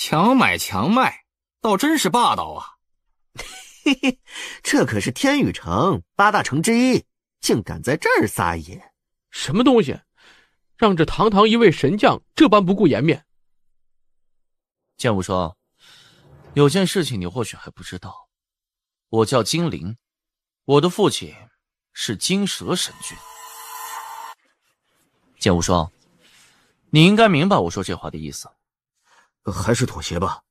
强买强卖，倒真是霸道啊！嘿嘿，这可是天宇城8大城之一，竟敢在这儿撒野！什么东西，让这堂堂一位神将这般不顾颜面？剑无双，有件事情你或许还不知道，我叫金陵，我的父亲是金蛇神君。剑无双，你应该明白我说这话的意思。还是妥协吧。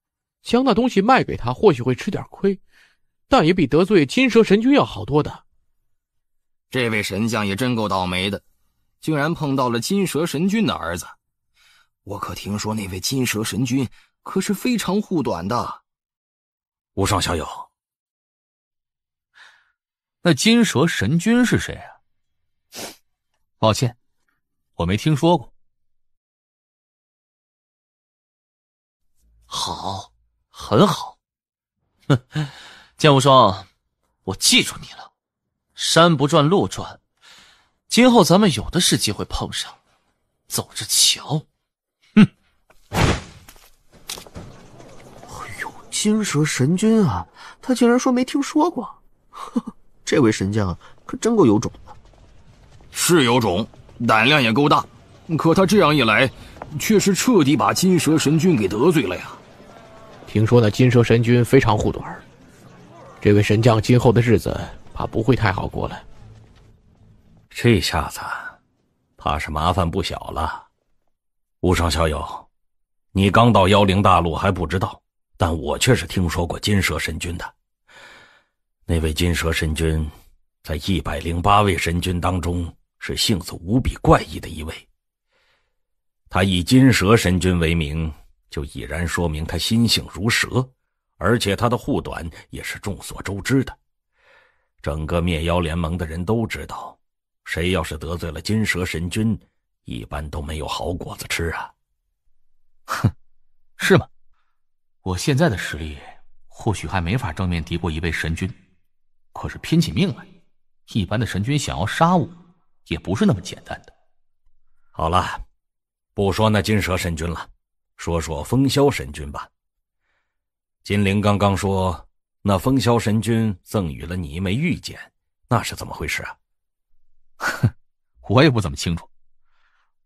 将那东西卖给他，或许会吃点亏，但也比得罪金蛇神君要好多的。这位神将也真够倒霉的，竟然碰到了金蛇神君的儿子。我可听说那位金蛇神君可是非常护短的。无双小友，那金蛇神君是谁啊？抱歉，我没听说过。好，很好。哼，剑无双，我记住你了。山不转路转，今后咱们有的是机会碰上，走着瞧。哼。哎呦，金蛇神君啊，他竟然说没听说过。呵呵，这位神将可真够有种的。是有种，胆量也够大，可他这样一来，却是彻底把金蛇神君给得罪了呀。听说那金蛇神君非常护短，这位神将今后的日子怕不会太好过了。这下子怕是麻烦不小了。无双小友，你刚到妖灵大陆还不知道，但我却是听说过金蛇神君的。那位金蛇神君在108位神君当中是性子无比怪异的一位。他以金蛇神君为名，就已然说明他心性如蛇，而且他的护短也是众所周知的。整个灭妖联盟的人都知道，谁要是得罪了金蛇神君，一般都没有好果子吃啊。哼，是吗？我现在的实力或许还没法正面敌过一位神君，可是拼起命来，一般的神君想要杀我也不是那么简单的。好了，不说那金蛇神君了，说说风萧神君吧。金陵刚刚说那风萧神君赠予了你一枚玉简，那是怎么回事啊？哼，我也不怎么清楚。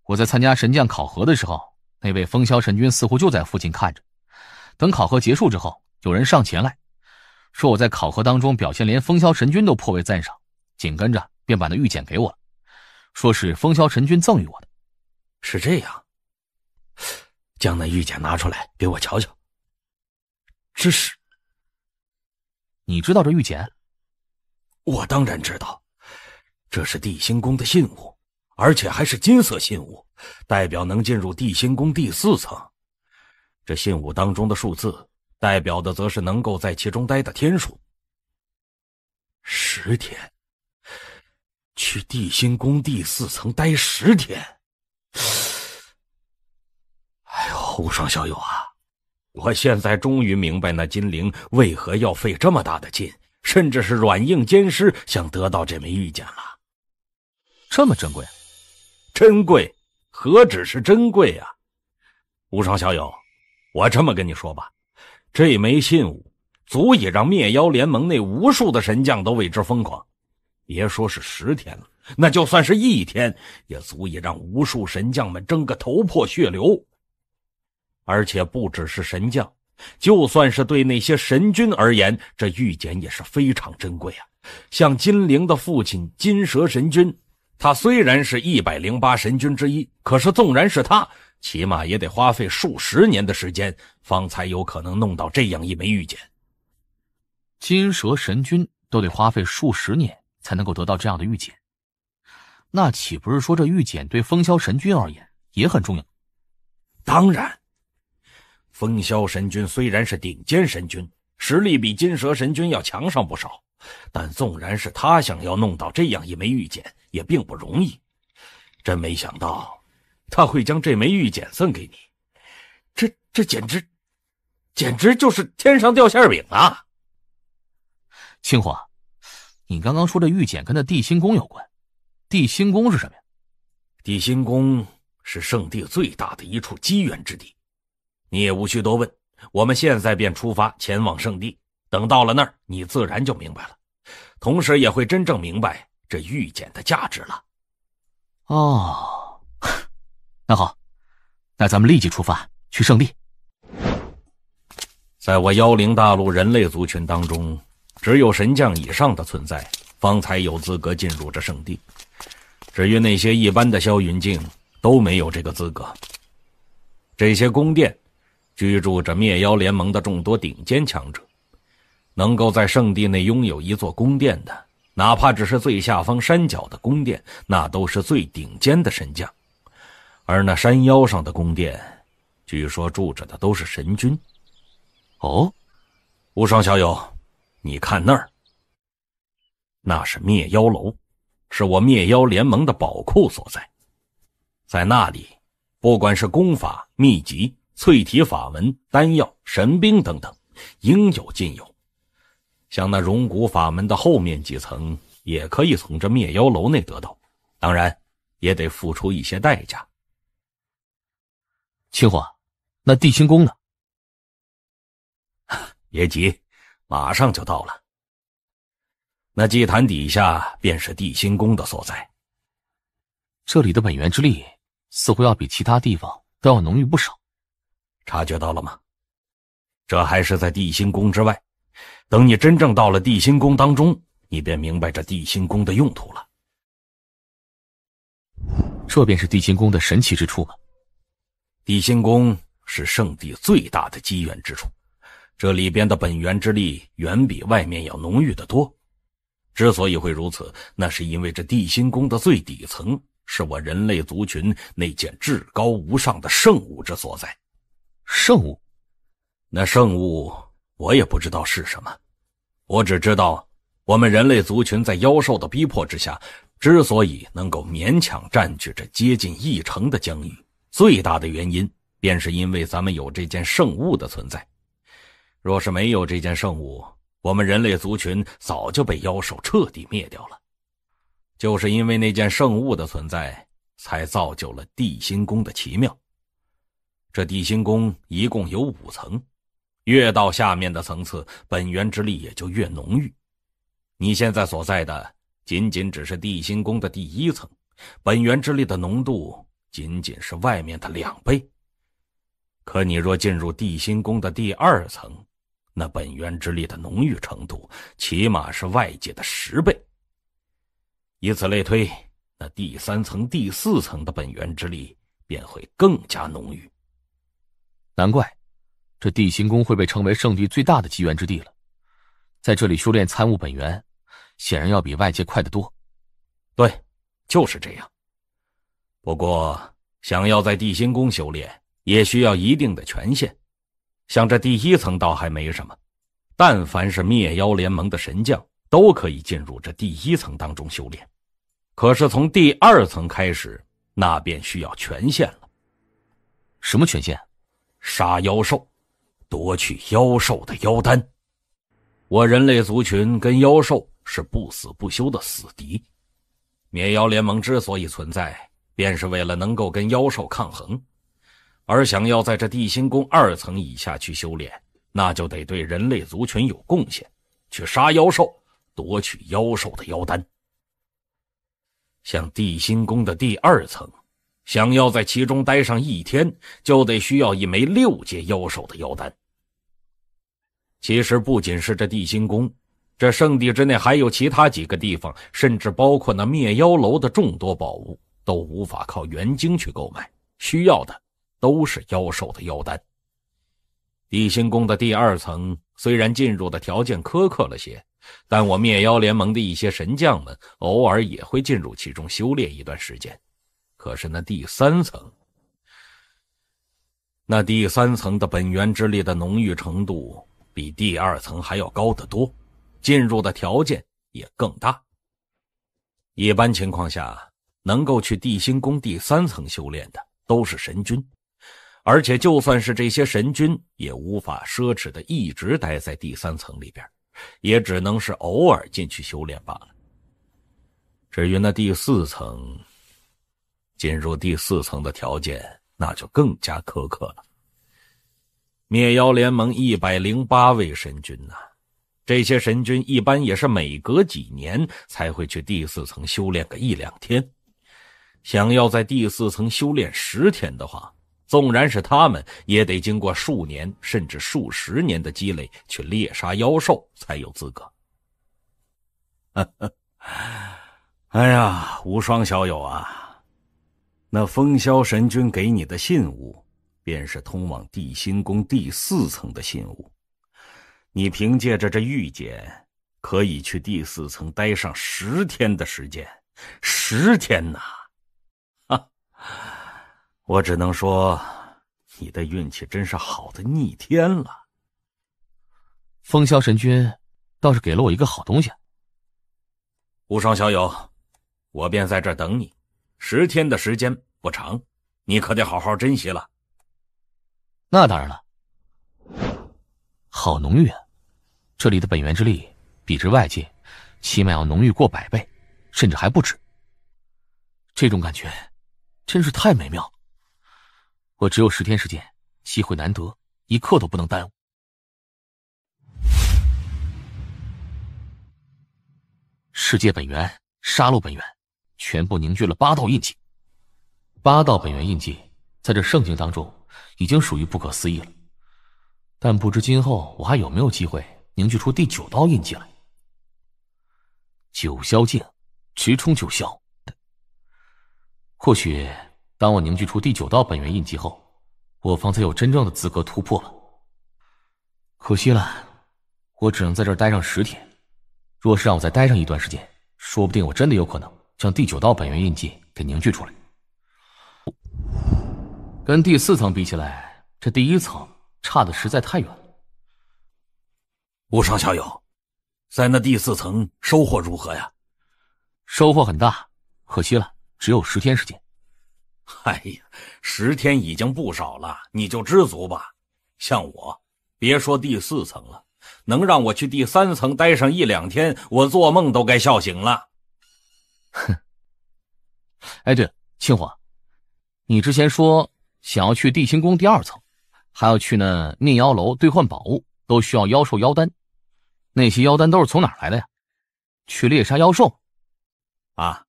我在参加神将考核的时候，那位风萧神君似乎就在附近看着。等考核结束之后，有人上前来说我在考核当中表现连风萧神君都颇为赞赏，紧跟着便把那玉简给我了，说是风萧神君赠予我的。是这样，将那玉简拿出来给我瞧瞧。这是……你知道这玉简？我当然知道，这是地心宫的信物，而且还是金色信物，代表能进入地心宫第4层。这信物当中的数字代表的则是能够在其中待的天数。10天，去地心宫第4层待10天。哎呦，无双小友啊，我现在终于明白那金陵为何要费这么大的劲，甚至是软硬兼施，想得到这枚玉简了。这么珍贵？珍贵，何止是珍贵啊！无双小友，我这么跟你说吧，这枚信物足以让灭妖联盟内无数的神将都为之疯狂。别说是10天了，那就算是1天，也足以让无数神将们争个头破血流。而且不只是神将，就算是对那些神君而言，这玉简也是非常珍贵啊。像金陵的父亲金蛇神君，他虽然是108神君之一，可是纵然是他，起码也得花费数十年的时间，方才有可能弄到这样一枚玉简。金蛇神君都得花费数十年才能够得到这样的玉简，那岂不是说这玉简对风萧神君而言也很重要？当然，风萧神君虽然是顶尖神君，实力比金蛇神君要强上不少，但纵然是他想要弄到这样一枚玉简，也并不容易。真没想到他会将这枚玉简送给你，这简直就是天上掉馅饼啊！青华，你刚刚说这玉简跟那地心宫有关，地心宫是什么呀？地心宫是圣地最大的一处机缘之地，你也无需多问，我们现在便出发前往圣地，等到了那儿，你自然就明白了，同时也会真正明白这玉简的价值了。哦，那好，那咱们立即出发去圣地。在我妖灵大陆人类族群当中，只有神将以上的存在方才有资格进入这圣地，至于那些一般的霄云境都没有这个资格。这些宫殿居住着灭妖联盟的众多顶尖强者，能够在圣地内拥有一座宫殿的，哪怕只是最下方山脚的宫殿，那都是最顶尖的神将。而那山腰上的宫殿，据说住着的都是神君。哦，无双小友，你看那儿，那是灭妖楼，是我灭妖联盟的宝库所在。在那里，不管是功法、秘籍、淬体法文、丹药、神兵等等，应有尽有。像那荣古法门的后面几层，也可以从这灭妖楼内得到，当然也得付出一些代价。青火，那地心宫呢？别急，马上就到了。那祭坛底下便是地心宫的所在。这里的本源之力似乎要比其他地方都要浓郁不少。察觉到了吗？这还是在地心宫之外，等你真正到了地心宫当中，你便明白这地心宫的用途了。这便是地心宫的神奇之处吗？地心宫是圣地最大的机缘之处，这里边的本源之力远比外面要浓郁得多。之所以会如此，那是因为这地心宫的最底层是我人类族群那件至高无上的圣物之所在。圣物？那圣物我也不知道是什么，我只知道我们人类族群在妖兽的逼迫之下，之所以能够勉强占据着接近1成的疆域，最大的原因便是因为咱们有这件圣物的存在。若是没有这件圣物，我们人类族群早就被妖兽彻底灭掉了。就是因为那件圣物的存在，才造就了地心宫的奇妙。这地心宫一共有5层，越到下面的层次，本源之力也就越浓郁。你现在所在的仅仅只是地心宫的第1层，本源之力的浓度仅仅是外面的2倍。可你若进入地心宫的第2层，那本源之力的浓郁程度起码是外界的10倍。以此类推，那第3层、第4层的本源之力便会更加浓郁。难怪这地心宫会被称为圣地最大的机缘之地了。在这里修炼参悟本源，显然要比外界快得多。对，就是这样。不过想要在地心宫修炼，也需要一定的权限。像这第1层倒还没什么，但凡是灭妖联盟的神将都可以进入这第1层当中修炼。可是从第2层开始，那便需要权限了。什么权限？杀妖兽，夺取妖兽的妖丹。我人类族群跟妖兽是不死不休的死敌，灭妖联盟之所以存在，便是为了能够跟妖兽抗衡。而想要在这地心宫2层以下去修炼，那就得对人类族群有贡献，去杀妖兽，夺取妖兽的妖丹。像地心宫的第2层，想要在其中待上1天，就得需要一枚6阶妖兽的妖丹。其实不仅是这地心宫，这圣地之内还有其他几个地方，甚至包括那灭妖楼的众多宝物，都无法靠元晶去购买，需要的都是妖兽的妖丹。地心宫的第2层虽然进入的条件苛刻了些，但我灭妖联盟的一些神将们偶尔也会进入其中修炼一段时间。可是那第3层，的本源之力的浓郁程度比第2层还要高得多，进入的条件也更大。一般情况下，能够去地心宫第3层修炼的都是神君，而且就算是这些神君，也无法奢侈的一直待在第3层里边，也只能是偶尔进去修炼罢了。至于那第4层，进入第4层的条件那就更加苛刻了。灭妖联盟108位神君呐，这些神君一般也是每隔几年才会去第4层修炼个1-2天。想要在第4层修炼10天的话，纵然是他们也得经过数年甚至数十年的积累去猎杀妖兽才有资格。哎呀，无双小友啊，那风萧神君给你的信物便是通往地心宫第4层的信物，你凭借着这玉简可以去第4层待上10天的时间。10天呐！我只能说你的运气真是好的逆天了。风萧神君倒是给了我一个好东西。无双小友，我便在这儿等你，10天的时间不长，你可得好好珍惜了。那当然了。好浓郁啊，这里的本源之力比之外界起码要浓郁过100倍，甚至还不止。这种感觉真是太美妙，我只有10天时间，机会难得，一刻都不能耽误。世界本源、杀戮本源全部凝聚了8道印记。8道本源印记在这圣境当中已经属于不可思议了，但不知今后我还有没有机会凝聚出第9道印记来。九霄境，直冲九霄。或许当我凝聚出第9道本源印记后，我方才有真正的资格突破了。可惜了，我只能在这儿待上10天。若是让我再待上一段时间，说不定我真的有可能将第9道本源印记给凝聚出来。跟第4层比起来，这第1层差的实在太远了。无双小友，在那第4层收获如何呀？收获很大，可惜了，只有10天时间。哎呀，10天已经不少了，你就知足吧。像我，别说第4层了，能让我去第3层待上1-2天，我做梦都该笑醒了。哼。哎，对了，青火，你之前说想要去地心宫第2层，还要去那灭妖楼兑换宝物，都需要妖兽妖丹。那些妖丹都是从哪儿来的呀？去猎杀妖兽？啊，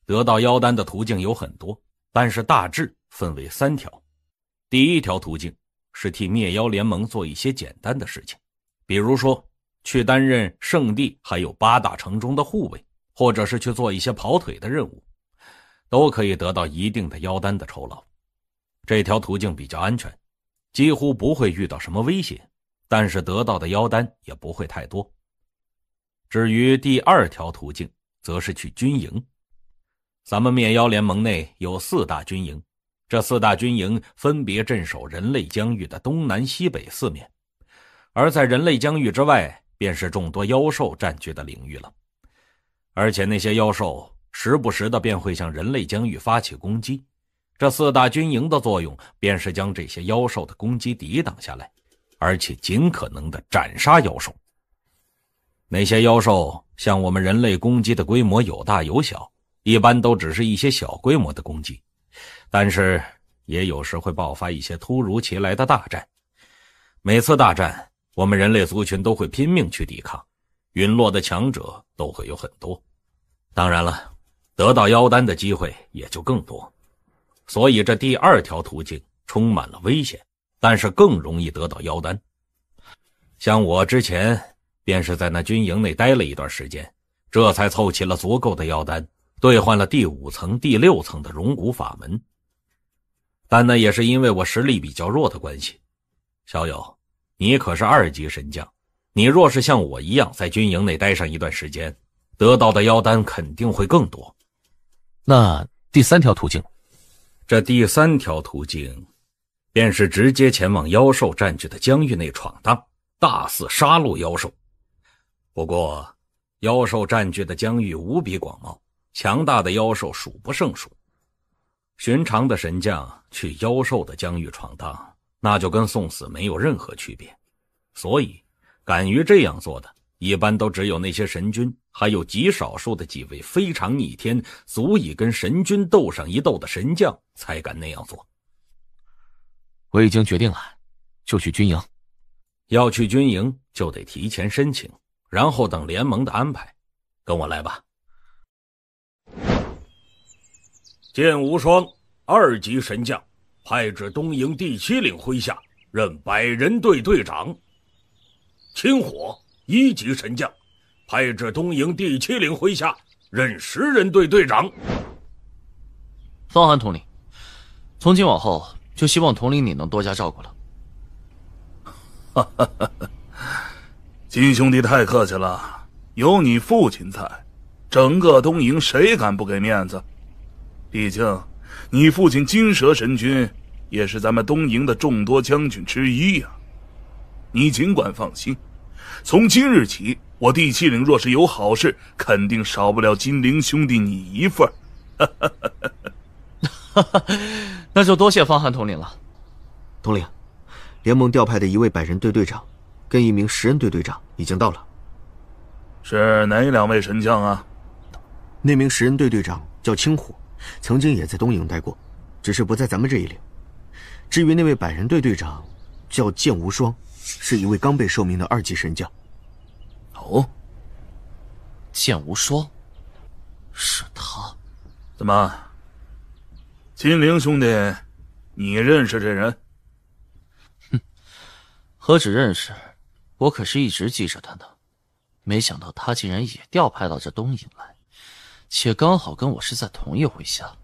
得到妖丹的途径有很多，但是大致分为3条。第1条途径是替灭妖联盟做一些简单的事情，比如说去担任圣地还有8大城中的护卫，或者是去做一些跑腿的任务，都可以得到一定的妖丹的酬劳。这条途径比较安全，几乎不会遇到什么威胁，但是得到的妖丹也不会太多。至于第2条途径，则是去军营。咱们灭妖联盟内有4大军营，这4大军营分别镇守人类疆域的东南西北4面，而在人类疆域之外，便是众多妖兽占据的领域了。而且那些妖兽时不时的便会向人类疆域发起攻击，这4大军营的作用便是将这些妖兽的攻击抵挡下来，而且尽可能的斩杀妖兽。那些妖兽向我们人类攻击的规模有大有小，一般都只是一些小规模的攻击，但是也有时会爆发一些突如其来的大战。每次大战，我们人类族群都会拼命去抵抗，陨落的强者都会有很多。当然了，得到妖丹的机会也就更多。所以这第2条途径充满了危险，但是更容易得到妖丹。像我之前便是在那军营内待了一段时间，这才凑齐了足够的妖丹，兑换了第5层、第6层的龙骨法门。但那也是因为我实力比较弱的关系。小友，你可是2级神将，你若是像我一样在军营内待上一段时间，得到的妖丹肯定会更多。那第3条途径？这第3条途径便是直接前往妖兽占据的疆域内闯荡，大肆杀戮妖兽。不过妖兽占据的疆域无比广袤，强大的妖兽数不胜数。寻常的神将去妖兽的疆域闯荡，那就跟送死没有任何区别。所以敢于这样做的一般都只有那些神君，还有极少数的几位非常逆天，足以跟神君斗上一斗的神将才敢那样做。我已经决定了，就去军营。要去军营就得提前申请，然后等联盟的安排。跟我来吧。剑无双，2级神将，派至东营第7领麾下，任百人队队长。青火1级神将，派至东营第7领麾下，任10人队队长。方寒统领，从今往后就希望统领你能多加照顾了。金兄弟太客气了，有你父亲在，整个东营谁敢不给面子？毕竟你父亲金蛇神君也是咱们东营的众多将军之一呀。你尽管放心，从今日起，我第7领若是有好事，肯定少不了金陵兄弟你一份。那就多谢方寒统领了。统领，联盟调派的一位百人队队长跟一名10人队队长已经到了。是哪2位神将啊？那名10人队队长叫青虎，曾经也在东营待过，只是不在咱们这一领。至于那位百人队队长叫剑无双，是一位刚被授命的2级神将。哦，剑无双，是他？怎么，金陵兄弟，你认识这人？哼，何止认识，我可是一直记着他呢。没想到他竟然也调派到这东营来，且刚好跟我是在同一麾下。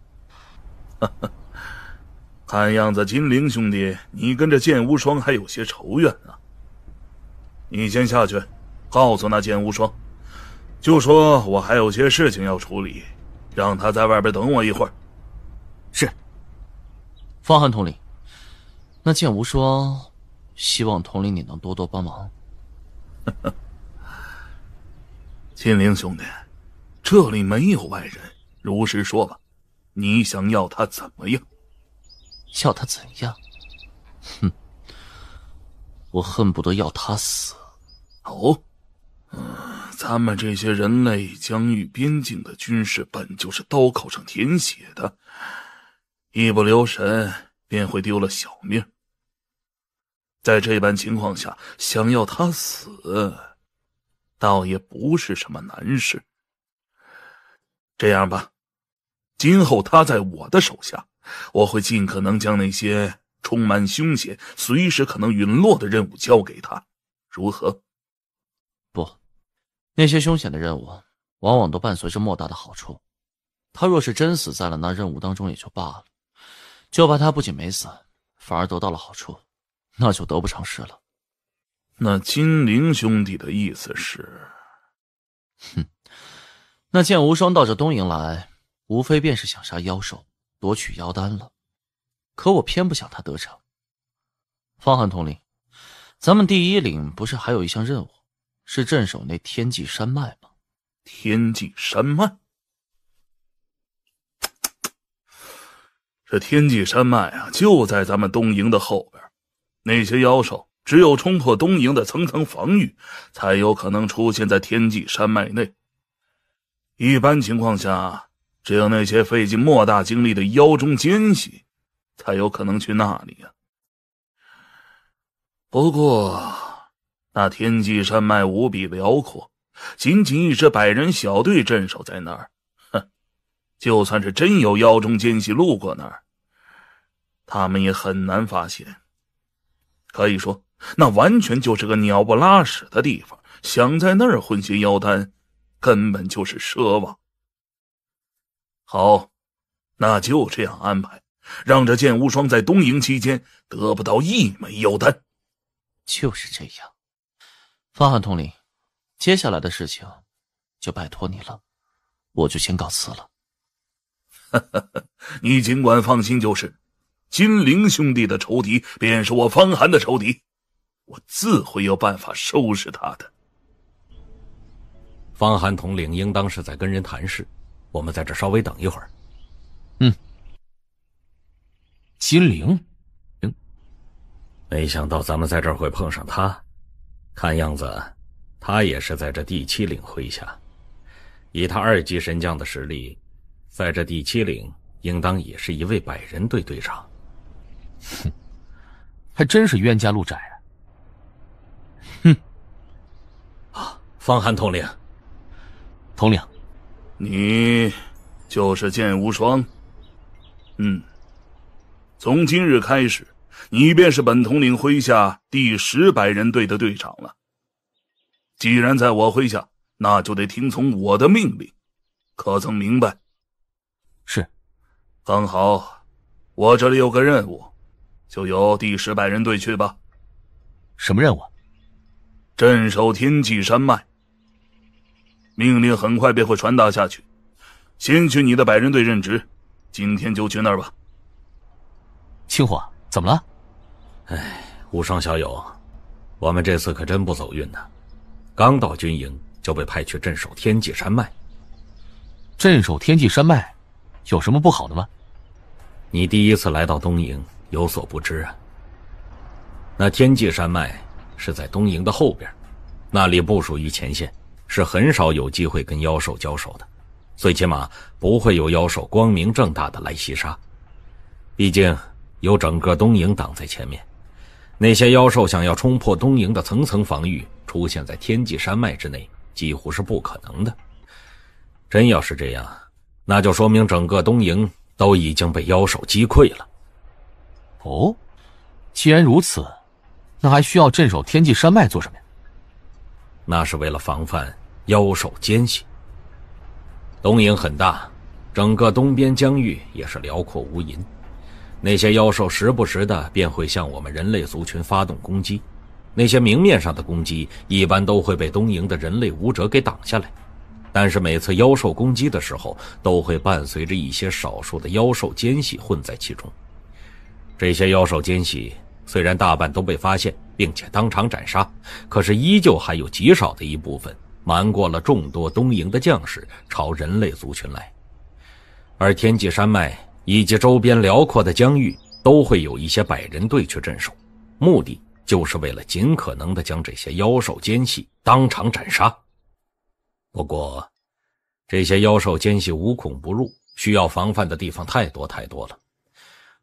看样子金陵兄弟，你跟这剑无双还有些仇怨啊。你先下去，告诉那剑无双，就说我还有些事情要处理，让他在外边等我一会儿。是。方寒统领，那剑无双希望统领你能多多帮忙。金陵兄弟，这里没有外人，如实说吧，你想要他怎么样？要他怎样？哼，我恨不得要他死。哦，咱们这些人类疆域边境的军事本就是刀口上舔血的，一不留神便会丢了小命。在这般情况下，想要他死，倒也不是什么难事。这样吧，今后他在我的手下，我会尽可能将那些充满凶险、随时可能陨落的任务交给他，如何？不，那些凶险的任务往往都伴随着莫大的好处。他若是真死在了那任务当中也就罢了，就怕他不仅没死，反而得到了好处，那就得不偿失了。那金陵兄弟的意思是？哼，那剑无双到这东营来，无非便是想杀妖兽，夺取妖丹了。可我偏不想他得逞。方寒统领，咱们第1领不是还有一项任务，是镇守那天际山脉吗？天际山脉？这天际山脉啊，就在咱们东营的后边。那些妖兽只有冲破东营的层层防御，才有可能出现在天际山脉内。一般情况下，只有那些费尽莫大精力的妖中奸细，才有可能去那里啊。不过，那天际山脉无比辽阔，仅仅一支百人小队镇守在那儿，就算是真有妖中奸细路过那儿，他们也很难发现。可以说，那完全就是个鸟不拉屎的地方，想在那儿混些妖丹，根本就是奢望。好，那就这样安排，让这剑无双在东营期间得不到1枚妖丹。就是这样。方寒统领，接下来的事情就拜托你了，我就先告辞了。你尽管放心就是，金陵兄弟的仇敌便是我方寒的仇敌，我自会有办法收拾他的。方寒统领应当是在跟人谈事，我们在这稍微等一会儿。金陵，没想到咱们在这儿会碰上他，看样子他也是在这第7领麾下，以他2级神将的实力，在这第7领应当也是一位百人队队长。还真是冤家路窄啊。方寒统领，统领，你就是剑无双。从今日开始，你便是本统领麾下第10百人队的队长了。既然在我麾下，那就得听从我的命令，可曾明白？是。很好，我这里有个任务，就由第10百人队去吧。什么任务？镇守天际山脉。命令很快便会传达下去，先去你的百人队任职，今天就去那儿吧。青火，怎么了？无双小友，我们这次可真不走运呢。刚到军营就被派去镇守天际山脉。镇守天际山脉有什么不好的吗？你第一次来到东营，有所不知啊。那天际山脉是在东营的后边，那里不属于前线，是很少有机会跟妖兽交手的，最起码不会有妖兽光明正大的来袭杀。毕竟有整个东营挡在前面，那些妖兽想要冲破东营的层层防御，出现在天际山脉之内，几乎是不可能的。真要是这样，那就说明整个东营都已经被妖兽击溃了。哦，既然如此，那还需要镇守天际山脉做什么呀？那是为了防范妖兽奸细。东营很大，整个东边疆域也是辽阔无垠，那些妖兽时不时的便会向我们人类族群发动攻击，那些明面上的攻击一般都会被东营的人类武者给挡下来，但是每次妖兽攻击的时候，都会伴随着一些少数的妖兽奸细混在其中。这些妖兽奸细虽然大半都被发现并且当场斩杀，可是依旧还有极少的一部分瞒过了众多东营的将士，朝人类族群来。而天际山脉以及周边辽阔的疆域都会有一些百人队去镇守，目的就是为了尽可能的将这些妖兽奸细当场斩杀。不过这些妖兽奸细无孔不入，需要防范的地方太多太多了。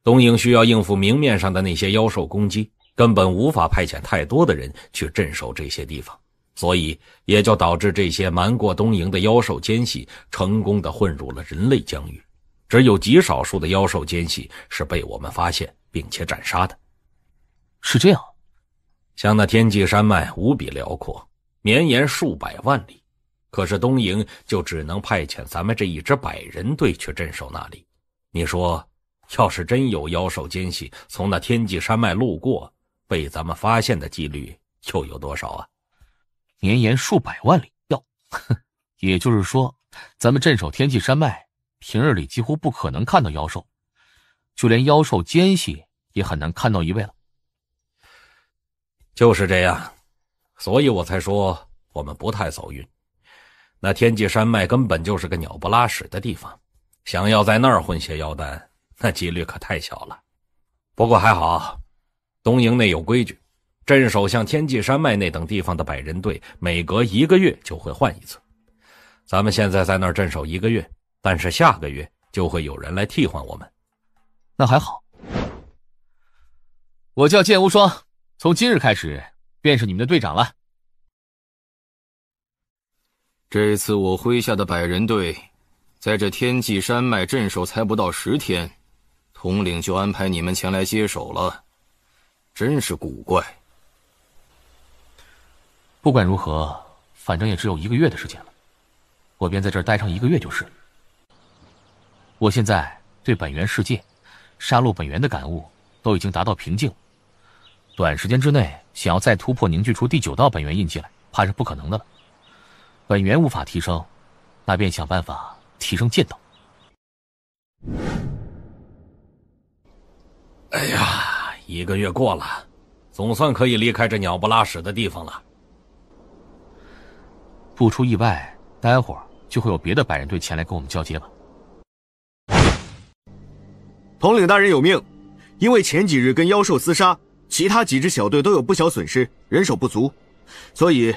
东营需要应付明面上的那些妖兽攻击，根本无法派遣太多的人去镇守这些地方，所以也就导致这些瞒过东营的妖兽奸细成功的混入了人类疆域，只有极少数的妖兽奸细是被我们发现并且斩杀的。是这样。像那天际山脉无比辽阔，绵延数百万里，可是东营就只能派遣咱们这一支百人队去镇守那里。你说要是真有妖兽奸细从那天际山脉路过，被咱们发现的几率又有多少啊？绵延数百万里，也就是说咱们镇守天际山脉，平日里几乎不可能看到妖兽，就连妖兽奸细也很难看到一位了。就是这样，所以我才说我们不太走运。那天际山脉根本就是个鸟不拉屎的地方，想要在那儿混些妖丹，那几率可太小了。不过还好，东营内有规矩，镇守像天际山脉那等地方的百人队每隔1个月就会换一次。咱们现在在那儿镇守1个月，但是下个月就会有人来替换我们。那还好。我叫剑无双，从今日开始便是你们的队长了。这次我麾下的百人队在这天际山脉镇守才不到10天，统领就安排你们前来接手了，真是古怪。不管如何，反正也只有1个月的时间了，我便在这儿待上1个月就是了。我现在对本源世界、杀戮本源的感悟都已经达到瓶颈，短时间之内想要再突破凝聚出第9道本源印记来，怕是不可能的了。本源无法提升，那便想办法提升剑道。哎呀，1个月过了，总算可以离开这鸟不拉屎的地方了。不出意外，待会儿就会有别的百人队前来跟我们交接吧。统领大人有命，因为前几日跟妖兽厮杀，其他几支小队都有不小损失，人手不足，所以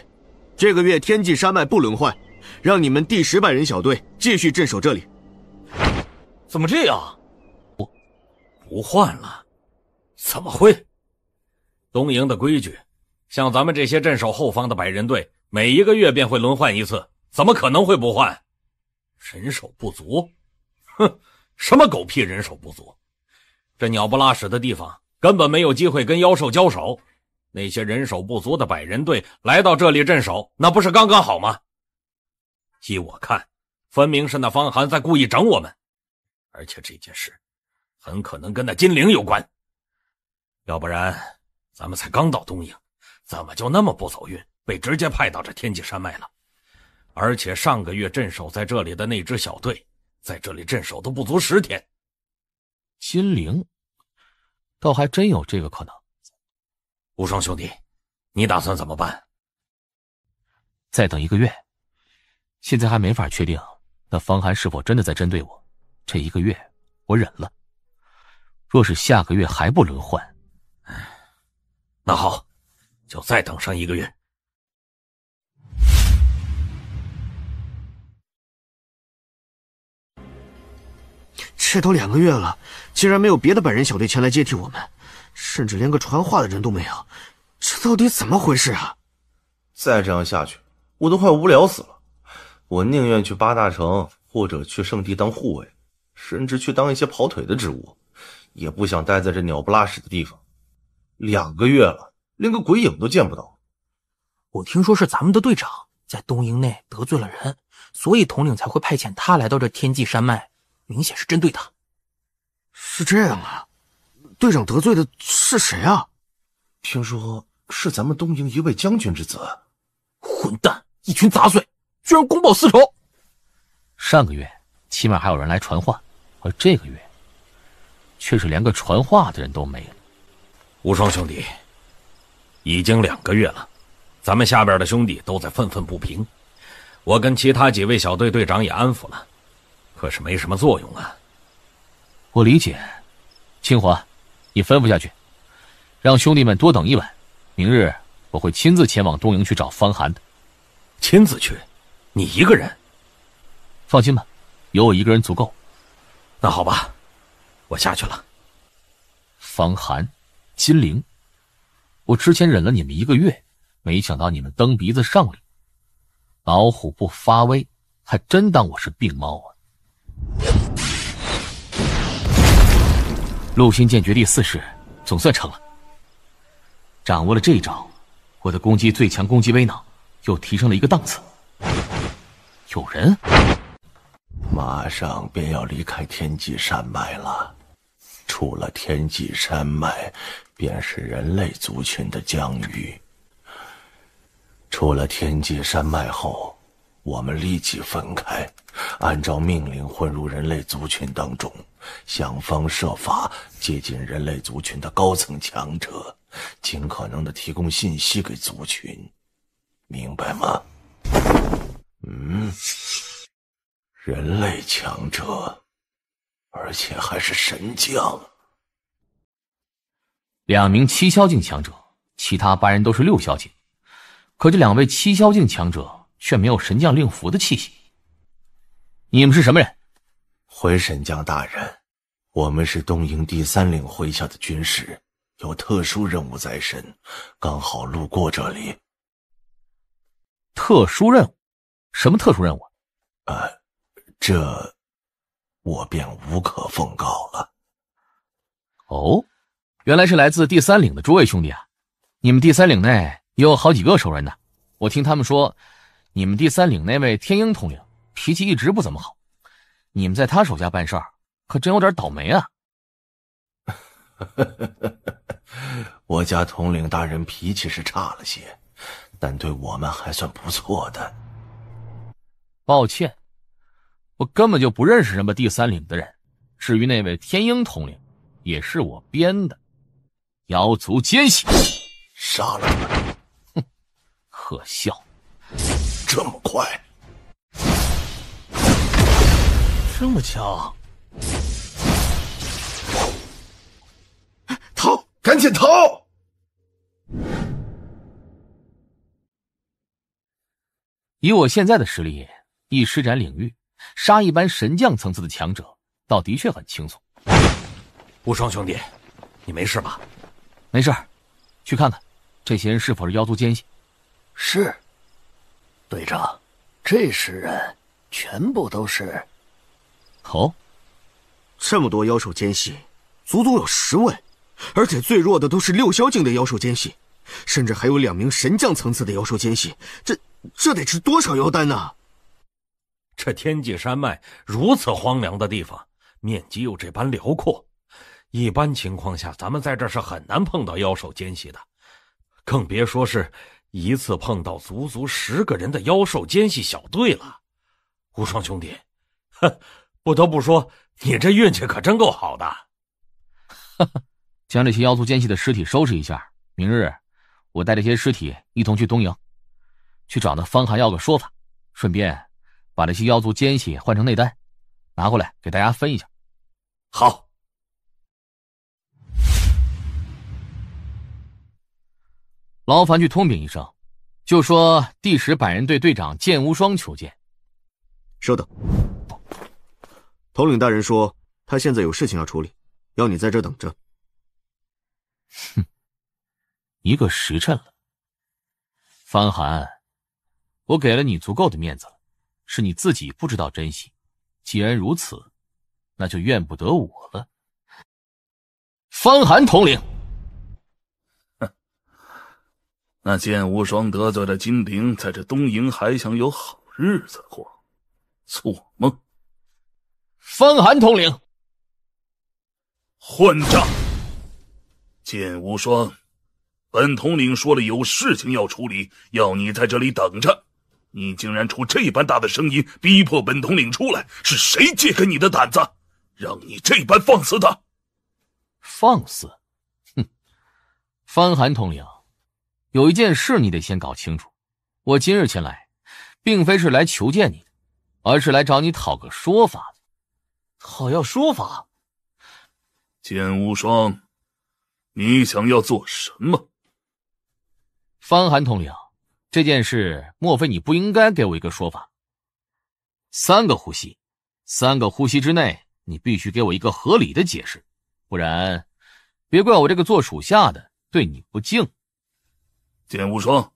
这个月天际山脉不轮换，让你们第10百人小队继续镇守这里。怎么这样？不换了？怎么会？东营的规矩，像咱们这些镇守后方的百人队，每1个月便会轮换一次，怎么可能会不换？人手不足？哼，什么狗屁人手不足！这鸟不拉屎的地方，根本没有机会跟妖兽交手。那些人手不足的百人队来到这里镇守，那不是刚刚好吗？依我看，分明是那方寒在故意整我们，而且这件事很可能跟那金陵有关。要不然咱们才刚到东营，怎么就那么不走运，被直接派到这天际山脉了？而且上个月镇守在这里的那支小队，在这里镇守都不足10天。金陵倒还真有这个可能。无双兄弟，你打算怎么办？再等1个月，现在还没法确定那方寒是否真的在针对我。这1个月我忍了，若是下个月还不轮换，那好，就再等上1个月。这都2个月了，竟然没有别的百人小队前来接替我们，甚至连个传话的人都没有，这到底怎么回事啊？再这样下去，我都快无聊死了。我宁愿去8大城，或者去圣地当护卫，甚至去当一些跑腿的职务，也不想待在这鸟不拉屎的地方。2个月了，连个鬼影都见不到。我听说是咱们的队长在东营内得罪了人，所以统领才会派遣他来到这天际山脉，明显是针对他。是这样啊？队长得罪的是谁啊？听说是咱们东营一位将军之子。混蛋，一群杂碎，居然公报私仇！上个月起码还有人来传话，而这个月却是连个传话的人都没了。无双兄弟，已经2个月了，咱们下边的兄弟都在愤愤不平，我跟其他几位小队队长也安抚了，可是没什么作用啊。我理解，清华，你吩咐下去，让兄弟们多等1晚，明日我会亲自前往东营去找方寒的。亲自去？你一个人？放心吧，有我1个人足够。那好吧，我下去了。方寒，金陵，我之前忍了你们1个月，没想到你们蹬鼻子上脸，老虎不发威，还真当我是病猫啊！陆心剑诀第4式总算成了，掌握了这一招，我的攻击最强攻击威能又提升了1个档次。有人马上便要离开天际山脉了，出了天际山脉便是人类族群的疆域。出了天际山脉后，我们立即分开，按照命令混入人类族群当中，想方设法接近人类族群的高层强者，尽可能的提供信息给族群，明白吗？人类强者，而且还是神将。2名7宵境强者，其他8人都是6宵境，可这2位7宵境强者却没有神将令符的气息。你们是什么人？回神将大人，我们是东营第3领麾下的军士，有特殊任务在身，刚好路过这里。特殊任务？什么特殊任务？这我便无可奉告了。哦，原来是来自第3领的诸位兄弟啊！你们第3领内也有好几个熟人呢。我听他们说，你们第3领那位天鹰统领脾气一直不怎么好，你们在他手下办事儿，可真有点倒霉啊！我家统领大人脾气是差了些，但对我们还算不错的。抱歉，我根本就不认识什么第3领的人。至于那位天鹰统领，也是我编的，妖族奸细，杀了他！哼，可笑，这么快，这么强！逃！赶紧逃！以我现在的实力，一施展领域，杀一般神将层次的强者，倒的确很轻松。无双兄弟，你没事吧？没事，去看看这些人是否是妖族奸细。是，队长，这10人全部都是。哦，这么多妖兽奸细，足足有10位，而且最弱的都是6霄境的妖兽奸细，甚至还有2名神将层次的妖兽奸细，这得值多少妖丹呢？这天际山脉如此荒凉的地方，面积又这般辽阔，一般情况下咱们在这是很难碰到妖兽奸细的，更别说是一次碰到足足10个人的妖兽奸细小队了。无双兄弟，不得不说你这运气可真够好的。将这些妖族奸细的尸体收拾一下，明日我带这些尸体一同去东营，去找那方寒要个说法，顺便把这些妖族奸细换成内丹，拿过来给大家分一下。好。劳烦去通禀一声，就说第10百人队队长剑无双求见。稍等，统领大人说他现在有事情要处理，要你在这等着。哼，1个时辰了。方寒，我给了你足够的面子了，是你自己不知道珍惜。既然如此，那就怨不得我了。方寒统领。那剑无双得罪了金陵，在这东营还想有好日子过，做梦！方寒统领。混账！剑无双，本统领说了有事情要处理，要你在这里等着。你竟然出这般大的声音，逼迫本统领出来，是谁借给你的胆子，让你这般放肆的？放肆？哼！方寒统领，有一件事你得先搞清楚，我今日前来，并非是来求见你的，而是来找你讨个说法的。讨要说法？剑无双，你想要做什么？方寒统领，这件事莫非你不应该给我一个说法？3个呼吸，3个呼吸之内，你必须给我一个合理的解释，不然别怪我这个做属下的对你不敬。剑无双，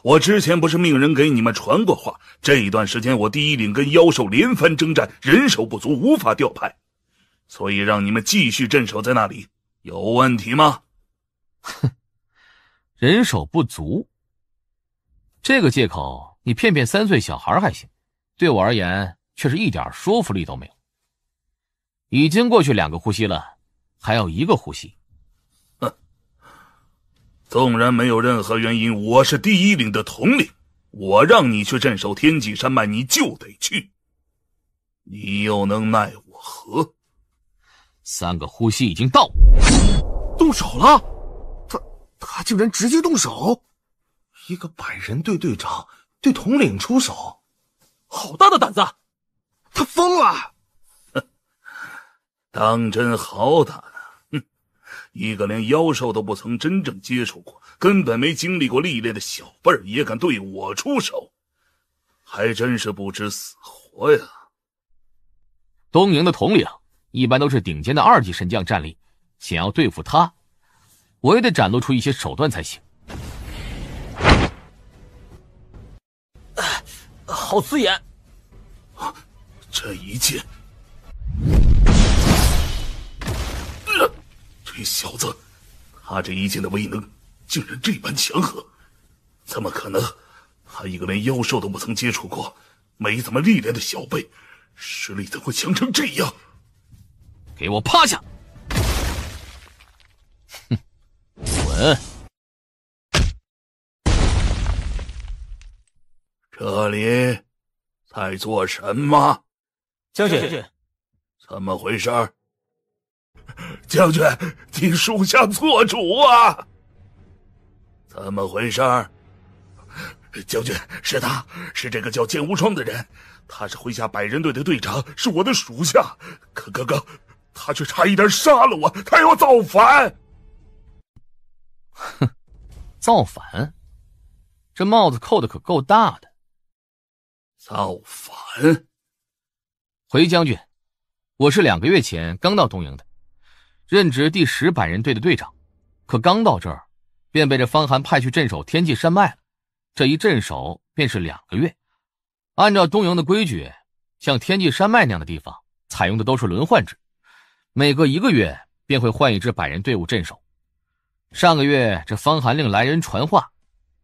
我之前不是命人给你们传过话，这一段时间我第一领跟妖兽连番征战，人手不足，无法调派，所以让你们继续镇守在那里，有问题吗？哼，人手不足，这个借口你骗骗3岁小孩还行，对我而言却是一点说服力都没有。已经过去2个呼吸了，还要1个呼吸。纵然没有任何原因，我是第一领的统领，我让你去镇守天际山脉，你就得去，你又能奈我何？3个呼吸已经到，动手了！他竟然直接动手！一个百人队队长对统领出手，好大的胆子！他疯了！当真好打呢！一个连妖兽都不曾真正接触过，根本没经历过历练的小辈儿也敢对我出手，还真是不知死活呀！东营的统领一般都是顶尖的2级神将战力，想要对付他，我也得展露出一些手段才行。好刺眼！这一剑，这小子，他这一剑的威能竟然这般强悍，怎么可能？他一个连妖兽都不曾接触过，没怎么历练的小辈，实力怎会强成这样？给我趴下！哼，滚！这里在做什么？将军，怎么回事？将军，请属下做主啊！怎么回事？将军，是他，是这个叫剑无双的人，他是麾下百人队的队长，是我的属下。可刚刚他却差一点杀了我，他要造反。哼，造反？这帽子扣的可够大的。造反？回将军，我是2个月前刚到东营的，任职第10百人队的队长，可刚到这儿，便被这方寒派去镇守天际山脉了。这一镇守便是2个月。按照东营的规矩，像天际山脉那样的地方，采用的都是轮换制，每隔1个月便会换一支百人队伍镇守。上个月，这方寒令来人传话，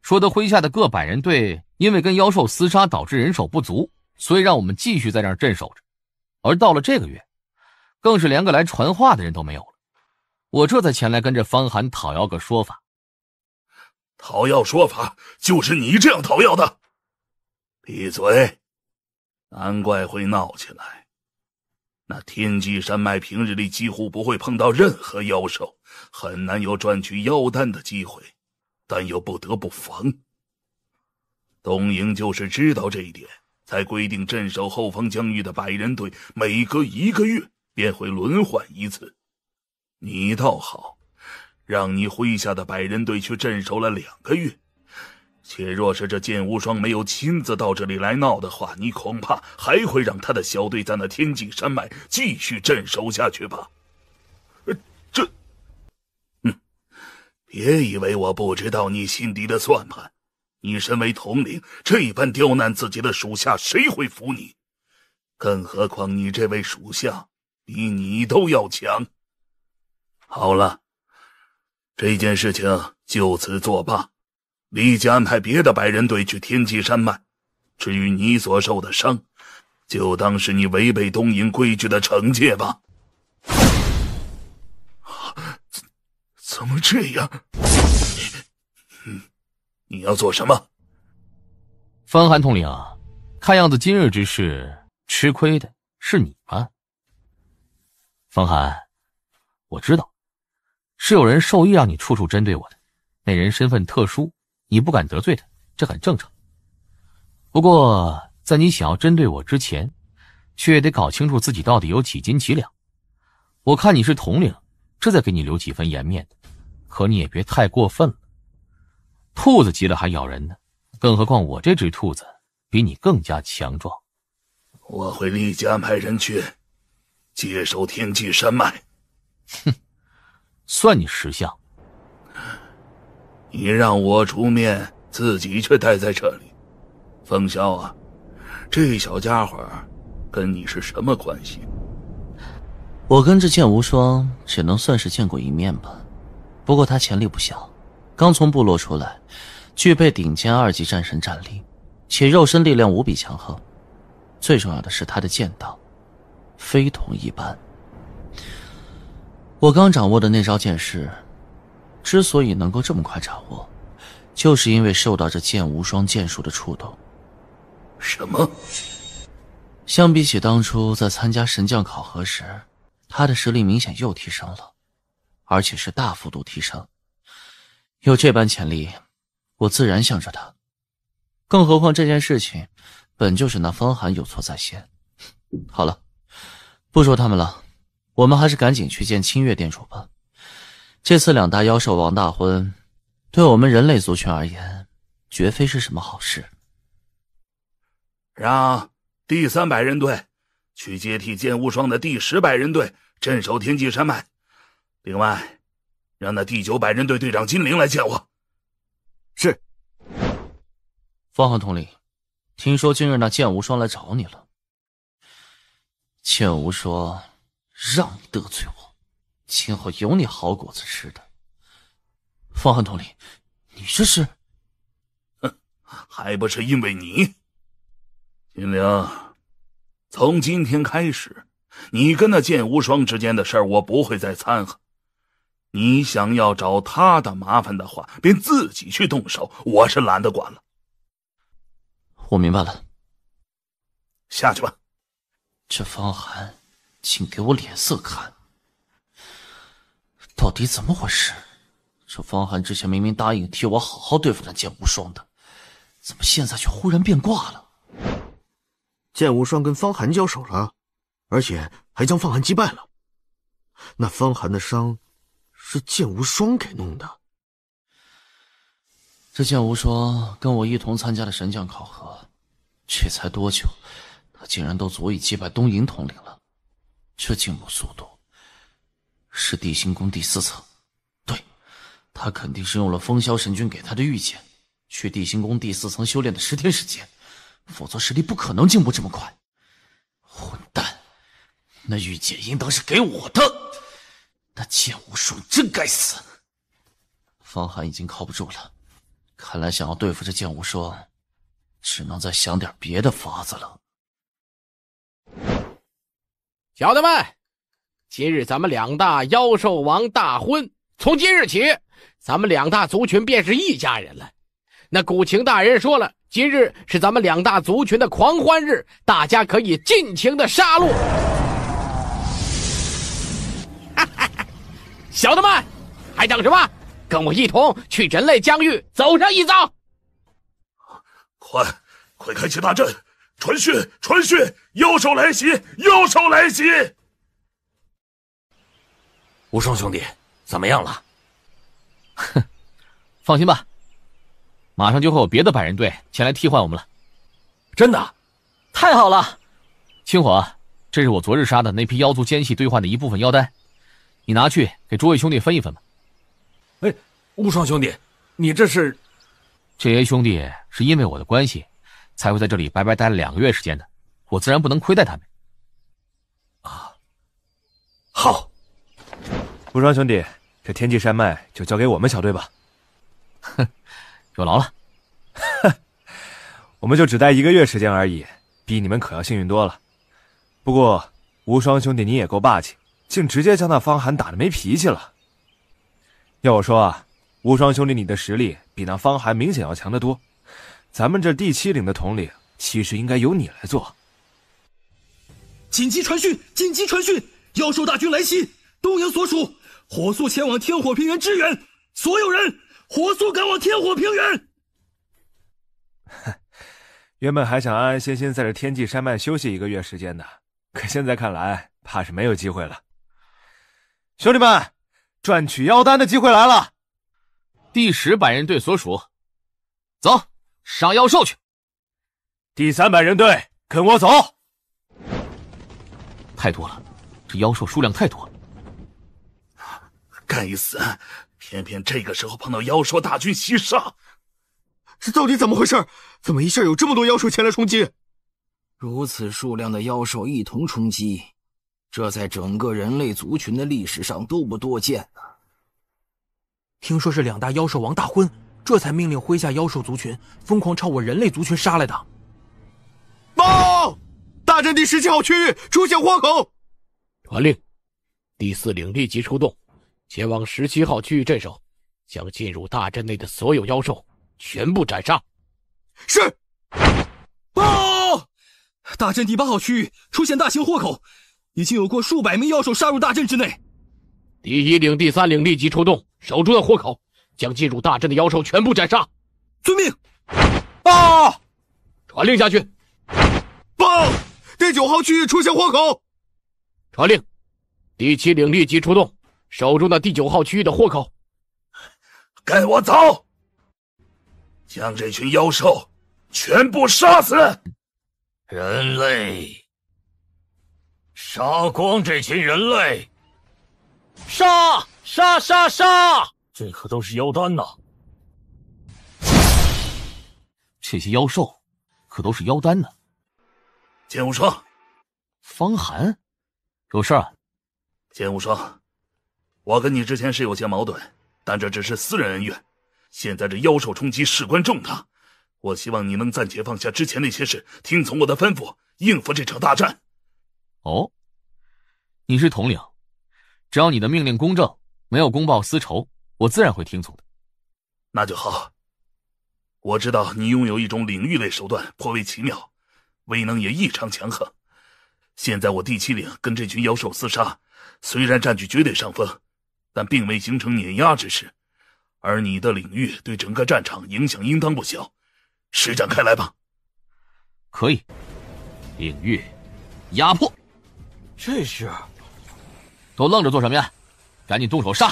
说他麾下的各百人队因为跟妖兽厮杀导致人手不足，所以让我们继续在这儿镇守着。而到了这个月，更是连个来传话的人都没有了。我这才前来跟这方寒讨要个说法。讨要说法就是你这样讨要的？闭嘴！难怪会闹起来。那天际山脉平日里几乎不会碰到任何妖兽，很难有赚取妖丹的机会，但又不得不防。东营就是知道这一点，才规定镇守后方疆域的百人队每隔1个月便会轮换一次。你倒好，让你麾下的百人队去镇守了2个月，且若是这剑无双没有亲自到这里来闹的话，你恐怕还会让他的小队在那天际山脉继续镇守下去吧？别以为我不知道你心底的算盘。你身为统领，这般刁难自己的属下，谁会服你？更何况你这位属下比你都要强。好了，这件事情就此作罢，立即安排别的百人队去天际山脉。至于你所受的伤，就当是你违背东营规矩的惩戒吧。怎么这样？你要做什么？方寒统领啊，看样子今日之事吃亏的是你吧？方寒，我知道是有人授意让你处处针对我的，那人身份特殊，你不敢得罪他，这很正常。不过在你想要针对我之前，却得搞清楚自己到底有几斤几两。我看你是统领，这再给你留几分颜面的，可你也别太过分了。兔子急了还咬人呢，更何况我这只兔子比你更加强壮。我会立即安排人去接手天际山脉。哼，算你识相。你让我出面，自己却待在这里。风萧啊，这小家伙跟你是什么关系？我跟这剑无双只能算是见过一面吧，不过他潜力不小，刚从部落出来，具备顶尖2级战神战力，且肉身力量无比强横。最重要的是他的剑道非同一般。我刚掌握的那招剑式，之所以能够这么快掌握，就是因为受到这剑无双剑术的触动。什么？相比起当初在参加神将考核时，他的实力明显又提升了，而且是大幅度提升。有这般潜力，我自然向着他。更何况这件事情本就是那方寒有错在先。好了，不说他们了，我们还是赶紧去见清月店主吧。这次2大妖兽王大婚，对我们人类族群而言，绝非是什么好事。让第3百人队去接替剑无双的第10百人队镇守天际山脉。另外，让那第9百人队队长金陵来见我。是。方寒统领，听说今日那剑无双来找你了。剑无双让你得罪我，今后有你好果子吃的。方寒统领，你这是……还不是因为你。金陵，从今天开始，你跟那剑无双之间的事儿我不会再掺和。你想要找他的麻烦的话，便自己去动手，我是懒得管了。我明白了。下去吧。这方寒竟给我脸色看，到底怎么回事？这方寒之前明明答应替我好好对付那剑无双的，怎么现在却忽然变卦了？剑无双跟方寒交手了，而且还将方寒击败了。那方寒的伤是剑无双给弄的。这剑无双跟我一同参加了神将考核，这才多久，他竟然都足以击败东营统领了。这进步速度是地心宫第4层，对，他肯定是用了风萧神君给他的御剑，去地心宫第4层修炼的10天时间，否则实力不可能进步这么快。混蛋，那御剑应当是给我的，那剑无双真该死。方寒已经靠不住了，看来想要对付这剑无双，只能再想点别的法子了。小的们，今日咱们2大妖兽王大婚，从今日起，咱们2大族群便是一家人了。那古晴大人说了，今日是咱们2大族群的狂欢日，大家可以尽情的杀戮。小的们，还等什么？跟我一同去人类疆域走上一遭。快开启大阵！传讯！妖兽来袭！妖兽来袭！无双兄弟，怎么样了？哼，放心吧，马上就会有别的百人队前来替换我们了。真的？太好了！青火，这是我昨日杀的那批妖族奸细兑换的一部分妖丹，你拿去给诸位兄弟分一分吧。哎，无双兄弟，你这是……这些兄弟是因为我的关系，才会在这里白白待了2个月时间的，我自然不能亏待他们。啊，好。无双兄弟，这天际山脉就交给我们小队吧。哼，有劳了。我们就只待1个月时间而已，比你们可要幸运多了。不过，无双兄弟你也够霸气，竟直接将那方寒打得没脾气了。要我说啊，无双兄弟你的实力比那方寒明显要强得多。咱们这第7岭的统领，其实应该由你来做。紧急传讯！妖兽大军来袭，东营所属，火速前往天火平原支援！所有人，火速赶往天火平原！原本还想安安心心在这天际山脉休息1个月时间的，可现在看来，怕是没有机会了。兄弟们，赚取妖丹的机会来了！第10百人队所属，走，上妖兽去。第3百人队，跟我走。太多了，这妖兽数量太多了。该死，偏偏这个时候碰到妖兽大军袭杀。这到底怎么回事？怎么一下有这么多妖兽前来冲击？如此数量的妖兽一同冲击，这在整个人类族群的历史上都不多见啊。听说是2大妖兽王大婚，这才命令麾下妖兽族群疯狂朝我人类族群杀来的。报！大阵第17号区域出现火口。传令，第4岭立即出动，前往17号区域镇守，将进入大阵内的所有妖兽全部斩杀。是。报！大阵第8号区域出现大型火口，已经有过数百名妖兽杀入大阵之内。第1岭、第3岭立即出动，守住那火口，将进入大阵的妖兽全部斩杀。遵命。报！传令下去。报！第9号区域出现火口。传令，第7岭立即出动，守住那第9号区域的火口。跟我走，将这群妖兽全部杀死。人类，杀光这群人类！杀！这可都是妖丹呐！这些妖兽可都是妖丹呢。剑无双，方寒，有事啊？剑无双，我跟你之前是有些矛盾，但这只是私人恩怨。现在这妖兽冲击事关重大，我希望你能暂且放下之前那些事，听从我的吩咐，应付这场大战。哦，你是统领，只要你的命令公正，没有公报私仇，我自然会听从的。那就好。我知道你拥有一种领域类手段，颇为奇妙，威能也异常强横。现在我第7岭跟这群妖兽厮杀，虽然占据绝对上风，但并未形成碾压之势，而你的领域对整个战场影响应当不小，施展开来吧。可以，领域压迫。这是……都愣着做什么呀？赶紧动手杀！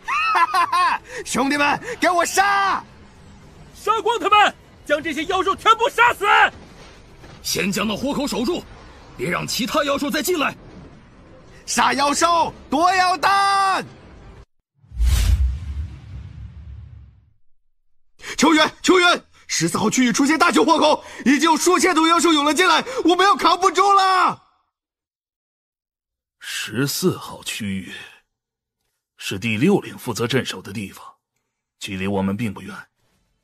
哈哈哈！兄弟们，给我杀！杀光他们，将这些妖兽全部杀死！先将那火口守住，别让其他妖兽再进来。杀妖兽，夺妖丹！求援！求援！14号区域出现大型活口，已经有数千头妖兽涌了进来，我们要扛不住了。14号区域是第6连负责镇守的地方，距离我们并不远。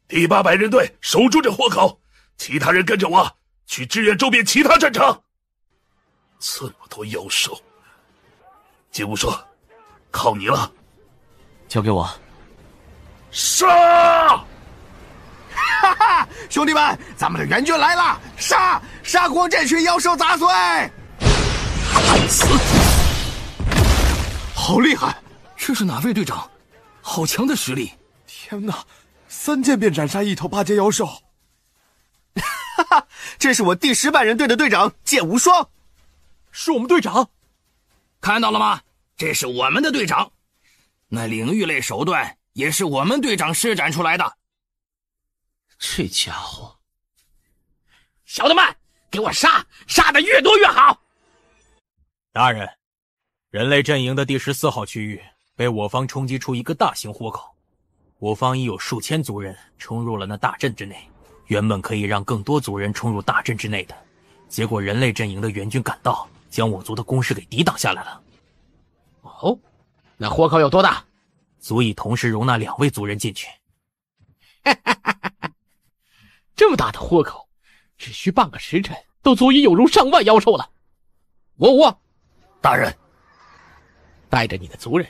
第800人队守住这活口，其他人跟着我去支援周边其他战场。这么多妖兽，金无双，靠你了。交给我。杀！哈哈，兄弟们，咱们的援军来了！杀！杀光这群妖兽杂碎！好厉害！这是哪位队长？好强的实力！天哪，3剑便斩杀1头8阶妖兽！哈哈，这是我第1000人队的队长剑无双，是我们队长。看到了吗？这是我们的队长。那领域类手段也是我们队长施展出来的。这家伙，小的们，给我杀！杀的越多越好！大人，人类阵营的第14号区域被我方冲击出一个大型豁口，我方已有数千族人冲入了那大阵之内，原本可以让更多族人冲入大阵之内的，结果人类阵营的援军赶到，将我族的攻势给抵挡下来了。哦，那豁口有多大？足以同时容纳2位族人进去。这么大的豁口，只需半个时辰都足以有如上万妖兽了。我，大人，带着你的族人，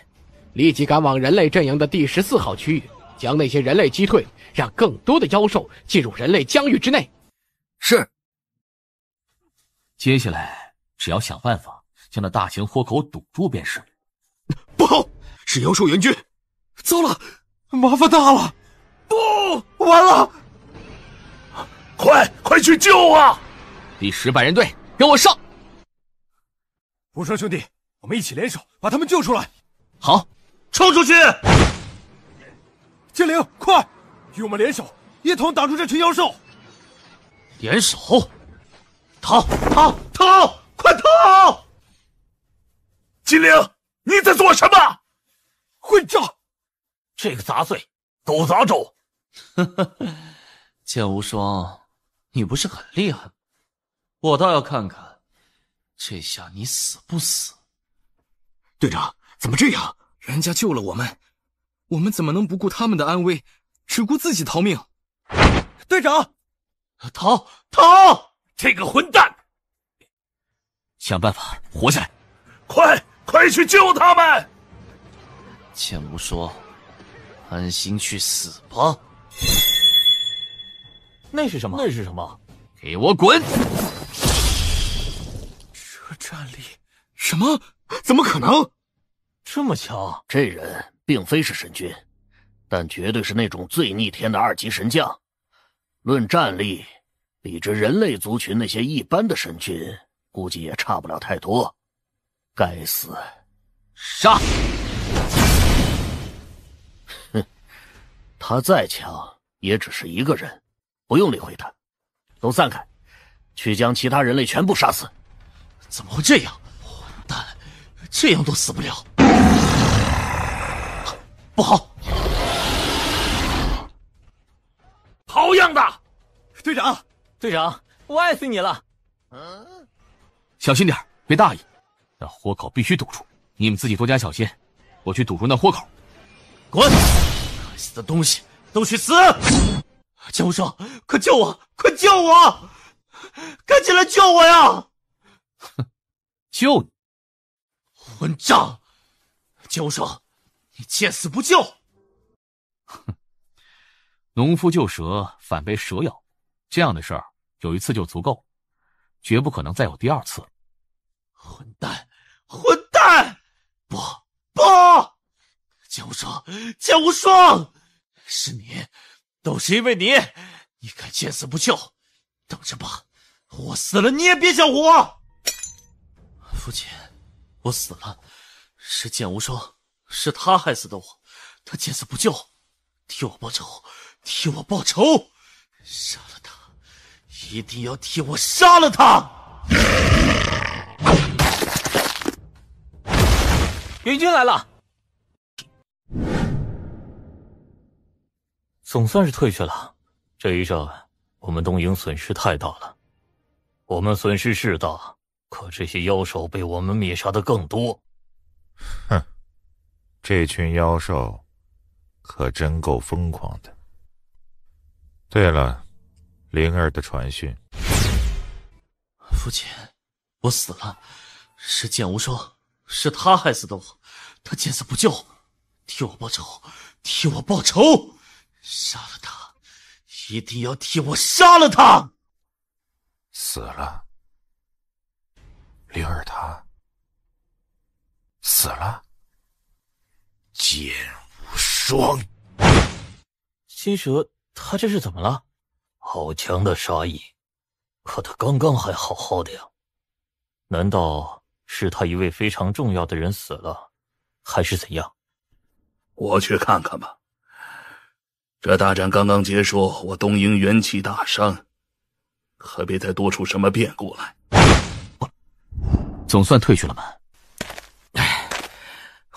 立即赶往人类阵营的第14号区域，将那些人类击退，让更多的妖兽进入人类疆域之内。是。接下来只要想办法将那大型豁口堵住便是。不好，是妖兽援军！糟了，麻烦大了！不，完了！快去救啊！第1000人队，跟我上！无双兄弟，我们一起联手把他们救出来。好，冲出去！精灵，快，与我们联手，一同挡住这群妖兽！联手，逃！快逃！金灵，你在做什么？混账！这个杂碎，狗杂种！剑无双，你不是很厉害吗？我倒要看看，这下你死不死？队长，怎么这样？人家救了我们，我们怎么能不顾他们的安危，只顾自己逃命？队长，逃！这个混蛋！想办法活下来！快去救他们！剑无双，安心去死吧！那是什么？给我滚！这战力，什么？怎么可能？这么强？这人并非是神君，但绝对是那种最逆天的2级神将。论战力，比之人类族群那些一般的神君，估计也差不了太多。该死！杀！哼，他再强，也只是一个人，不用理会他。都散开，去将其他人类全部杀死。怎么会这样？混蛋，这样都死不了！不好！好样的！队长，我爱死你了！小心点，别大意。那豁口必须堵住，你们自己多加小心。我去堵住那豁口。滚！该死的东西，都去死！剑无双，快救我！快救我！赶紧来救我呀！救你！混账！剑无双，你见死不救！哼，农夫救蛇，反被蛇咬，这样的事儿有一次就足够，绝不可能再有第2次。混蛋！不！剑无双，是你，都是因为你该见死不救。等着吧，我死了你也别想活。父亲，我死了，是剑无双，是他害死的我，他见死不救，替我报仇，杀了他，一定要替我杀了他！援军来了！总算是退去了。这一仗，我们东营损失太大了。我们损失是大，可这些妖兽被我们灭杀的更多。哼，这群妖兽可真够疯狂的。对了，灵儿的传讯。父亲，我死了，是剑无双，是他害死的我，他见死不救，替我报仇，替我报仇，杀了他，一定要替我杀了他。死了，灵儿她死了。剑无双，金蛇他这是怎么了？好强的杀意，可他刚刚还好好的呀，难道是他一位非常重要的人死了，还是怎样？我去看看吧。这大战刚刚结束，我东营元气大伤，可别再多出什么变故来。总算退去了吗？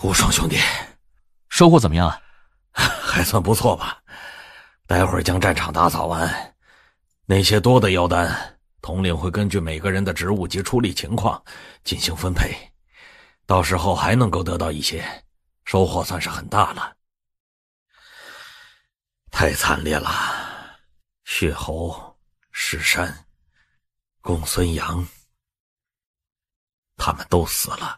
无双兄弟，收获怎么样啊？还算不错吧。待会儿将战场打扫完，那些多的妖丹，统领会根据每个人的职务及出力情况进行分配，到时候还能够得到一些，收获算是很大了。太惨烈了，血猴、石山、公孙阳，他们都死了。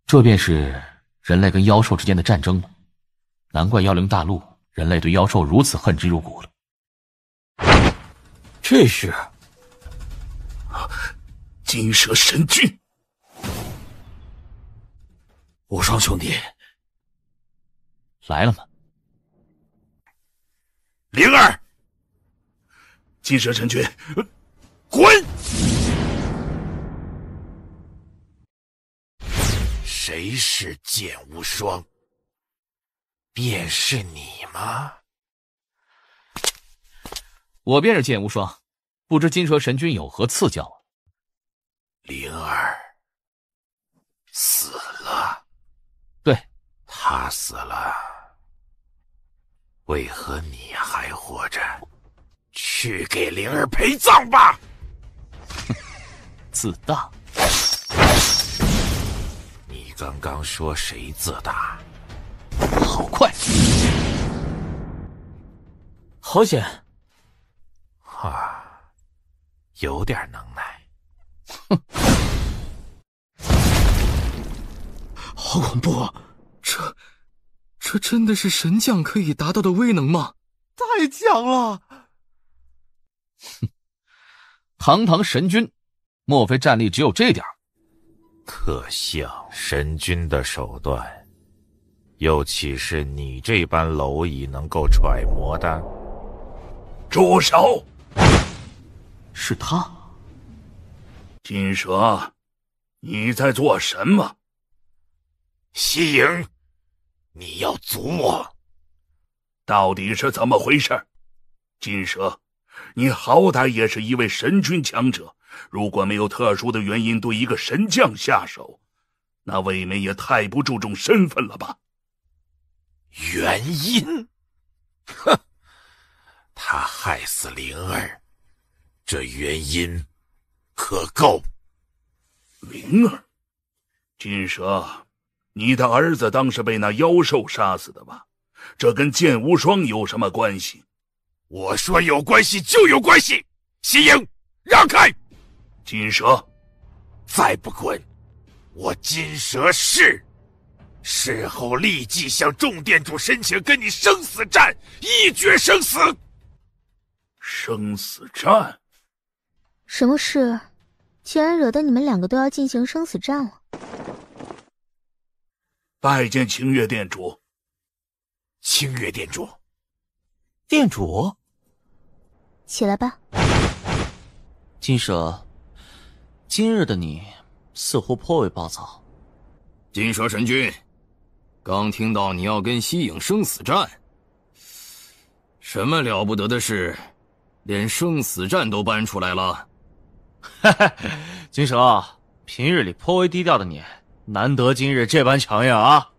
这便是人类跟妖兽之间的战争吗？难怪妖灵大陆人类对妖兽如此恨之入骨了。这是金蛇神君。无双兄弟来了吗？灵儿，金蛇神君，滚！谁是剑无双？便是你吗？我便是剑无双，不知金蛇神君有何赐教啊？灵儿死了。对，他死了，为何你还活着？去给灵儿陪葬吧！自大。你刚刚说谁自大？好快，好险！有点能耐。哼，好恐怖啊！这真的是神将可以达到的威能吗？太强了！哼，堂堂神君，莫非战力只有这点？可笑，神君的手段，又岂是你这般蝼蚁能够揣摩的？住手！是他。金蛇，你在做什么？西营，你要阻我？到底是怎么回事？金蛇，你好歹也是一位神君强者，如果没有特殊的原因对一个神将下手，那未免也太不注重身份了吧？原因？哼，他害死灵儿，这原因可够。灵儿，金蛇，你的儿子当是被那妖兽杀死的吧？这跟剑无双有什么关系？我说有关系就有关系。西营，让开！金蛇，再不滚，我金蛇事后立即向众店主申请跟你生死战，一决生死。生死战？什么事？既然惹得你们两个都要进行生死战了。拜见清月店主。清月店主。店主？起来吧。金蛇，今日的你似乎颇为暴躁。金蛇神君，刚听到你要跟西影生死战，什么了不得的事，连生死战都搬出来了。金蛇，平日里颇为低调的你，难得今日这般强硬啊！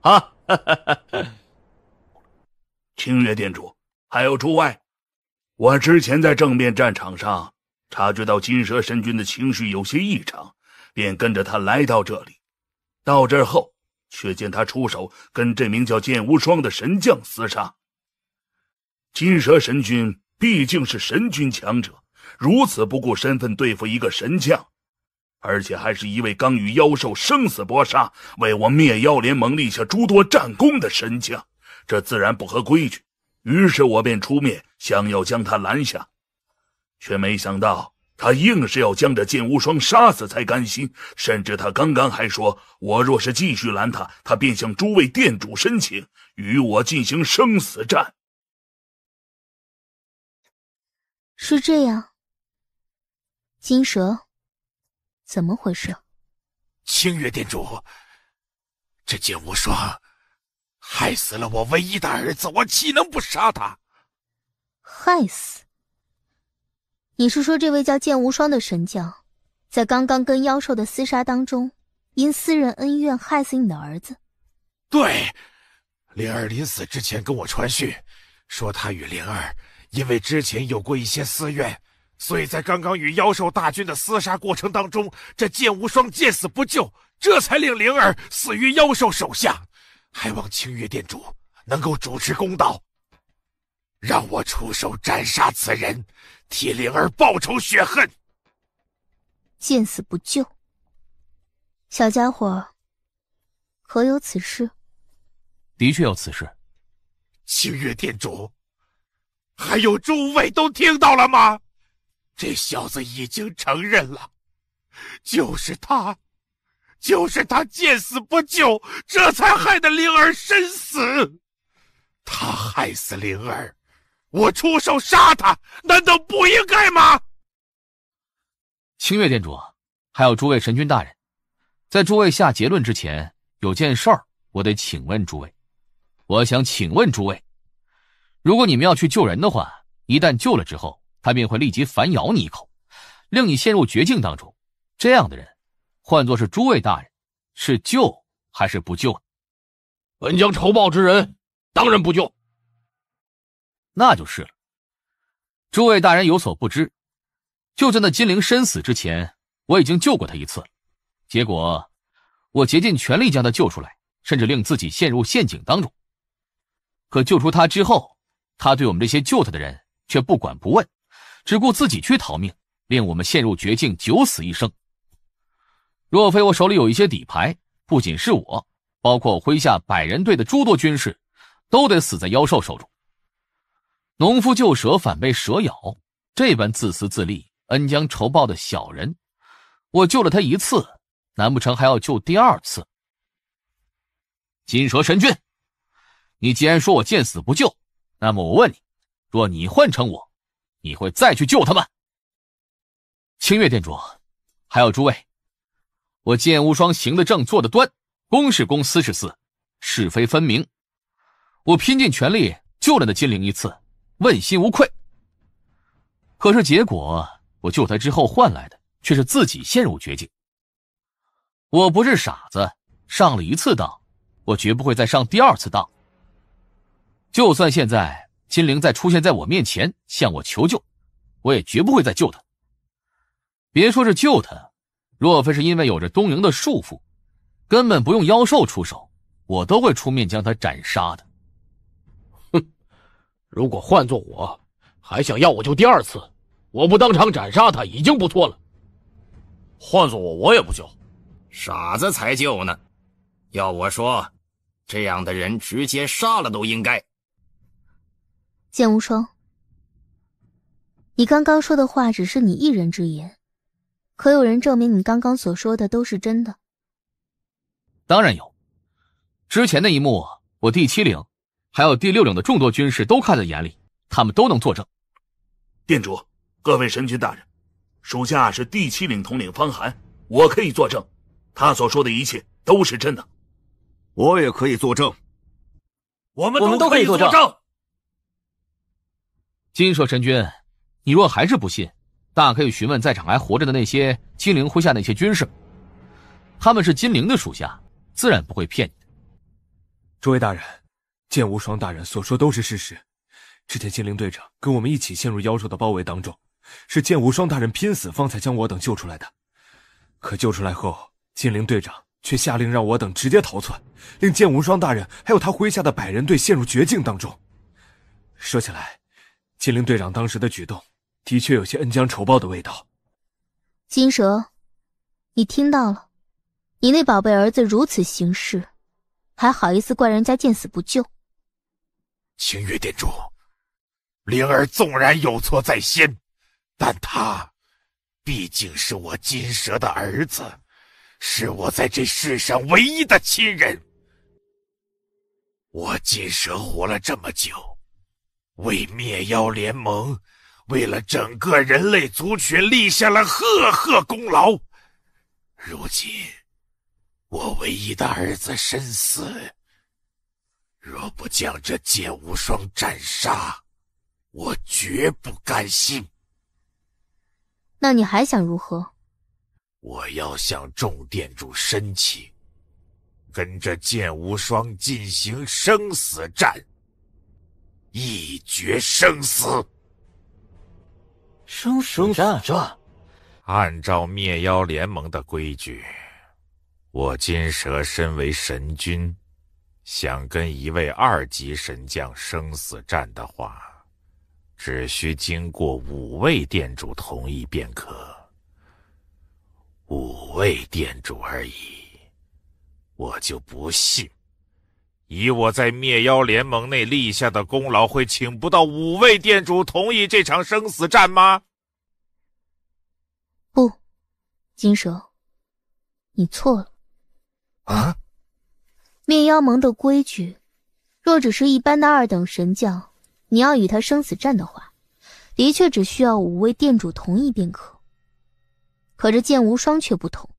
清月店主，还有诸位，我之前在正面战场上察觉到金蛇神君的情绪有些异常，便跟着他来到这里。到这儿后，却见他出手跟这名叫剑无双的神将厮杀。金蛇神君毕竟是神君强者，如此不顾身份对付一个神将，而且还是一位刚与妖兽生死搏杀，为我灭妖联盟立下诸多战功的神将，这自然不合规矩。于是我便出面，想要将他拦下，却没想到他硬是要将这剑无双杀死才甘心，甚至他刚刚还说，我若是继续拦他，他便向诸位店主申请与我进行生死战。是这样，金蛇，怎么回事？清月店主，这剑无双害死了我唯一的儿子，我岂能不杀他？害死？你是说这位叫剑无双的神将，在刚刚跟妖兽的厮杀当中，因私人恩怨害死你的儿子？对，灵儿临死之前跟我传讯，说他与灵儿因为之前有过一些私怨，所以在刚刚与妖兽大军的厮杀过程当中，这剑无双见死不救，这才令灵儿死于妖兽手下。还望清月店主能够主持公道，让我出手斩杀此人，替灵儿报仇雪恨。见死不救，小家伙，可有此事？的确有此事。清月店主，还有诸位都听到了吗？这小子已经承认了，就是他见死不救，这才害得灵儿身死。他害死灵儿，我出手杀他，难道不应该吗？清月店主，还有诸位神君大人，在诸位下结论之前，有件事儿我得请问诸位。我想请问诸位，如果你们要去救人的话，一旦救了之后，他便会立即反咬你一口，令你陷入绝境当中。这样的人，换作是诸位大人，是救还是不救？本将仇报之人，当然不救。那就是了。诸位大人有所不知，就在那金灵身死之前，我已经救过他一次了。结果我竭尽全力将他救出来，甚至令自己陷入陷阱当中。可救出他之后，他对我们这些救他的人却不管不问，只顾自己去逃命，令我们陷入绝境，九死一生。若非我手里有一些底牌，不仅是我，包括我麾下100人队的诸多军士，都得死在妖兽手中。农夫救蛇反被蛇咬，这般自私自利、恩将仇报的小人，我救了他一次，难不成还要救第二次？金蛇神君，你既然说我见死不救，那么我问你，若你换成我，你会再去救他吗？清月店主，还有诸位，我剑无双行得正，坐得端，公是公，私是私，是非分明。我拼尽全力救了那金灵一次，问心无愧。可是结果，我救他之后换来的却是自己陷入绝境。我不是傻子，上了一次当，我绝不会再上第二次当。就算现在金灵再出现在我面前向我求救，我也绝不会再救他。别说是救他，若非是因为有着东瀛的束缚，根本不用妖兽出手，我都会出面将他斩杀的。哼，如果换做我，还想要我救第二次，我不当场斩杀他已经不错了。换做我也不救。傻子才救呢，要我说，这样的人直接杀了都应该。剑无双，你刚刚说的话只是你一人之言，可有人证明你刚刚所说的都是真的？当然有，之前那一幕，我第7领还有第6领的众多军士都看在眼里，他们都能作证。店主，各位神君大人，属下是第7领统领方寒，我可以作证，他所说的一切都是真的。我也可以作证。我们都可以作证。金蛇神君，你若还是不信，大可以询问在场还活着的那些金灵麾下那些军士，他们是金灵的属下，自然不会骗你的。诸位大人，剑无双大人所说都是事实。之前金陵队长跟我们一起陷入妖兽的包围当中，是剑无双大人拼死方才将我等救出来的。可救出来后，金陵队长却下令让我等直接逃窜，令剑无双大人还有他麾下的百人队陷入绝境当中。说起来，金陵队长当时的举动的确有些恩将仇报的味道。金蛇，你听到了，你那宝贝儿子如此行事，还好意思怪人家见死不救？星月店主，灵儿纵然有错在先，但他毕竟是我金蛇的儿子，是我在这世上唯一的亲人。我金蛇活了这么久，为灭妖联盟，为了整个人类族群立下了赫赫功劳。如今我唯一的儿子身死，若不将这剑无双斩杀，我绝不甘心。那你还想如何？我要向众店主申请，跟着剑无双进行生死战，一决生死。生死战？按照灭妖联盟的规矩，我金蛇身为神君，想跟一位2级神将生死战的话，只需经过5位店主同意便可。5位店主而已，我就不信，以我在灭妖联盟内立下的功劳，会请不到5位店主同意这场生死战吗？不，金蛇，你错了。啊？灭妖盟的规矩，若只是一般的2等神将，你要与他生死战的话，的确只需要5位店主同意便可。可这剑无双却不同。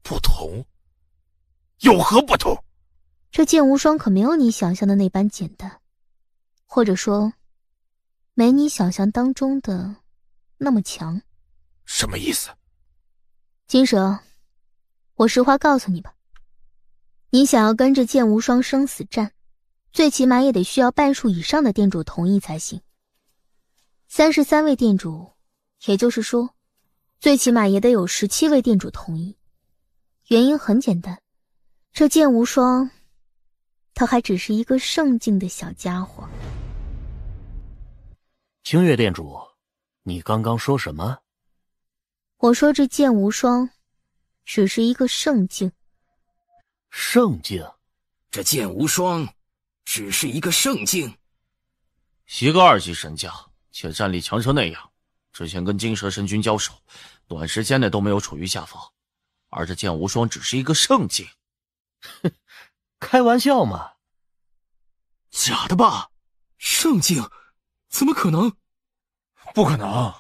不同？有何不同？这剑无双可没有你想象的那般简单，或者说，没你想象当中的那么强。什么意思？金蛇，我实话告诉你吧，你想要跟着剑无双生死战，最起码也得需要半数以上的店主同意才行。33位店主，也就是说，最起码也得有17位店主同意。原因很简单，这剑无双，他还只是一个圣境的小家伙。星月店主，你刚刚说什么？我说这剑无双，只是一个圣境。圣境？这剑无双，只是一个圣境？一个2级神将，且战力强成那样，之前跟金蛇神君交手，短时间内都没有处于下风，而这剑无双只是一个圣境。哼，开玩笑嘛！假的吧？圣境？怎么可能？不可能！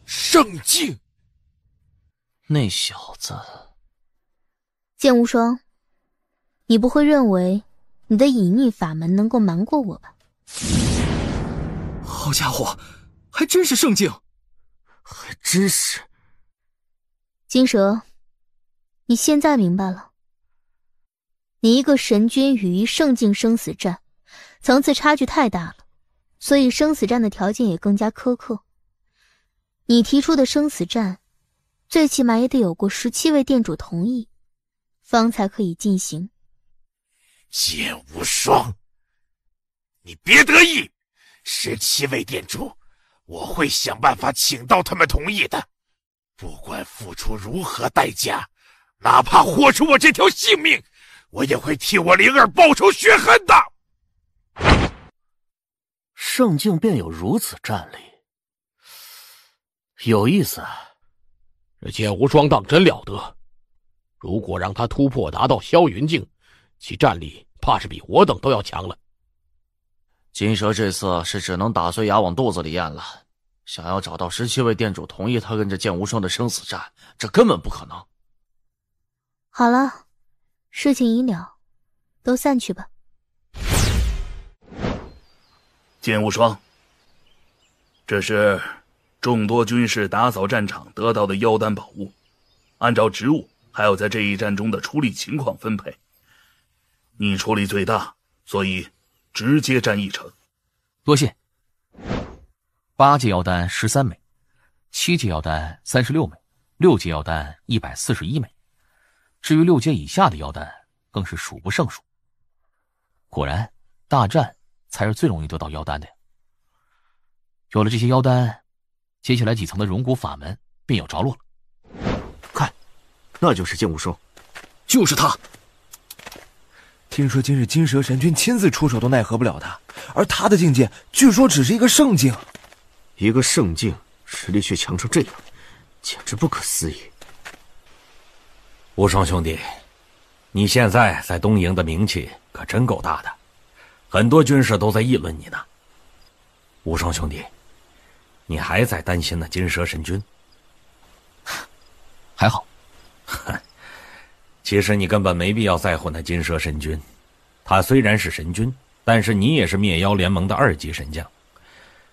圣境？那小子……剑无双，你不会认为你的隐匿法门能够瞒过我吧？好家伙，还真是圣境！还真是。金蛇，你现在明白了。你一个神君与一圣境生死战，层次差距太大了，所以生死战的条件也更加苛刻。你提出的生死战，最起码也得有过17位店主同意，方才可以进行。剑无双，你别得意，17位店主，我会想办法请到他们同意的，不管付出如何代价，哪怕豁出我这条性命，我也会替我灵儿报仇雪恨的。圣境便有如此战力，有意思啊！这剑无双当真了得，如果让他突破达到霄云境，其战力怕是比我等都要强了。金蛇这次是只能打碎牙往肚子里咽了，想要找到17位店主同意他跟着剑无双的生死战，这根本不可能。好了，事情已了，都散去吧。剑无双，这是众多军士打扫战场得到的妖丹宝物，按照职务还有在这一战中的出力情况分配。你出力最大，所以直接占1成。多谢。8节药丹13枚，7节药丹36枚，6节药丹141枚。至于6阶以下的药丹，更是数不胜数。果然，大战才是最容易得到妖丹的呀。有了这些妖丹，接下来几层的荣古法门便有着落了。看，那就是剑无双，就是他。听说今日金蛇神君亲自出手都奈何不了他，而他的境界据说只是一个圣境。一个圣境，实力却强成这样，简直不可思议。无双兄弟，你现在在东瀛的名气可真够大的，很多军士都在议论你呢。无双兄弟，你还在担心那金蛇神君？还好。其实你根本没必要在乎那金蛇神君，他虽然是神君，但是你也是灭妖联盟的2级神将，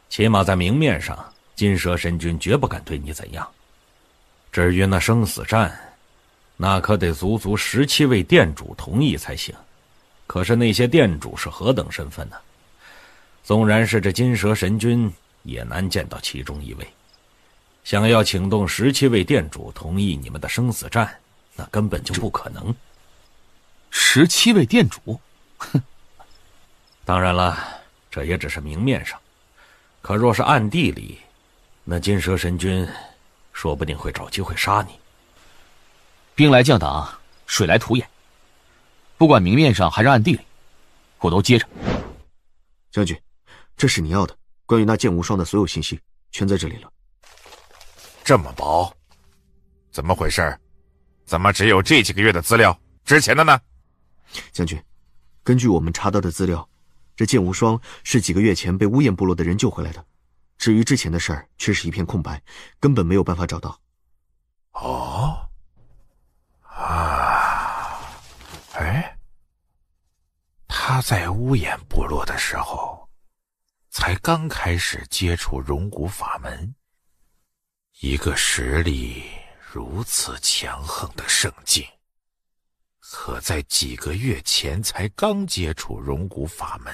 起码在明面上，金蛇神君绝不敢对你怎样。至于那生死战，那可得足足17位店主同意才行。可是那些店主是何等身份呢？纵然是这金蛇神君，也难见到其中一位。想要请动17位店主同意你们的生死战，那根本就不可能。17位店主？哼！当然了，这也只是明面上。可若是暗地里，那金蛇神君说不定会找机会杀你。兵来将挡，水来土掩。不管明面上还是暗地里，我都接着。将军，这是你要的关于那剑无双的所有信息，全在这里了。这么薄，怎么回事？怎么只有这几个月的资料？之前的呢？将军，根据我们查到的资料，这剑无双是几个月前被乌燕部落的人救回来的。至于之前的事儿，却是一片空白，根本没有办法找到。哦，啊，哎，他在乌燕部落的时候，才刚开始接触荣古法门。一个实力如此强横的圣境，可在几个月前才刚接触荣古法门，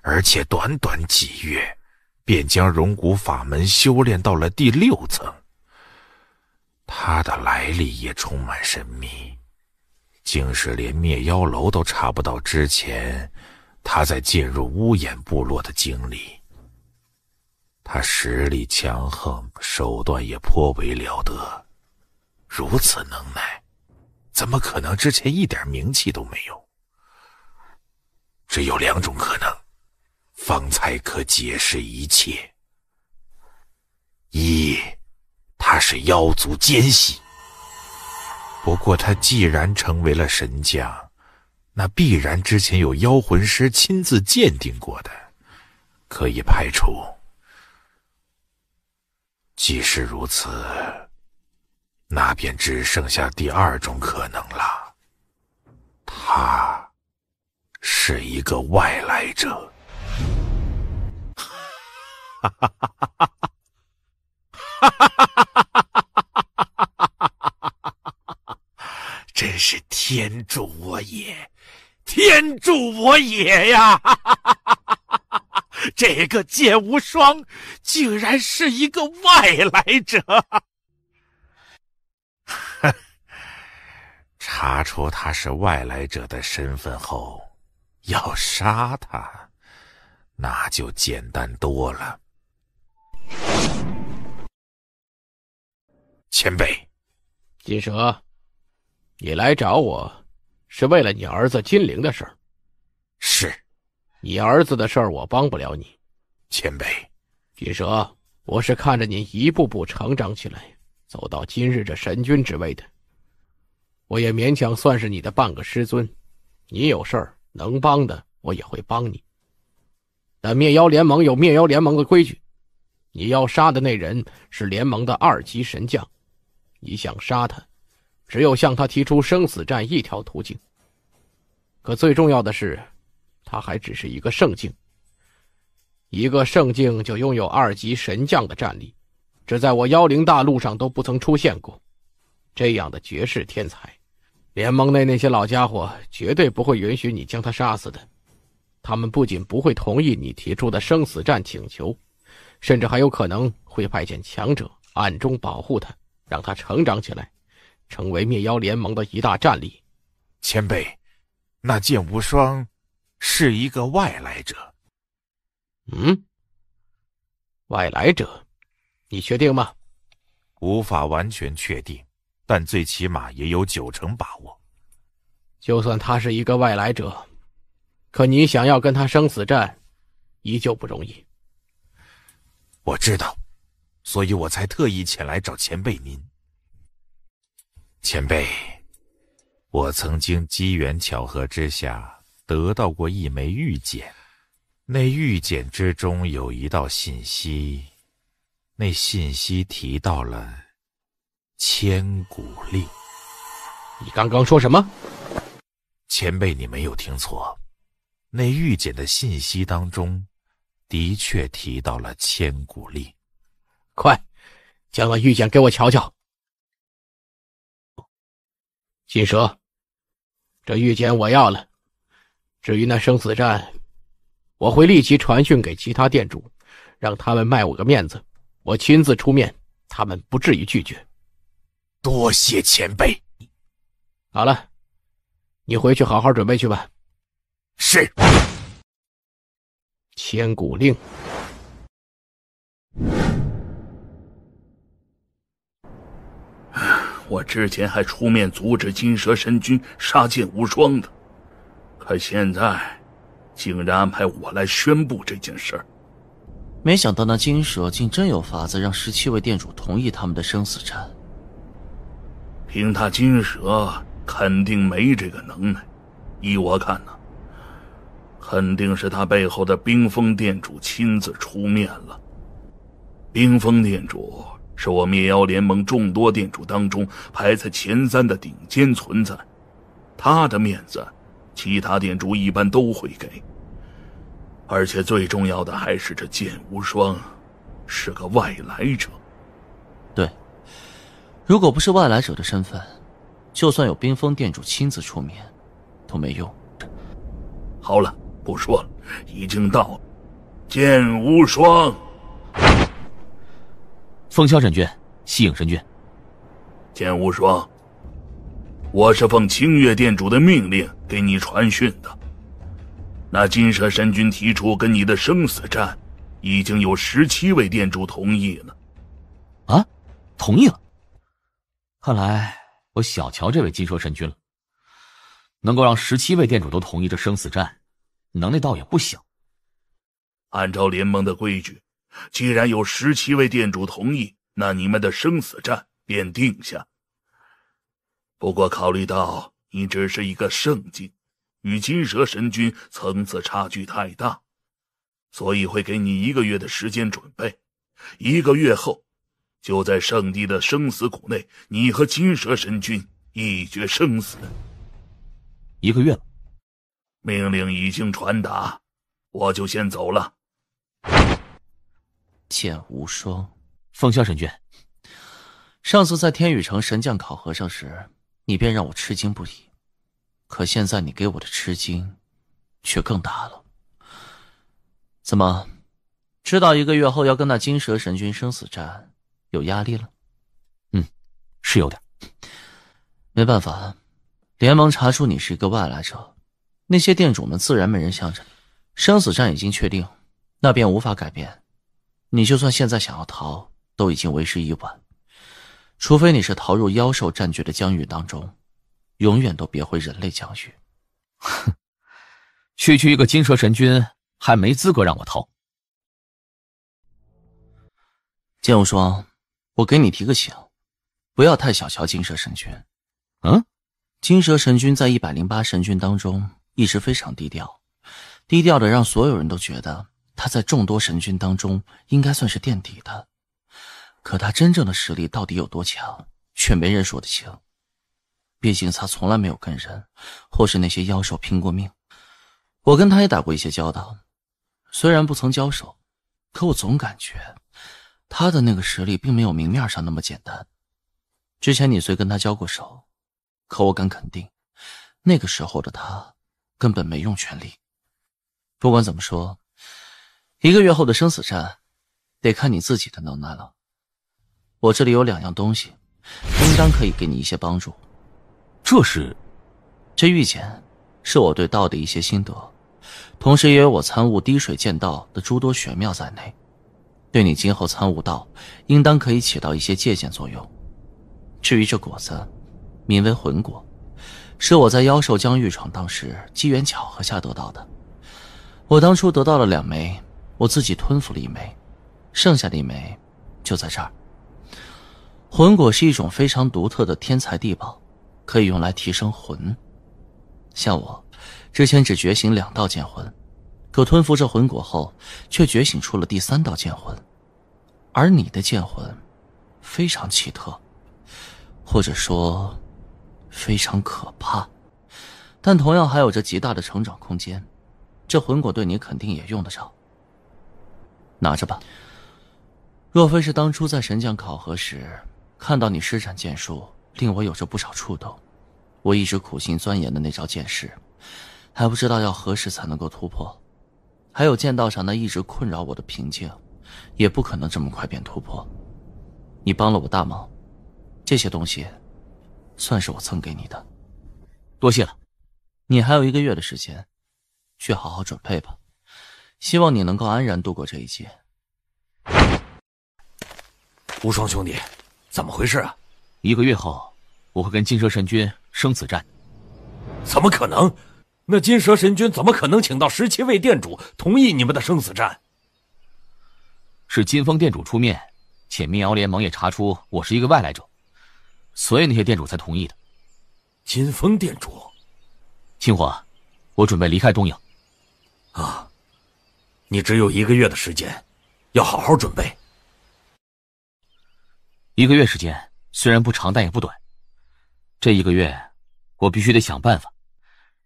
而且短短几月便将荣古法门修炼到了第6层。他的来历也充满神秘，竟是连灭妖楼都查不到之前他在进入乌眼部落的经历。他实力强横，手段也颇为了得，如此能耐，怎么可能之前一点名气都没有？只有2种可能，方才可解释一切。一，他是妖族奸细。不过他既然成为了神将，那必然之前有妖魂师亲自鉴定过的，可以排除。既是如此，那便只剩下第2种可能了。他是一个外来者。哈哈哈哈哈哈！哈哈哈哈哈哈！真是天助我也，天助我也呀！哈哈哈哈哈哈！这个剑无双竟然是一个外来者！查出他是外来者的身份后，要杀他，那就简单多了。前辈，金蛇，你来找我，是为了你儿子金陵的事儿。是。你儿子的事儿我帮不了你，前辈。金蛇，我是看着你一步步成长起来，走到今日这神君之位的，我也勉强算是你的半个师尊。你有事儿能帮的，我也会帮你。但灭妖联盟有灭妖联盟的规矩，你要杀的那人是联盟的2级神将，你想杀他，只有向他提出生死战一条途径。可最重要的是，他还只是一个圣境，一个圣境就拥有2级神将的战力，这在我妖灵大陆上都不曾出现过。这样的绝世天才，联盟内那些老家伙绝对不会允许你将他杀死的。他们不仅不会同意你提出的生死战请求，甚至还有可能会派遣强者暗中保护他，让他成长起来，成为灭妖联盟的一大战力。前辈，那剑无双是一个外来者。外来者，你确定吗？无法完全确定，但最起码也有90%把握。就算他是一个外来者，可你想要跟他生死战，依旧不容易。我知道，所以我才特意前来找前辈您。前辈，我曾经机缘巧合之下得到过一枚玉简，那玉简之中有一道信息，那信息提到了千古令。你刚刚说什么？前辈，你没有听错，那玉简的信息当中的确提到了千古令。快，将那玉简给我瞧瞧。金蛇，这玉简我要了。至于那生死战，我会立即传讯给其他店主，让他们卖我个面子，我亲自出面，他们不至于拒绝。多谢前辈。好了，你回去好好准备去吧。是。千古令。我之前还出面阻止金蛇神君杀剑无双的，可现在竟然安排我来宣布这件事儿。没想到那金蛇竟真有法子让17位店主同意他们的生死战。凭他金蛇肯定没这个能耐，依我看呢，肯定是他背后的冰封店主亲自出面了。冰封店主是我灭妖联盟众多店主当中排在前3的顶尖存在，他的面子其他店主一般都会给。而且最重要的还是这剑无双是个外来者。对，如果不是外来者的身份，就算有冰封店主亲自出面都没用。好了，不说了，已经到了。剑无双，风萧神君，西影神君。剑无双，我是奉清月店主的命令给你传讯的。那金蛇神君提出跟你的生死战，已经有17位店主同意了。啊，同意了。看来我小瞧这位金蛇神君了，能够让17位店主都同意这生死战，能耐倒也不小。按照联盟的规矩，既然有17位店主同意，那你们的生死战便定下。不过考虑到你只是一个圣境，与金蛇神君层次差距太大，所以会给你1个月的时间准备。1个月后，就在圣地的生死谷内，你和金蛇神君一决生死。1个月了。命令已经传达，我就先走了。剑无双，风萧神君，上次在天宇城神将考核上时，你便让我吃惊不已。可现在你给我的吃惊却更大了。怎么，知道1个月后要跟那金蛇神君生死战，有压力了？是有点。没办法，联盟查出你是一个外来者，那些店主们自然没人向着你。生死战已经确定，那便无法改变。你就算现在想要逃，都已经为时已晚。除非你是逃入妖兽占据的疆域当中，永远都别回人类疆域。哼，区区一个金蛇神君，还没资格让我逃。剑无双，我给你提个醒，不要太小瞧金蛇神君。金蛇神君在108神君当中一直非常低调，低调的让所有人都觉得他在众多神君当中应该算是垫底的。可他真正的实力到底有多强，却没人说得清。毕竟他从来没有跟人或是那些妖兽拼过命。我跟他也打过一些交道，虽然不曾交手，可我总感觉他的那个实力并没有明面上那么简单。之前你虽跟他交过手，可我敢肯定，那个时候的他根本没用全力。不管怎么说，1个月后的生死战得看你自己的能耐了。我这里有2样东西，应当可以给你一些帮助。这玉简是我对道的一些心得，同时也有我参悟滴水剑道的诸多玄妙在内，对你今后参悟道应当可以起到一些借鉴作用。至于这果子，名为魂果，是我在妖兽疆域闯荡时机缘巧合下得到的。我当初得到了2枚，我自己吞服了1枚，剩下的1枚就在这儿。魂果是一种非常独特的天材地宝，可以用来提升魂。像我之前只觉醒2道剑魂，可吞服这魂果后却觉醒出了第3道剑魂。而你的剑魂非常奇特，或者说非常可怕，但同样还有着极大的成长空间。这魂果对你肯定也用得着，拿着吧。若非是当初在神将考核时看到你施展剑术，令我有着不少触动，我一直苦心钻研的那招剑式，还不知道要何时才能够突破。还有剑道上那一直困扰我的瓶颈，也不可能这么快便突破。你帮了我大忙，这些东西算是我赠给你的。多谢了。你还有1个月的时间，去好好准备吧，希望你能够安然度过这一劫。无双兄弟，怎么回事啊？1个月后，我会跟金蛇神君生死战。怎么可能？那金蛇神君怎么可能请到17位店主同意你们的生死战？是金风店主出面，且灭妖联盟也查出我是一个外来者，所以那些店主才同意的。金风店主，青火，我准备离开东瀛。啊，你只有1个月的时间，要好好准备。1个月时间虽然不长，但也不短。这1个月，我必须得想办法，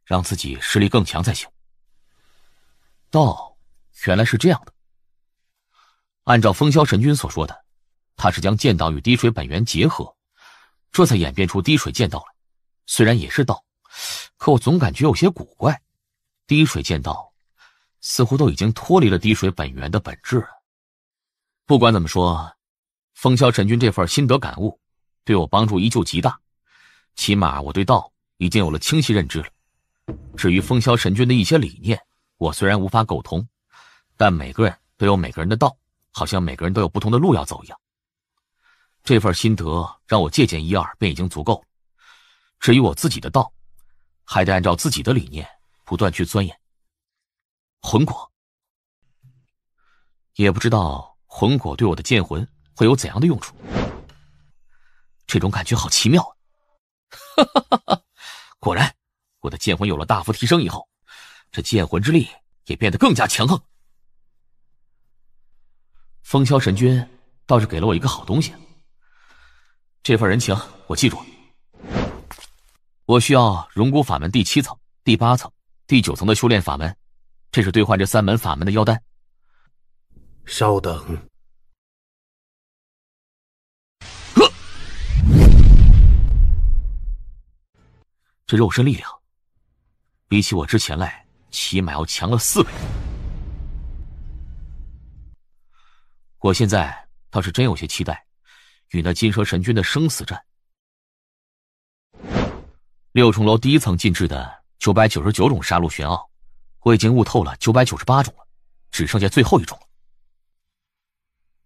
让自己实力更强才行。道原来是这样的。按照风萧神君所说的，他是将剑道与滴水本源结合，这才演变出滴水剑道来。虽然也是道，可我总感觉有些古怪。滴水剑道似乎都已经脱离了滴水本源的本质了。不管怎么说，风萧神君这份心得感悟对我帮助依旧极大，起码我对道已经有了清晰认知了。至于风萧神君的一些理念，我虽然无法苟同，但每个人都有每个人的道，好像每个人都有不同的路要走一样。这份心得让我借鉴1、2便已经足够了。至于我自己的道，还得按照自己的理念不断去钻研。魂果，也不知道魂果对我的剑魂会有怎样的用处。这种感觉好奇妙啊！果然，我的剑魂有了大幅提升以后，这剑魂之力也变得更加强横。风萧神君倒是给了我一个好东西，这份人情我记住了。我需要荣骨法门第7层、第8层、第9层的修炼法门，这是兑换这3门法门的妖丹。稍等。这肉身力量比起我之前来起码要强了4倍。我现在倒是真有些期待与那金蛇神君的生死战。6重楼第1层禁制的999种杀戮玄奥，我已经悟透了998种了，只剩下最后1种了。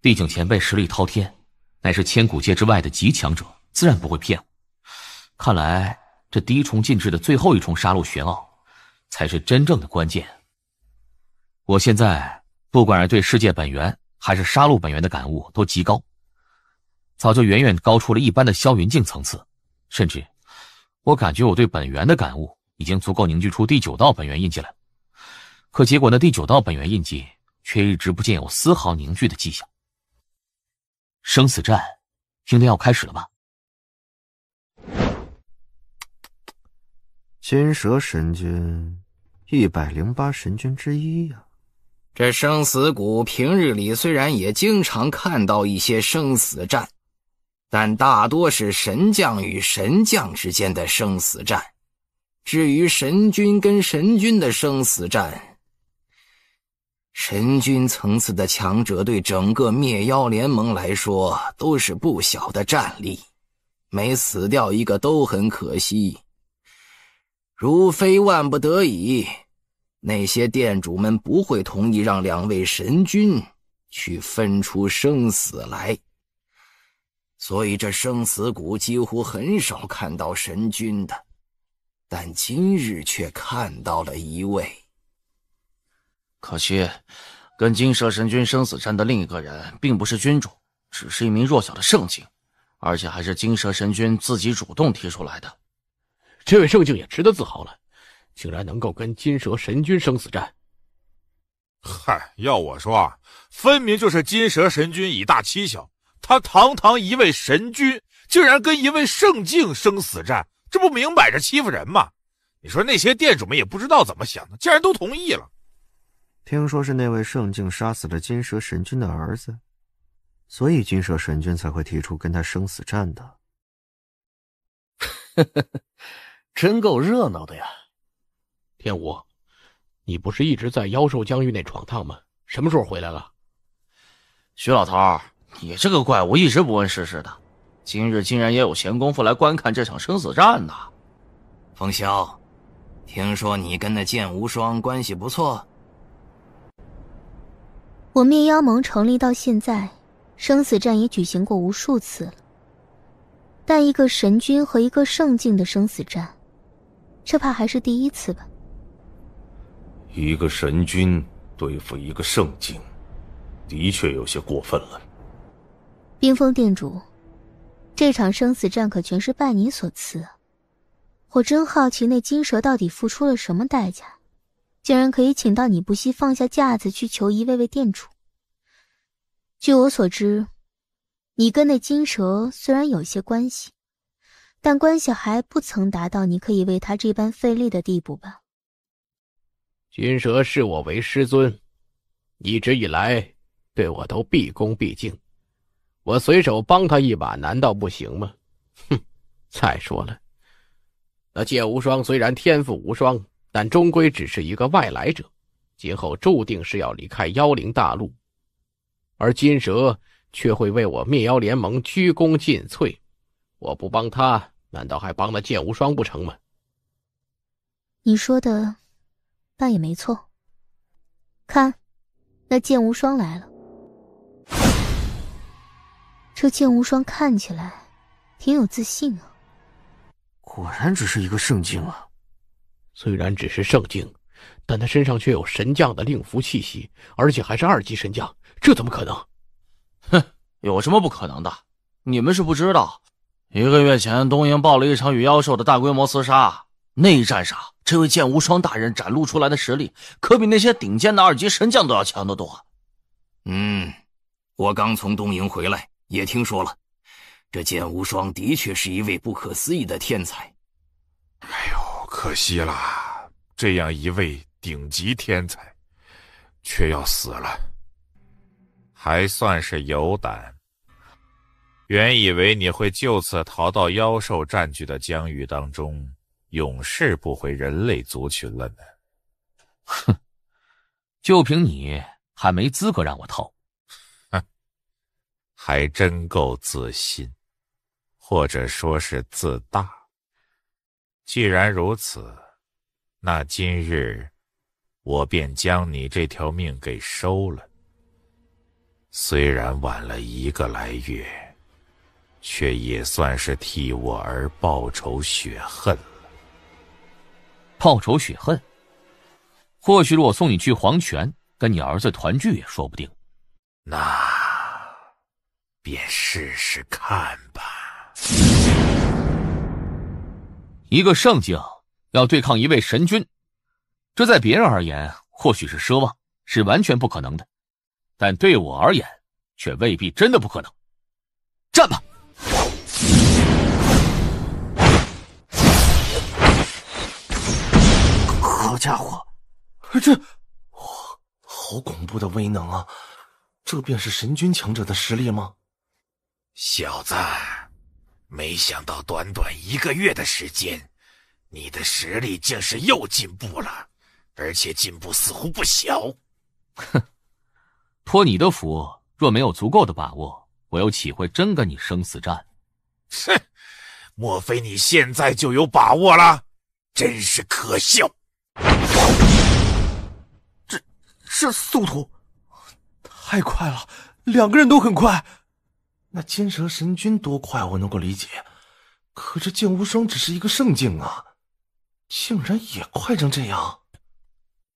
地景前辈实力滔天，乃是千古界之外的极强者，自然不会骗我。看来这第1重禁制的最后1重杀戮玄奥才是真正的关键。我现在不管是对世界本源还是杀戮本源的感悟都极高，早就远远高出了一般的霄云境层次，甚至我感觉我对本源的感悟已经足够凝聚出第9道本源印记来了。可结果那第9道本源印记却一直不见有丝毫凝聚的迹象。生死战应该要开始了吧？金蛇神君，108神君之一呀。这生死谷平日里虽然也经常看到一些生死战，但大多是神将与神将之间的生死战。至于神君跟神君的生死战，神君层次的强者对整个灭妖联盟来说都是不小的战力，每死掉一个都很可惜。如非万不得已，那些店主们不会同意让2位神君去分出生死来。所以这生死谷几乎很少看到神君的，但今日却看到了一位。可惜跟金蛇神君生死战的另一个人并不是君主，只是一名弱小的圣境，而且还是金蛇神君自己主动提出来的。这位圣境也值得自豪了，竟然能够跟金蛇神君生死战。嗨，要我说啊，分明就是金蛇神君以大欺小，他堂堂一位神君，竟然跟一位圣境生死战，这不明摆着欺负人吗？你说那些店主们也不知道怎么想的，竟然都同意了。听说是那位圣境杀死了金蛇神君的儿子，所以金蛇神君才会提出跟他生死战的。真够热闹的呀。天武，你不是一直在妖兽疆域内闯荡吗？什么时候回来了？徐老头，你这个怪物一直不问世事的，今日竟然也有闲工夫来观看这场生死战呢。风萧，听说你跟那剑无双关系不错。我灭妖盟成立到现在，生死战也举行过无数次了，但一个神君和一个圣境的生死战，这怕还是第一次吧。一个神君对付一个圣境，的确有些过分了。冰封店主，这场生死战可全是拜你所赐啊！我真好奇那金蛇到底付出了什么代价，竟然可以请到你不惜放下架子去求一位店主。据我所知，你跟那金蛇虽然有些关系，但关系还不曾达到你可以为他这般费力的地步吧？金蛇视我为师尊，一直以来对我都毕恭毕敬，我随手帮他一把难道不行吗？哼！再说了，那剑无双虽然天赋无双，但终归只是一个外来者，今后注定是要离开妖灵大陆，而金蛇却会为我灭妖联盟鞠躬尽瘁，我不帮他，难道还帮了剑无双不成吗？你说的倒也没错。看，那剑无双来了。这剑无双看起来挺有自信啊。果然只是一个圣境啊。虽然只是圣境，但他身上却有神将的令符气息，而且还是2级神将，这怎么可能？哼，有什么不可能的？你们是不知道，1个月前东营爆了一场与妖兽的大规模厮杀，那一战上，这位剑无双大人展露出来的实力，可比那些顶尖的2级神将都要强得多。我刚从东营回来，也听说了，这剑无双的确是一位不可思议的天才。哎呦，可惜了，这样一位顶级天才，却要死了。还算是有胆，原以为你会就此逃到妖兽占据的疆域当中，永世不回人类族群了呢。哼，就凭你还没资格让我逃。哼，还真够自信，或者说是自大。既然如此，那今日我便将你这条命给收了。虽然晚了1个来月，却也算是替我儿报仇雪恨了。报仇雪恨？或许我送你去黄泉，跟你儿子团聚也说不定。那便试试看吧。一个圣境要对抗一位神君，这在别人而言或许是奢望，是完全不可能的，但对我而言却未必真的不可能。战吧！好家伙，这好恐怖的威能啊！这便是神君强者的实力吗？小子，没想到短短1个月的时间，你的实力竟是又进步了，而且进步似乎不小。哼，托你的福，若没有足够的把握，我又岂会真跟你生死战？哼，莫非你现在就有把握了？真是可笑！这速度太快了，2个人都很快。那金蛇神君多快我能够理解，可这剑无双只是一个圣境啊，竟然也快成这样，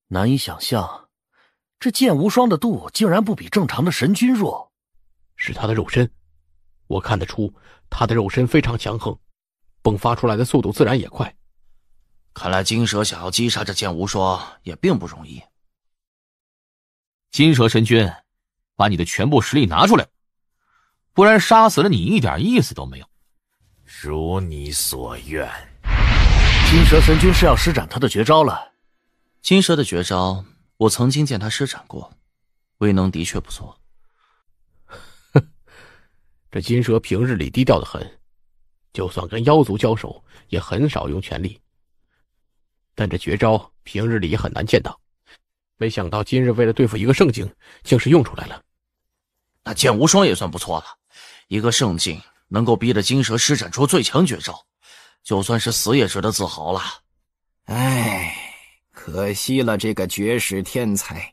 难以想象，这剑无双的度竟然不比正常的神君弱。是他的肉身，我看得出他的肉身非常强横，迸发出来的速度自然也快。看来金蛇想要击杀这剑无双也并不容易。金蛇神君，把你的全部实力拿出来，不然杀死了你一点意思都没有。如你所愿。金蛇神君是要施展他的绝招了。金蛇的绝招我曾经见他施展过，威能的确不错。这金蛇平日里低调的很，就算跟妖族交手也很少用全力，但这绝招平日里也很难见到。没想到今日为了对付一个圣境，竟是用出来了。那剑无双也算不错了，一个圣境能够逼着金蛇施展出最强绝招，就算是死也值得自豪了。唉，可惜了这个绝世天才。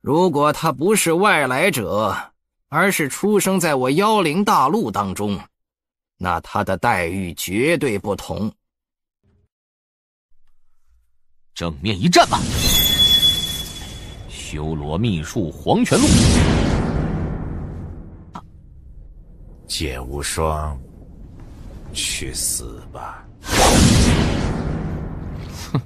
如果他不是外来者，而是出生在我妖灵大陆当中，那他的待遇绝对不同。正面一战吧！修罗秘术黄泉路。剑无双，去死吧！哼，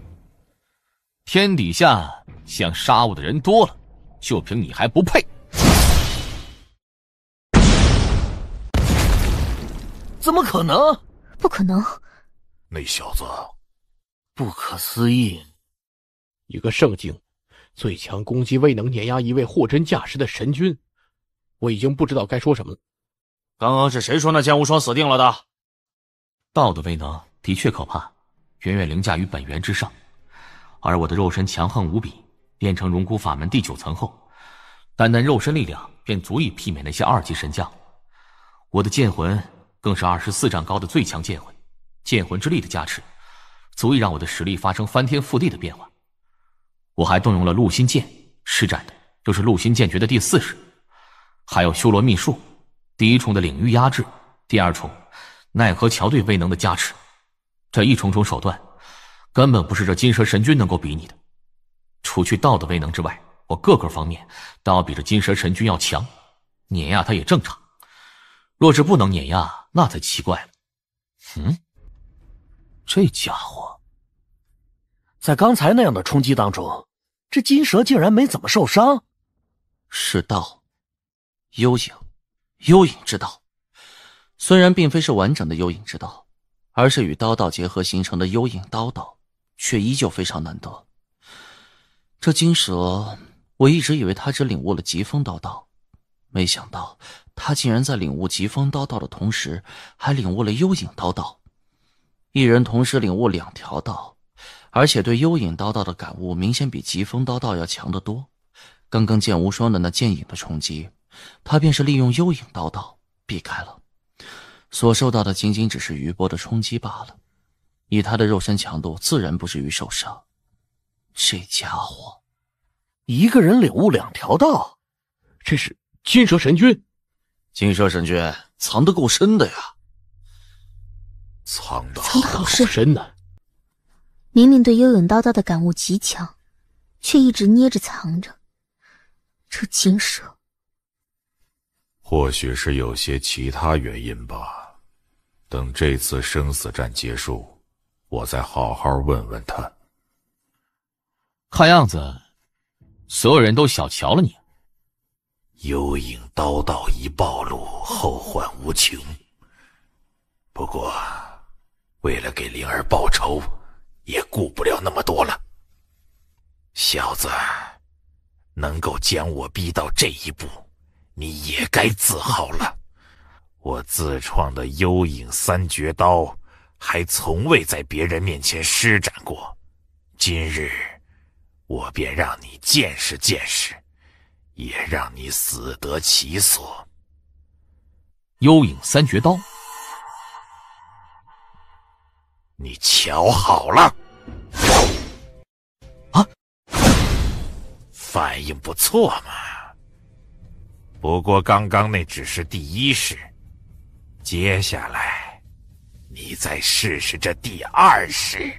天底下想杀我的人多了，就凭你还不配？怎么可能？不可能！那小子，不可思议！一个圣境最强攻击未能碾压一位货真价实的神君，我已经不知道该说什么了。刚刚是谁说那剑无双死定了的？道的威能的确可怕，远远凌驾于本源之上。而我的肉身强横无比，练成荣枯法门第9层后，单单肉身力量便足以媲美那些2级神将。我的剑魂更是24丈高的最强剑魂，剑魂之力的加持，足以让我的实力发生翻天覆地的变化。我还动用了陆心剑，施展的就是陆心剑诀的第4式，还有修罗秘术，第1重的领域压制，第2重奈何桥对威能的加持。这一重重手段根本不是这金蛇神君能够比拟的。除去道的威能之外，我各个方面都要比这金蛇神君要强，碾压他也正常。若是不能碾压，那才奇怪了。这家伙在刚才那样的冲击当中，这金蛇竟然没怎么受伤。是道，幽影，幽影之道。虽然并非是完整的幽影之道，而是与刀道结合形成的幽影刀道，却依旧非常难得。这金蛇，我一直以为他只领悟了疾风刀道，没想到他竟然在领悟疾风刀道的同时，还领悟了幽影刀道。一人同时领悟2条道，而且对幽影刀道的感悟明显比疾风刀道要强得多。刚刚剑无双的那剑影的冲击，他便是利用幽影刀道避开了，所受到的仅仅只是余波的冲击罢了。以他的肉身强度，自然不至于受伤。这家伙一个人领悟2条道，这是金蛇神君。金蛇神君藏得够深的呀。藏得好深呢。明明对幽影刀道的感悟极强，却一直捏着藏着。这金蛇，或许是有些其他原因吧。等这次生死战结束，我再好好问问他。看样子，所有人都小瞧了你。幽影刀道一暴露，后患无穷。不过，为了给灵儿报仇，也顾不了那么多了。小子，能够将我逼到这一步，你也该自豪了。我自创的幽影三绝刀还从未在别人面前施展过，今日我便让你见识见识，也让你死得其所。幽影三绝刀，你瞧好了。啊，反应不错嘛。不过刚刚那只是第一式，接下来你再试试这第二式。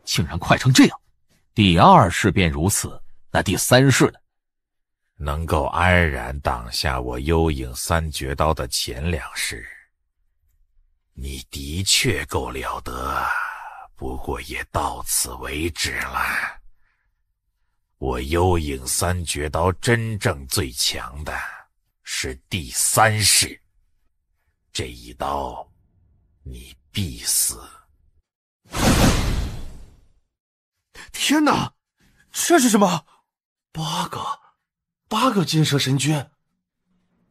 竟然快成这样，第二式便如此，那第三式呢？能够安然挡下我幽影三绝刀的前两式，你的确够了得，不过也到此为止了。我幽影三绝刀真正最强的是第三式，这一刀你必死。天哪，这是什么？8个金蛇神君，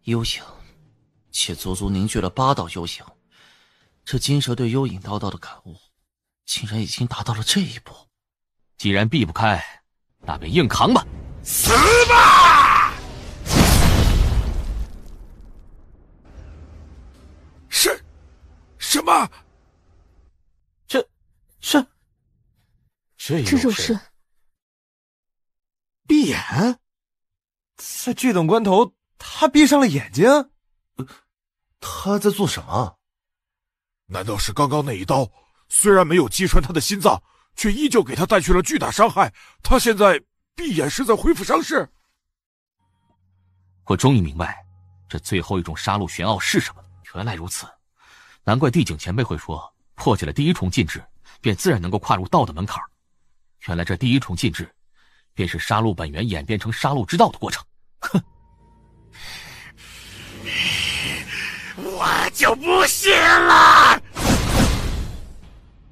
幽影，且足足凝聚了8道幽影。这金蛇对幽影刀的感悟，竟然已经达到了这一步。既然避不开，那便硬扛吧！死吧！什么？这种事，闭眼，在剧等关头，他闭上了眼睛。他在做什么？难道是刚刚那一刀？虽然没有击穿他的心脏，却依旧给他带去了巨大伤害。他现在闭眼是在恢复伤势。我终于明白，这最后一种杀戮玄奥是什么。原来如此，难怪地景前辈会说，破解了第一重禁制，便自然能够跨入道的门槛。原来这第一重禁制，便是杀戮本源演变成杀戮之道的过程。哼！我就不信了！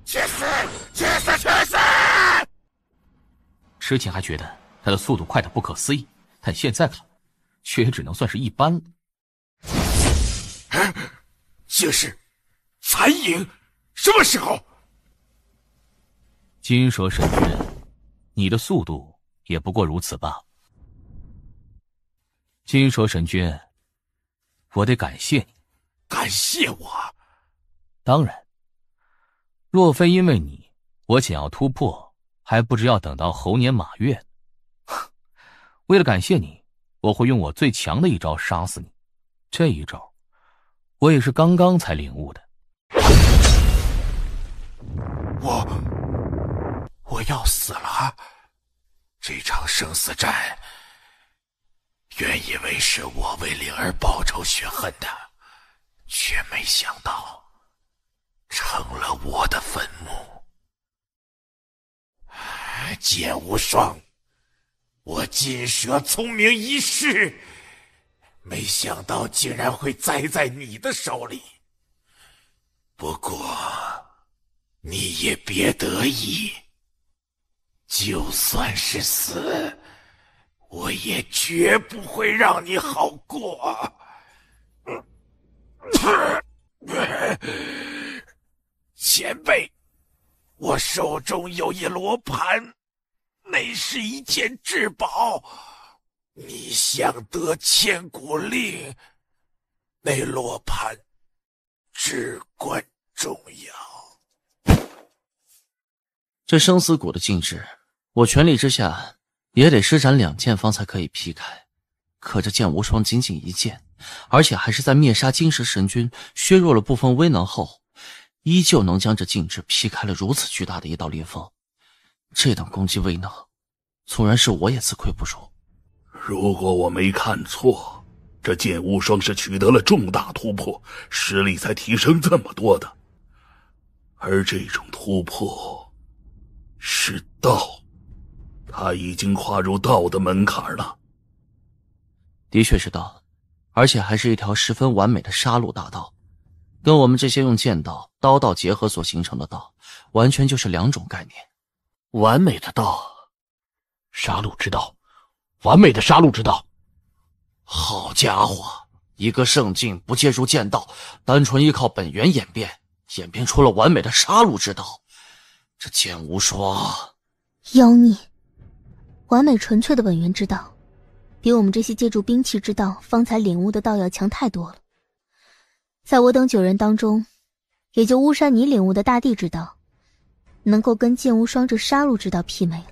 去死！去死！去死！之前还觉得他的速度快得不可思议，但现在看，却也只能算是一般了。这是残影，什么时候？金蛇神君，你的速度也不过如此吧？金蛇神君，我得感谢你。感谢我？当然，若非因为你，我想要突破，还不知要等到猴年马月呢。为了感谢你，我会用我最强的一招杀死你。这一招，我也是刚刚才领悟的。我要死了！这场生死战，原以为是我为灵儿报仇雪恨的，却没想到成了我的坟墓。剑无双，我金蛇聪明一世，没想到竟然会栽在你的手里。不过你也别得意，就算是死，我也绝不会让你好过。前辈，我手中有一罗盘，那是一件至宝。你想得千古令，那罗盘至关重要。这生死谷的禁制，我全力之下也得施展2剑方才可以劈开。可这剑无双仅仅1剑，而且还是在灭杀金蛇神君、削弱了部分威能后，依旧能将这禁制劈开了如此巨大的一道裂缝。这等攻击威能，纵然是我也自愧不如。如果我没看错，这剑无双是取得了重大突破，实力才提升这么多的。而这种突破是道，他已经跨入道的门槛了。的确是道，而且还是一条十分完美的杀戮大道，跟我们这些用剑道、刀道结合所形成的道，完全就是2种概念。完美的道，杀戮之道，完美的杀戮之道。好家伙，一个圣境不借助剑道，单纯依靠本源演变出了完美的杀戮之道。这剑无双，妖孽！完美纯粹的本源之道，比我们这些借助兵器之道方才领悟的道要强太多了。在我等9人当中，也就巫山你领悟的大地之道，能够跟剑无双这杀戮之道媲美了。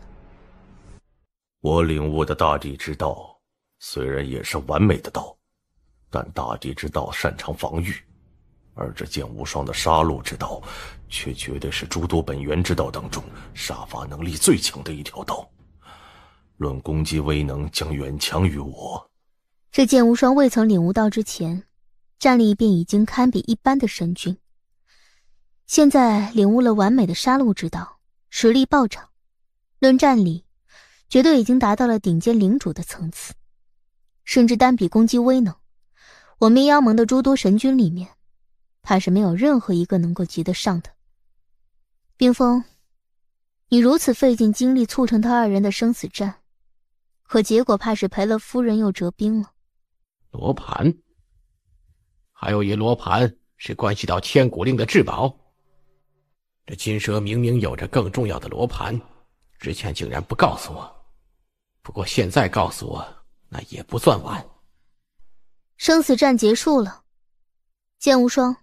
我领悟的大地之道，虽然也是完美的道，但大地之道擅长防御，而这剑无双的杀戮之道，却绝对是诸多本源之道当中杀伐能力最强的一条道。论攻击威能，将远强于我。这剑无双未曾领悟到之前，战力便已经堪比一般的神君。现在领悟了完美的杀戮之道，实力暴涨，论战力，绝对已经达到了顶尖领主的层次。甚至单比攻击威能，我灭妖盟的诸多神君里面，怕是没有任何一个能够及得上的。冰封，你如此费尽精力促成他2人的生死战，可结果怕是赔了夫人又折兵了。罗盘，还有一罗盘是关系到千古令的至宝。这金蛇明明有着更重要的罗盘，之前竟然不告诉我。不过现在告诉我，那也不算晚。生死战结束了，剑无双，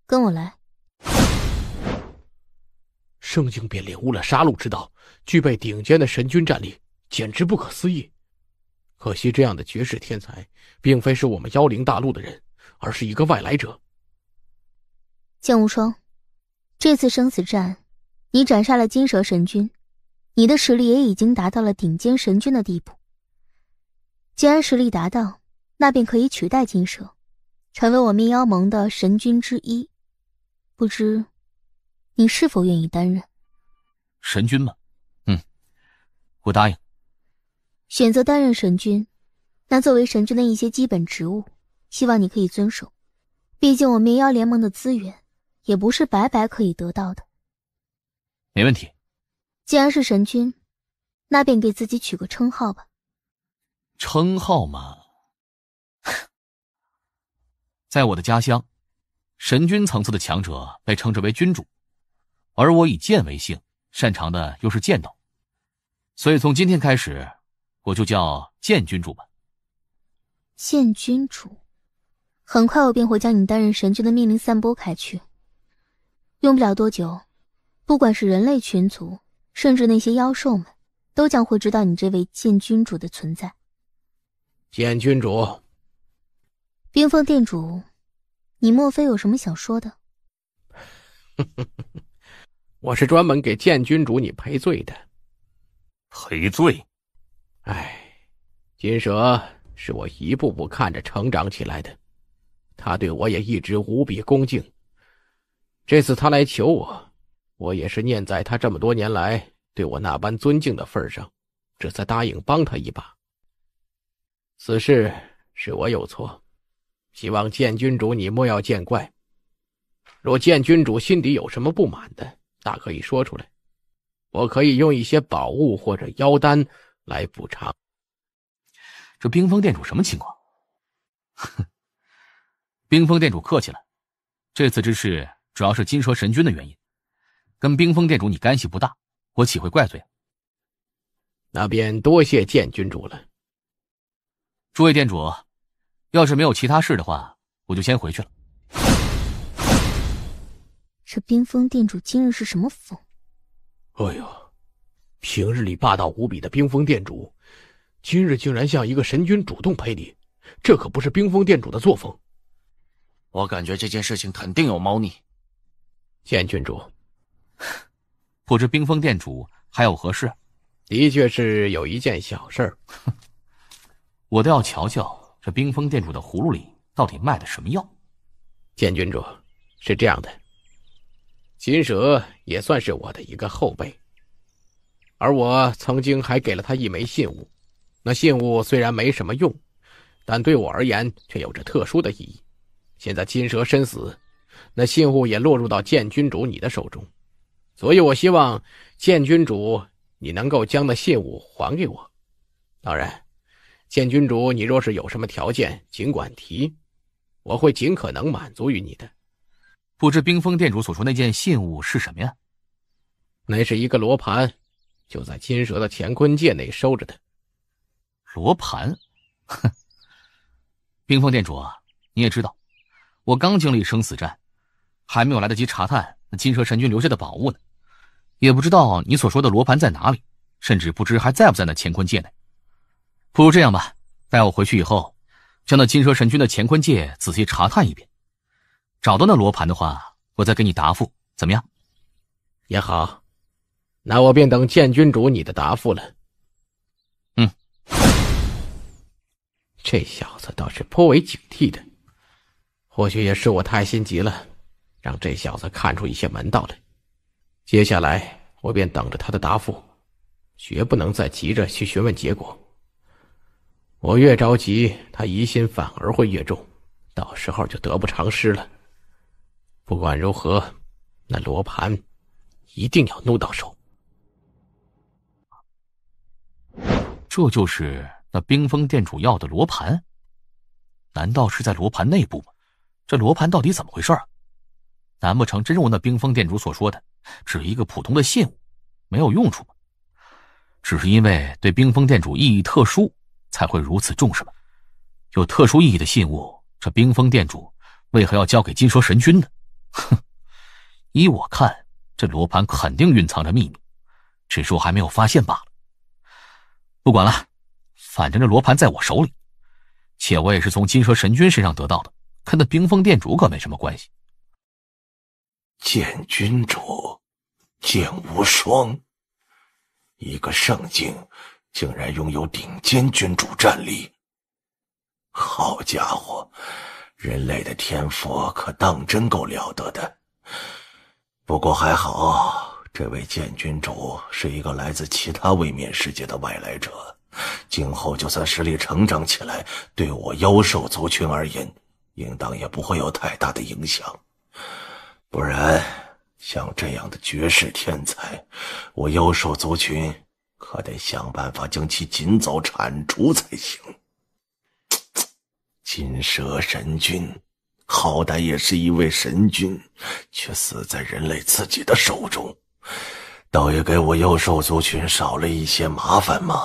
跟我来。圣境便领悟了杀戮之道，具备顶尖的神君战力，简直不可思议。可惜这样的绝世天才，并非是我们妖灵大陆的人，而是一个外来者。剑无双，这次生死战，你斩杀了金蛇神君，你的实力也已经达到了顶尖神君的地步。既然实力达到，那便可以取代金蛇，成为我灭妖盟的神君之一。不知你是否愿意担任？神君吗？我答应。选择担任神君，那作为神君的一些基本职务，希望你可以遵守。毕竟我灭妖联盟的资源，也不是白白可以得到的。没问题。既然是神君，那便给自己取个称号吧。称号嘛，在我的家乡，神君层次的强者被称之为君主，而我以剑为姓，擅长的又是剑道，所以从今天开始，我就叫剑君主吧。剑君主，很快我便会将你担任神君的命令散播开去。用不了多久，不管是人类群族，甚至那些妖兽们，都将会知道你这位剑君主的存在。剑君主，冰封店主，你莫非有什么想说的？我是专门给剑君主你赔罪的。赔罪？金蛇是我一步步看着成长起来的，他对我也一直无比恭敬。这次他来求我，我也是念在他这么多年来对我那般尊敬的份上，这才答应帮他一把。此事是我有错，希望剑君主你莫要见怪。若剑君主心底有什么不满的，大可以说出来，我可以用一些宝物或者妖丹来补偿。这冰封店主什么情况？冰封店主客气了，这次之事主要是金蛇神君的原因，跟冰封店主你干系不大，我岂会怪罪？那便多谢剑君主了。诸位店主，要是没有其他事的话，我就先回去了。这冰封店主今日是什么风？哎呦，平日里霸道无比的冰封店主，今日竟然向一个神君主动赔礼，这可不是冰封店主的作风。我感觉这件事情肯定有猫腻。剑君主，不知冰封店主还有何事？的确是有一件小事儿。我倒要瞧瞧这冰封店主的葫芦里到底卖的什么药。剑君主，是这样的，金蛇也算是我的一个后辈，而我曾经还给了他一枚信物。那信物虽然没什么用，但对我而言却有着特殊的意义。现在金蛇身死，那信物也落入到剑君主你的手中，所以我希望剑君主你能够将那信物还给我。当然，见君主，你若是有什么条件，尽管提，我会尽可能满足于你的。不知冰封店主所说那件信物是什么呀？那是一个罗盘，就在金蛇的乾坤界内收着的。罗盘？哼！冰封店主啊，你也知道，我刚经历生死战，还没有来得及查探那金蛇神君留下的宝物呢，也不知道你所说的罗盘在哪里，甚至不知还在不在那乾坤界内。不如这样吧，待我回去以后，将那金蛇神君的乾坤界仔细查探一遍，找到那罗盘的话，我再给你答复，怎么样？也好，那我便等见君主你的答复了。这小子倒是颇为警惕的，或许也是我太心急了，让这小子看出一些门道来。接下来我便等着他的答复，绝不能再急着去询问结果。我越着急，他疑心反而会越重，到时候就得不偿失了。不管如何，那罗盘一定要弄到手。这就是那冰封店主要的罗盘？难道是在罗盘内部吗？这罗盘到底怎么回事啊？难不成真如那冰封店主所说的，只是一个普通的信物，没有用处吗？只是因为对冰封店主意义特殊，才会如此重视吗？有特殊意义的信物，这冰封店主为何要交给金蛇神君呢？哼！依我看，这罗盘肯定蕴藏着秘密，只是我还没有发现罢了。不管了，反正这罗盘在我手里，且我也是从金蛇神君身上得到的，跟那冰封店主可没什么关系。见君主，见无双，一个圣境竟然拥有顶尖君主战力。好家伙，人类的天赋可当真够了得的。不过还好，这位见君主是一个来自其他位面世界的外来者，今后就算实力成长起来，对我妖兽族群而言，应当也不会有太大的影响。不然，像这样的绝世天才，我妖兽族群可得想办法将其尽早铲除才行。金蛇神君好歹也是一位神君，却死在人类自己的手中，倒也给我妖兽族群少了一些麻烦嘛。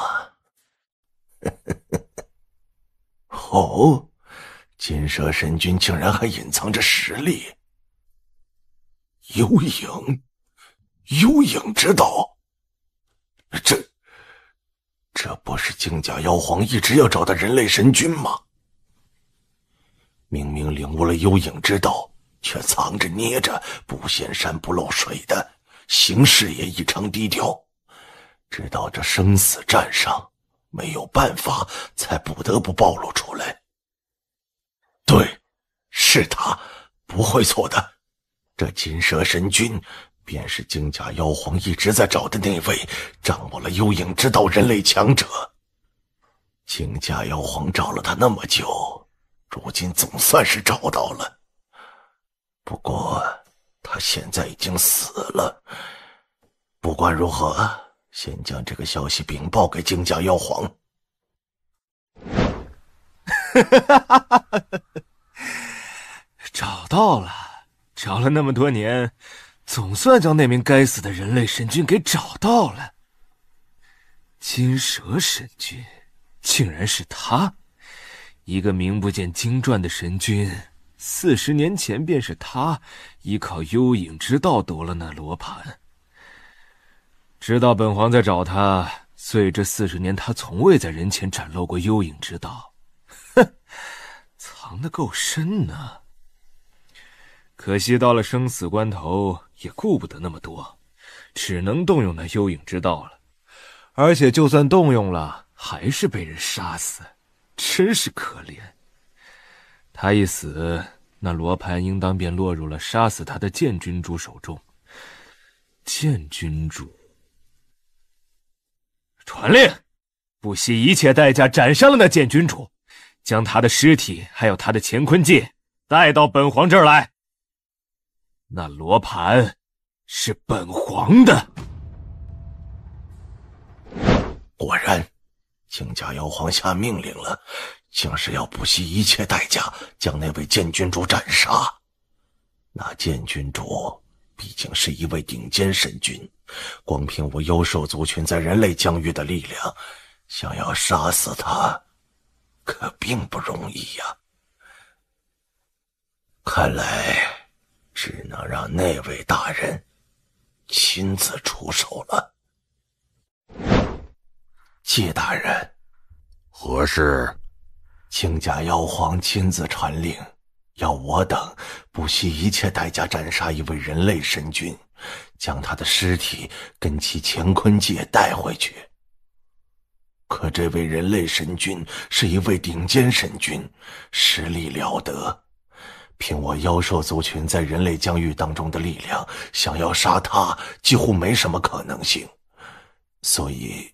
哦，金蛇神君竟然还隐藏着实力。幽影之道，这不是金甲妖皇一直要找的人类神君吗？明明领悟了幽影之道，却藏着捏着，不显山不露水的，行事也异常低调，直到这生死战上没有办法，才不得不暴露出来。对，是他，不会错的。这金蛇神君便是金甲妖皇一直在找的那位掌握了幽影之道人类强者。金甲妖皇找了他那么久，如今总算是找到了。不过他现在已经死了。不管如何，先将这个消息禀报给金甲妖皇。找到了，找了那么多年，总算将那名该死的人类神君给找到了。金蛇神君，竟然是他，一个名不见经传的神君。40年前便是他依靠幽影之道夺了那罗盘。知道本皇在找他，所以这40年他从未在人前展露过幽影之道。哼，藏得够深呢。可惜到了生死关头，也顾不得那么多，只能动用那幽影之道了。而且就算动用了，还是被人杀死，真是可怜。他一死，那罗盘应当便落入了杀死他的剑君主手中。剑君主，传令，不惜一切代价斩杀了那剑君主，将他的尸体还有他的乾坤界带到本皇这儿来。那罗盘是本皇的。果然，靖家妖皇下命令了，竟是要不惜一切代价将那位剑君主斩杀。那剑君主毕竟是一位顶尖神君，光凭我妖兽族群在人类疆域的力量，想要杀死他可并不容易呀。看来只能让那位大人亲自出手了。季大人，何事？靖家妖皇亲自传令，要我等不惜一切代价斩杀一位人类神君，将他的尸体跟其乾坤界带回去。可这位人类神君是一位顶尖神君，实力了得，凭我妖兽族群在人类疆域当中的力量，想要杀他几乎没什么可能性，所以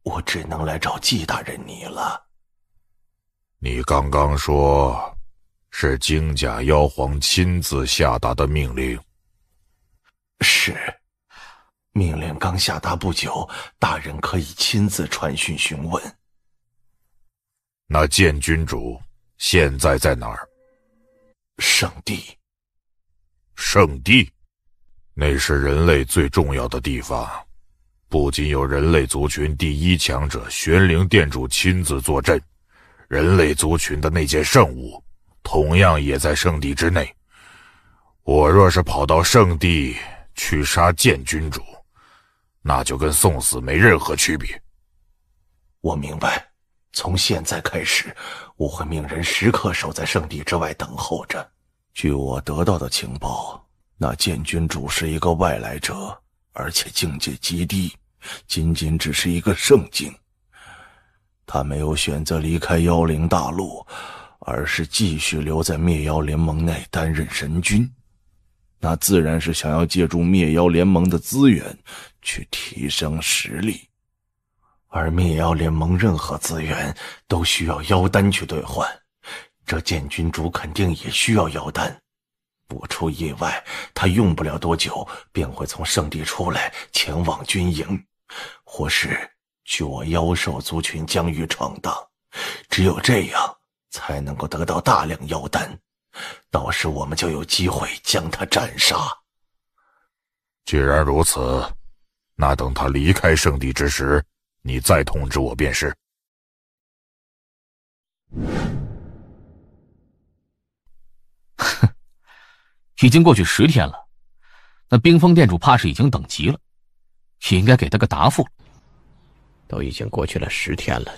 我只能来找季大人你了。你刚刚说是靖甲妖皇亲自下达的命令？是，命令刚下达不久，大人可以亲自传讯询问。那剑君主现在在哪儿？圣地。圣地？那是人类最重要的地方，不仅有人类族群第一强者玄灵殿主亲自坐镇，人类族群的那件圣物同样也在圣地之内。我若是跑到圣地去杀剑君主，那就跟送死没任何区别。我明白，从现在开始，我会命人时刻守在圣地之外等候着。据我得到的情报，那剑君主是一个外来者，而且境界极低，仅仅只是一个圣境。他没有选择离开妖灵大陆，而是继续留在灭妖联盟内担任神君。那自然是想要借助灭妖联盟的资源去提升实力，而灭妖联盟任何资源都需要妖丹去兑换，这剑君主肯定也需要妖丹。不出意外，他用不了多久便会从圣地出来，前往军营，或是去我妖兽族群疆域闯荡。只有这样才能够得到大量妖丹，到时我们就有机会将他斩杀。既然如此，那等他离开圣地之时，你再通知我便是。哼，已经过去10天了，那冰封店主怕是已经等急了，也应该给他个答复。都已经过去了10天了，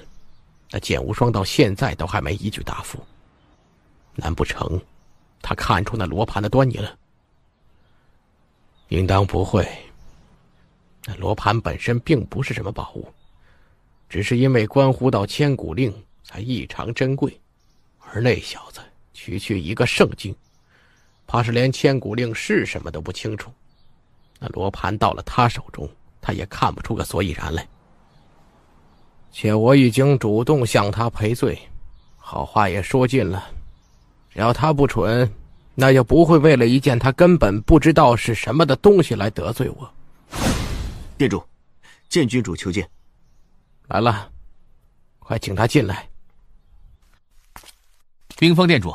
那剑无双到现在都还没一句答复，难不成他看出那罗盘的端倪了？应当不会，那罗盘本身并不是什么宝物，只是因为关乎到千古令才异常珍贵，而那小子区一个圣境，怕是连千古令是什么都不清楚。那罗盘到了他手中，他也看不出个所以然来。且我已经主动向他赔罪，好话也说尽了，只要他不蠢，那就不会为了一件他根本不知道是什么的东西来得罪我。店主，剑君主求见。来了，快请他进来。冰封店主，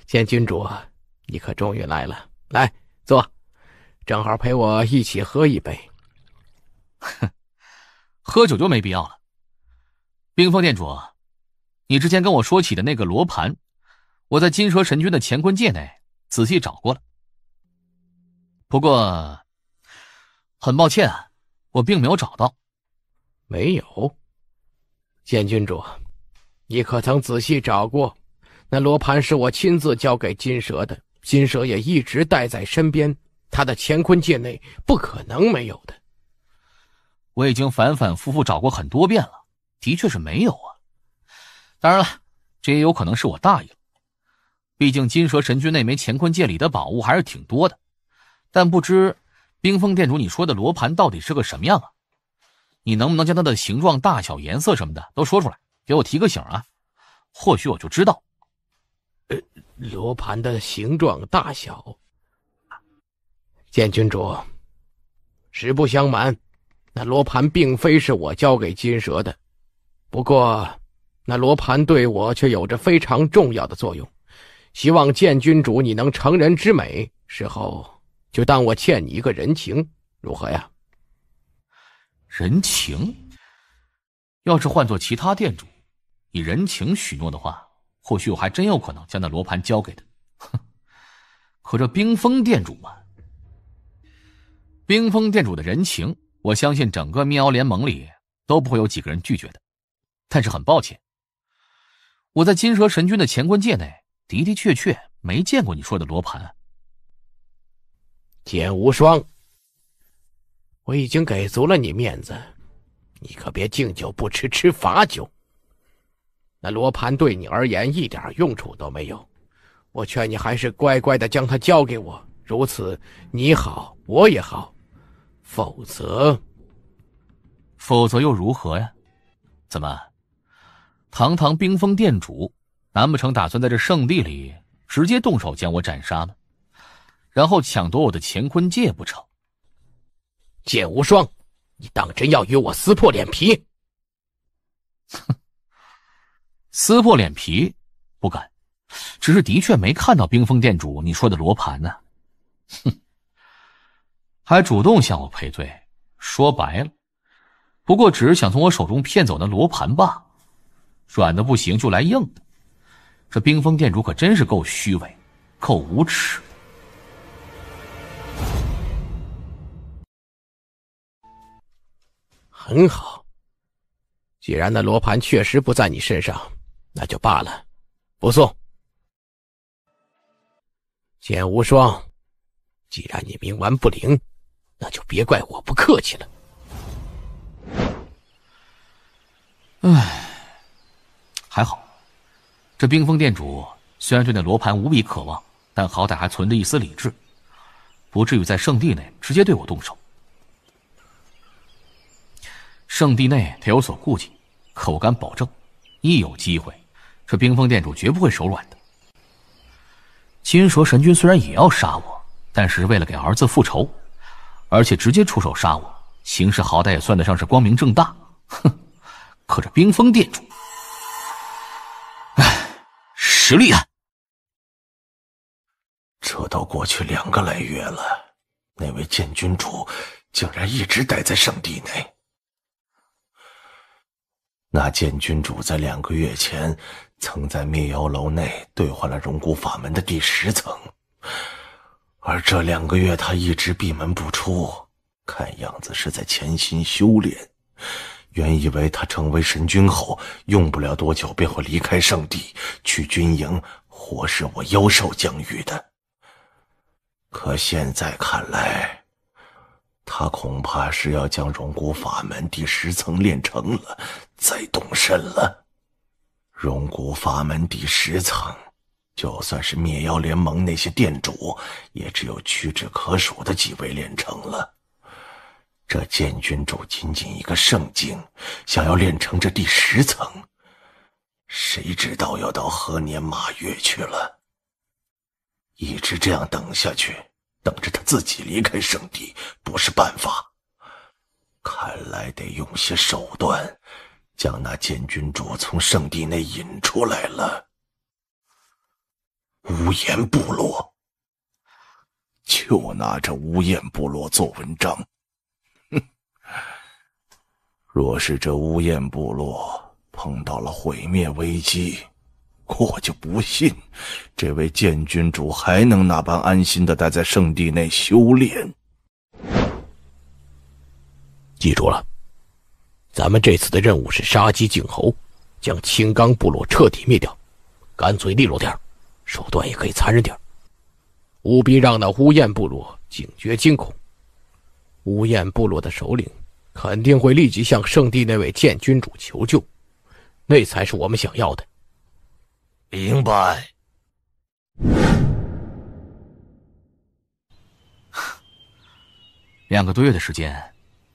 剑君主，你可终于来了，来坐，正好陪我一起喝一杯。喝酒就没必要了。冰封店主，你之前跟我说起的那个罗盘，我在金蛇神君的乾坤界内仔细找过了，不过很抱歉，我并没有找到。没有？剑君主，你可曾仔细找过？那罗盘是我亲自交给金蛇的，金蛇也一直带在身边，他的乾坤界内不可能没有的。我已经反反复复找过很多遍了，的确是没有啊。当然了，这也有可能是我大意了，毕竟金蛇神君那枚乾坤界里的宝物还是挺多的。但不知冰封店主你说的罗盘到底是个什么样啊？你能不能将它的形状、大小、颜色什么的都说出来，给我提个醒啊？或许我就知道。罗盘的形状、大小，剑君主，实不相瞒，那罗盘并非是我交给金蛇的，不过那罗盘对我却有着非常重要的作用。希望剑君主你能成人之美，事后就当我欠你一个人情，如何呀？人情？要是换做其他店主，以人情许诺的话，或许我还真有可能将那罗盘交给他。哼！可这冰封店主嘛，冰封店主的人情，我相信整个灭妖联盟里都不会有几个人拒绝的。但是很抱歉，我在金蛇神君的乾坤界内的的确确没见过你说的罗盘。剑无双，我已经给足了你面子，你可别敬酒不吃吃罚酒。那罗盘对你而言一点用处都没有，我劝你还是乖乖的将它交给我，如此你好我也好，否则又如何呀？怎么，堂堂冰封店主，难不成打算在这圣地里直接动手将我斩杀吗？然后抢夺我的乾坤界不成？剑无双，你当真要与我撕破脸皮？哼，撕破脸皮不敢，只是的确没看到冰封店主你说的罗盘呢。哼，还主动向我赔罪，说白了，不过只是想从我手中骗走那罗盘罢。软的不行就来硬的，这冰封店主可真是够虚伪，够无耻。很好，既然那罗盘确实不在你身上，那就罢了，不送。剑无双，既然你冥顽不灵，那就别怪我不客气了。唉，还好，这冰封店主虽然对那罗盘无比渴望，但好歹还存着一丝理智，不至于在圣地内直接对我动手。圣地内他有所顾忌，可我敢保证，一有机会，这冰封店主绝不会手软的。金蛇神君虽然也要杀我，但是为了给儿子复仇，而且直接出手杀我，形势好歹也算得上是光明正大。哼，可这冰封店主，唉，实力啊！这都过去2个来月了，那位剑君主竟然一直待在圣地内。那剑君主在2个月前曾在灭妖楼内兑换了荣古法门的第10层，而这2个月他一直闭门不出，看样子是在潜心修炼。原以为他成为神君后用不了多久便会离开圣地去军营活是我妖兽疆域的，可现在看来，他恐怕是要将荣古法门第10层练成了再动身了。荣古法门第10层，就算是灭妖联盟那些店主，也只有屈指可数的几位练成了。这剑君主仅仅一个圣境，想要练成这第10层，谁知道要到何年马月去了。一直这样等下去，等着他自己离开圣地不是办法，看来得用些手段将那剑君主从圣地内引出来了。乌烟部落，就拿这乌烟部落做文章。哼，若是这乌烟部落碰到了毁灭危机，我就不信这位剑君主还能那般安心地待在圣地内修炼。记住了，咱们这次的任务是杀鸡儆猴，将青冈部落彻底灭掉，干脆利落点，手段也可以残忍点，务必让那乌燕部落警觉惊恐。乌燕部落的首领肯定会立即向圣地那位剑君主求救，那才是我们想要的。明白。2个多月的时间，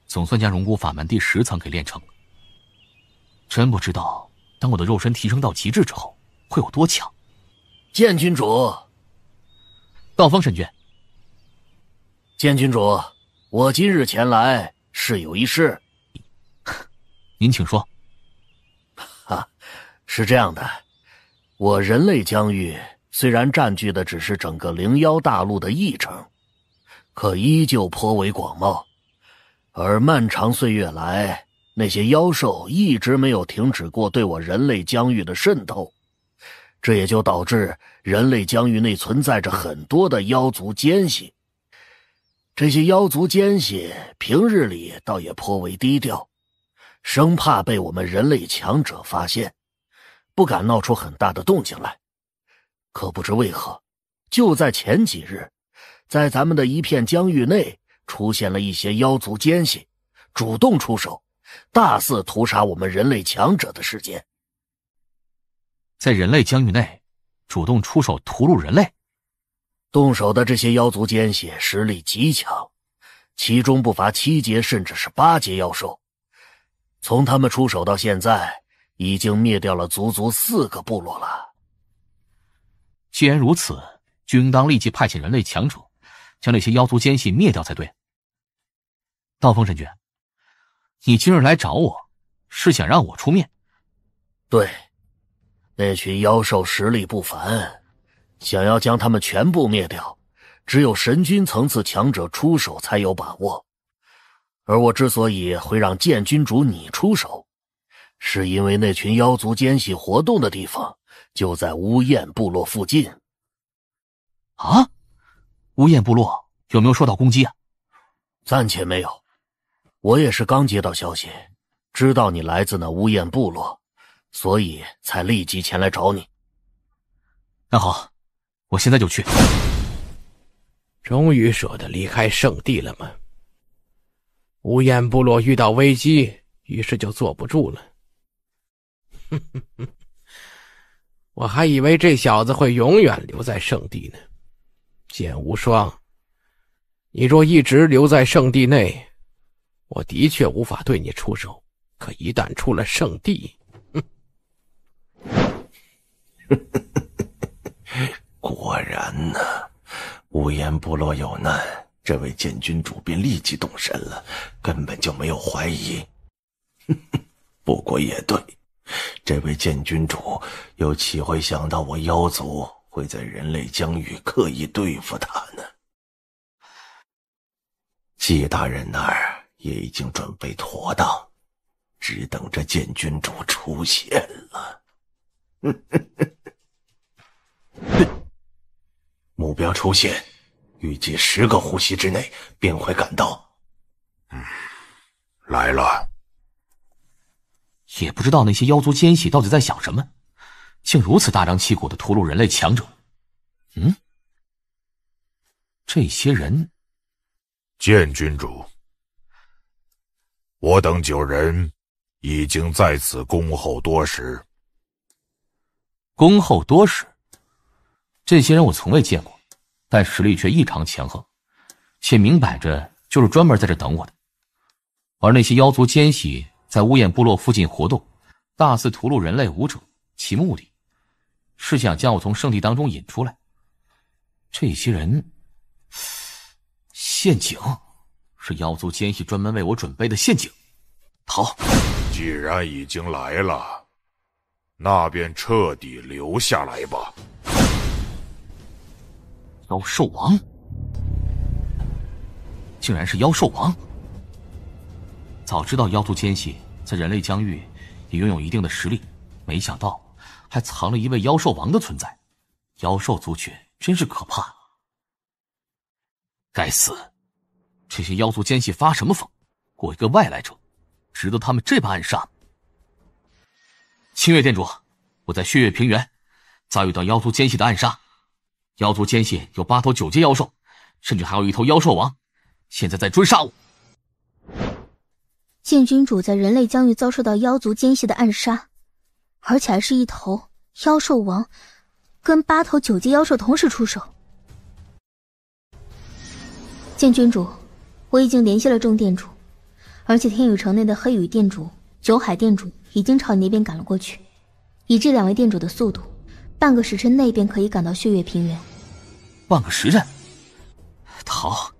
总算将荣古法门第10层给练成了。真不知道，当我的肉身提升到极致之后，会有多强。剑君主，道风神君。剑君主，我今日前来事有一事。您请说。是这样的，我人类疆域虽然占据的只是整个灵妖大陆的一成，可依旧颇为广袤。而漫长岁月来，那些妖兽一直没有停止过对我人类疆域的渗透，这也就导致人类疆域内存在着很多的妖族奸细。这些妖族奸细平日里倒也颇为低调，生怕被我们人类强者发现，不敢闹出很大的动静来。可不知为何，就在前几日，在咱们的一片疆域内出现了一些妖族奸细，主动出手，大肆屠杀我们人类强者的事件。在人类疆域内主动出手屠戮人类？动手的这些妖族奸细实力极强，其中不乏7阶甚至是8阶妖兽。从他们出手到现在，已经灭掉了足足4个部落了。既然如此，就应当立即派遣人类强者将那些妖族奸细灭掉才对。刀锋神君，你今日来找我，是想让我出面？对，那群妖兽实力不凡，想要将他们全部灭掉，只有神君层次强者出手才有把握。而我之所以会让剑君主你出手，是因为那群妖族奸细活动的地方就在乌燕部落附近。啊？乌燕部落有没有受到攻击啊？暂且没有，我也是刚接到消息，知道你来自那乌燕部落，所以才立即前来找你。那好，我现在就去。终于舍得离开圣地了吗？乌燕部落遇到危机，于是就坐不住了。我还以为这小子会永远留在圣地呢。剑无双，你若一直留在圣地内，我的确无法对你出手，可一旦出了圣地，果然呢，乌燕部落有难，这位剑君主便立即动身了，根本就没有怀疑。不过也对，这位剑君主又岂会想到我妖族会在人类疆域刻意对付他呢？季大人那儿也已经准备妥当，只等着剑君主出现了。目标出现，预计10个呼吸之内便会赶到。来了。也不知道那些妖族奸细到底在想什么，竟如此大张旗鼓地屠戮人类强者。这些人……剑君主，我等9人已经在此恭候多时。恭候多时？这些人我从未见过，但实力却异常强横，且明摆着就是专门在这等我的。而那些妖族奸细在乌燕部落附近活动，大肆屠戮人类武者，其目的是想将我从圣地当中引出来。这些人……陷阱，是妖族奸细专门为我准备的陷阱。逃！既然已经来了，那便彻底留下来吧。妖兽王，竟然是妖兽王！早知道妖族奸细在人类疆域也拥有一定的实力，没想到还藏了一位妖兽王的存在。妖兽族群真是可怕。该死，这些妖族奸细发什么疯？我一个外来者，值得他们这般暗杀？清月店主，我在血月平原遭遇到妖族奸细的暗杀，妖族奸细有8头9阶妖兽，甚至还有1头妖兽王，现在在追杀我。剑君主在人类疆域遭受到妖族奸细的暗杀，而且还是1头妖兽王跟8头9阶妖兽同时出手。剑君主，我已经联系了众店主，而且天宇城内的黑羽店主、九海店主已经朝你那边赶了过去。以这2位店主的速度，半个时辰内便可以赶到血月平原。半个时辰？逃！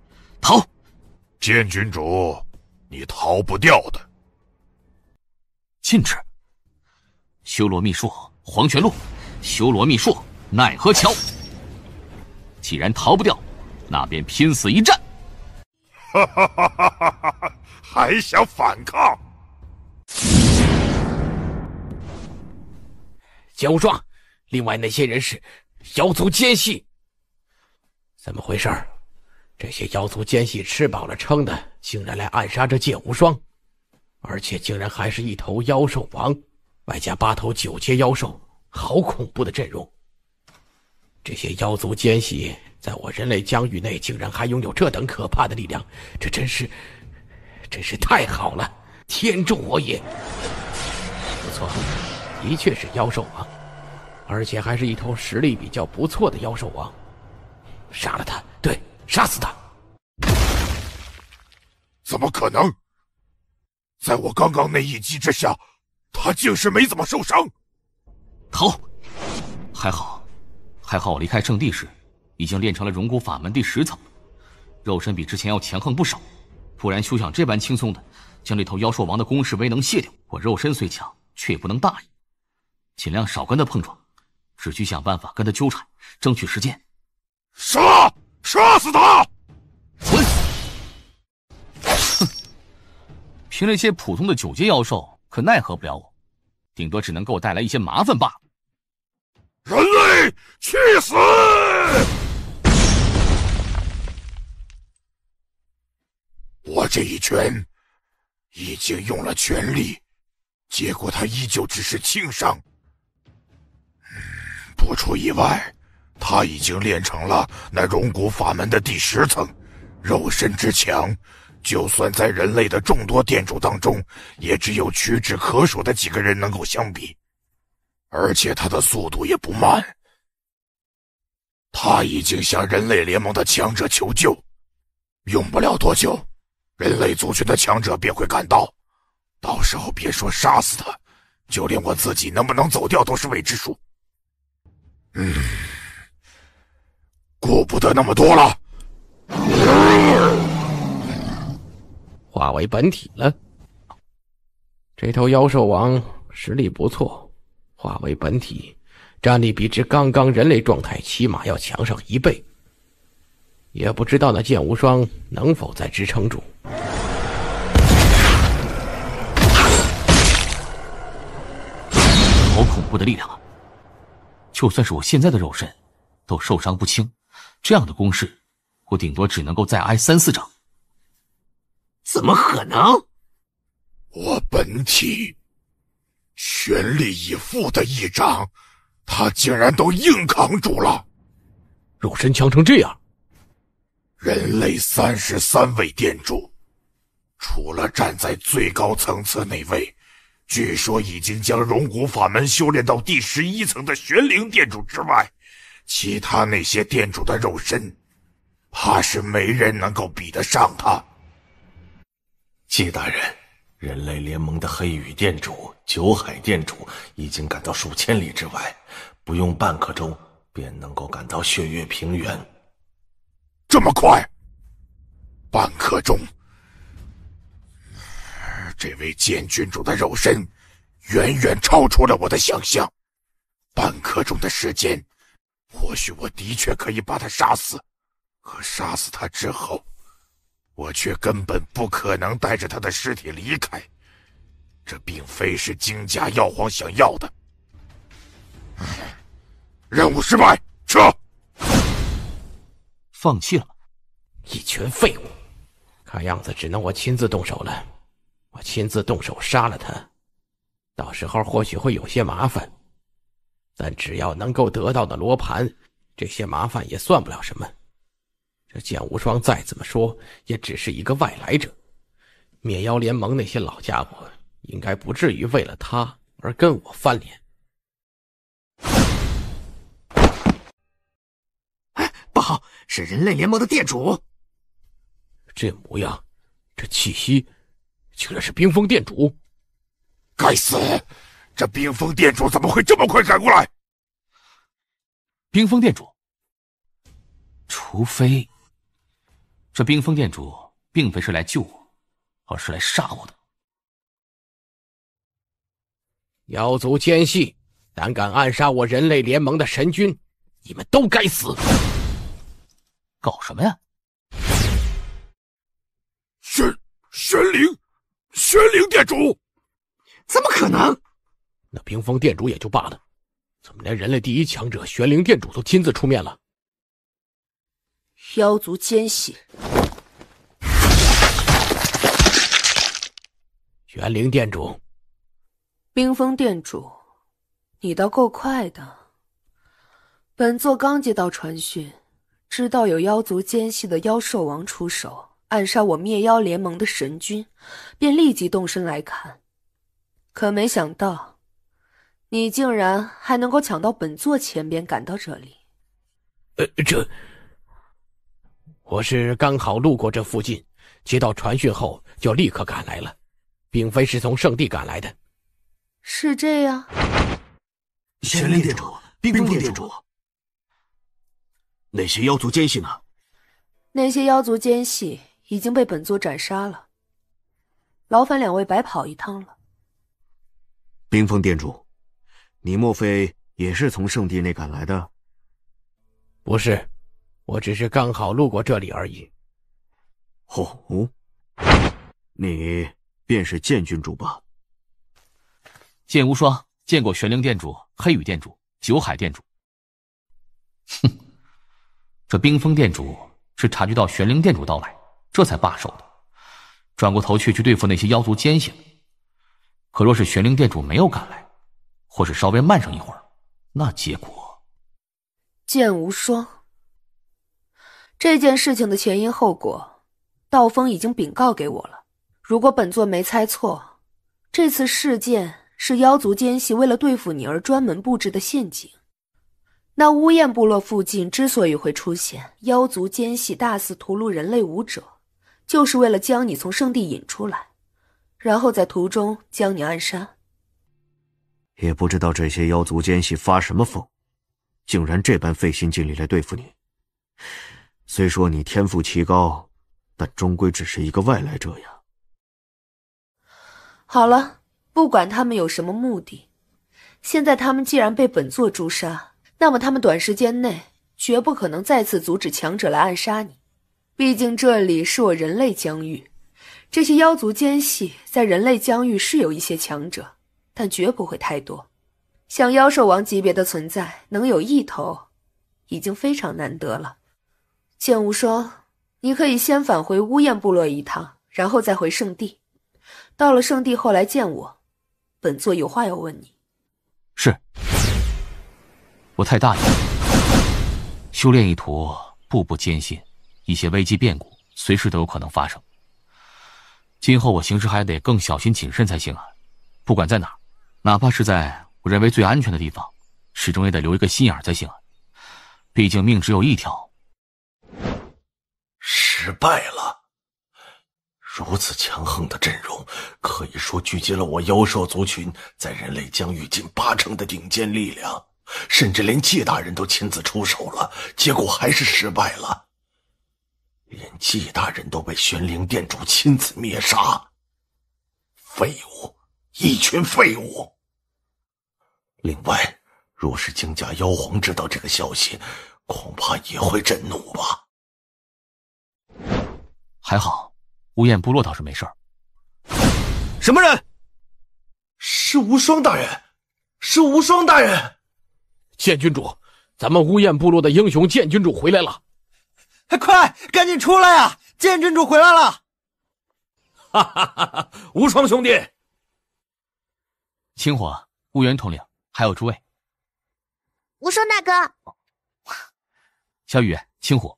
剑君主，你逃不掉的。禁止。修罗秘术，黄泉路，修罗秘术，奈何桥。既然逃不掉，那便拼死一战。哈哈哈哈哈哈！还想反抗？剑无双，另外那些人是妖族奸细。怎么回事？这些妖族奸细吃饱了撑的，竟然来暗杀这剑无双，而且竟然还是一头妖兽王，外加8头9阶妖兽，好恐怖的阵容！这些妖族奸细在我人类疆域内竟然还拥有这等可怕的力量，这真是太好了！天助我也！不错，的确是妖兽王，而且还是一头实力比较不错的妖兽王。杀了他，对，杀死他！怎么可能？在我刚刚那一击之下，他竟是没怎么受伤。逃！还好我离开圣地时已经练成了荣骨法门第10层，肉身比之前要强横不少，不然休想这般轻松的将这头妖兽王的攻势威能卸掉。我肉身虽强，却也不能大意，尽量少跟他碰撞，只需想办法跟他纠缠，争取时间。杀死他！滚！哼，凭那些普通的9阶妖兽可奈何不了我，顶多只能给我带来一些麻烦罢了。人类去死！我这一拳已经用了全力，结果他依旧只是轻伤。不出意外，他已经练成了那荣骨法门的第10层，肉身之强，就算在人类的众多店主当中，也只有屈指可数的几个人能够相比。而且他的速度也不慢，他已经向人类联盟的强者求救，用不了多久，人类族群的强者便会赶到，到时候别说杀死他，就连我自己能不能走掉都是未知数。顾不得那么多了。化为本体了。这头妖兽王实力不错，化为本体，战力比之刚刚人类状态起码要强上1倍。也不知道那剑无双能否再支撑住。好恐怖的力量啊！就算是我现在的肉身都受伤不轻，这样的攻势我顶多只能够再挨3、4掌。怎么可能？我本体全力以赴的一掌，他竟然都硬扛住了。肉身强成这样，人类33位店主，除了站在最高层次那位据说已经将荣骨法门修炼到第11层的玄灵店主之外，其他那些店主的肉身，怕是没人能够比得上他。季大人，人类联盟的黑羽店主、九海店主已经赶到数千里之外，不用半刻钟便能够赶到血月平原。这么快？半刻钟？这位剑郡主的肉身远远超出了我的想象。半刻钟的时间，或许我的确可以把他杀死，可杀死他之后，我却根本不可能带着他的尸体离开，这并非是金家药皇想要的。任务失败，撤！放弃了？一群废物！看样子只能我亲自动手了。我亲自动手杀了他，到时候或许会有些麻烦，但只要能够得到的罗盘，这些麻烦也算不了什么。这剑无双再怎么说也只是一个外来者，灭妖联盟那些老家伙应该不至于为了他而跟我翻脸。不好，是人类联盟的店主。这模样，这气息，竟然是冰封店主！该死，这冰封店主怎么会这么快赶过来？冰封店主，除非这冰封店主并非是来救我，而是来杀我的。妖族奸细，胆敢暗杀我人类联盟的神君，你们都该死！搞什么呀？玄灵店主，怎么可能？那冰封店主也就罢了，怎么连人类第一强者玄灵店主都亲自出面了？妖族奸细，玄灵店主，冰封店主，你倒够快的。本座刚接到传讯，知道有妖族奸细的妖兽王出手暗杀我灭妖联盟的神君，便立即动身来看。可没想到，你竟然还能够抢到本座前边赶到这里。我是刚好路过这附近，接到传讯后就立刻赶来了，并非是从圣地赶来的。是这样？玄灵店主，冰封店主，那些妖族奸细呢？那些妖族奸细已经被本座斩杀了，劳烦两位白跑一趟了。冰封店主，你莫非也是从圣地内赶来的？不是，我只是刚好路过这里而已。哦，你便是剑君主吧？剑无双见过玄灵店主、黑羽店主、九海店主。哼，这冰封店主是察觉到玄灵店主到来，这才罢手的，转过头去对付那些妖族奸细了。可若是玄灵店主没有赶来，或是稍微慢上一会儿，那结果……剑无双，这件事情的前因后果，道风已经禀告给我了。如果本座没猜错，这次事件是妖族奸细为了对付你而专门布置的陷阱。那乌燕部落附近之所以会出现妖族奸细大肆屠戮人类武者，就是为了将你从圣地引出来，然后在途中将你暗杀。也不知道这些妖族奸细发什么疯，竟然这般费心尽力来对付你。虽说你天赋奇高，但终归只是一个外来者呀。好了，不管他们有什么目的，现在他们既然被本座诛杀，那么他们短时间内绝不可能再次阻止强者来暗杀你。毕竟这里是我人类疆域，这些妖族奸细在人类疆域是有一些强者，但绝不会太多。像妖兽王级别的存在能有一头，已经非常难得了。剑无双，你可以先返回乌燕部落一趟，然后再回圣地。到了圣地后来见我，本座有话要问你。是，我太大意了。修炼一途，步步艰辛，一些危机变故随时都有可能发生。今后我行事还得更小心谨慎才行啊！不管在哪儿，哪怕是在我认为最安全的地方，始终也得留一个心眼才行啊！毕竟命只有一条。失败了。如此强横的阵容，可以说聚集了我妖兽族群在人类疆域近80%的顶尖力量，甚至连季大人都亲自出手了，结果还是失败了。连季大人都被玄灵店主亲自灭杀，废物，一群废物。另外，若是金甲妖皇知道这个消息，恐怕也会震怒吧。还好乌燕部落倒是没事儿。什么人？是无双大人，是无双大人。剑君主，咱们乌燕部落的英雄剑君主回来了。快，赶紧出来啊！剑君主回来了！哈哈哈哈！无双兄弟，青火、乌元统领，还有诸位。无双大哥，小雨、青火、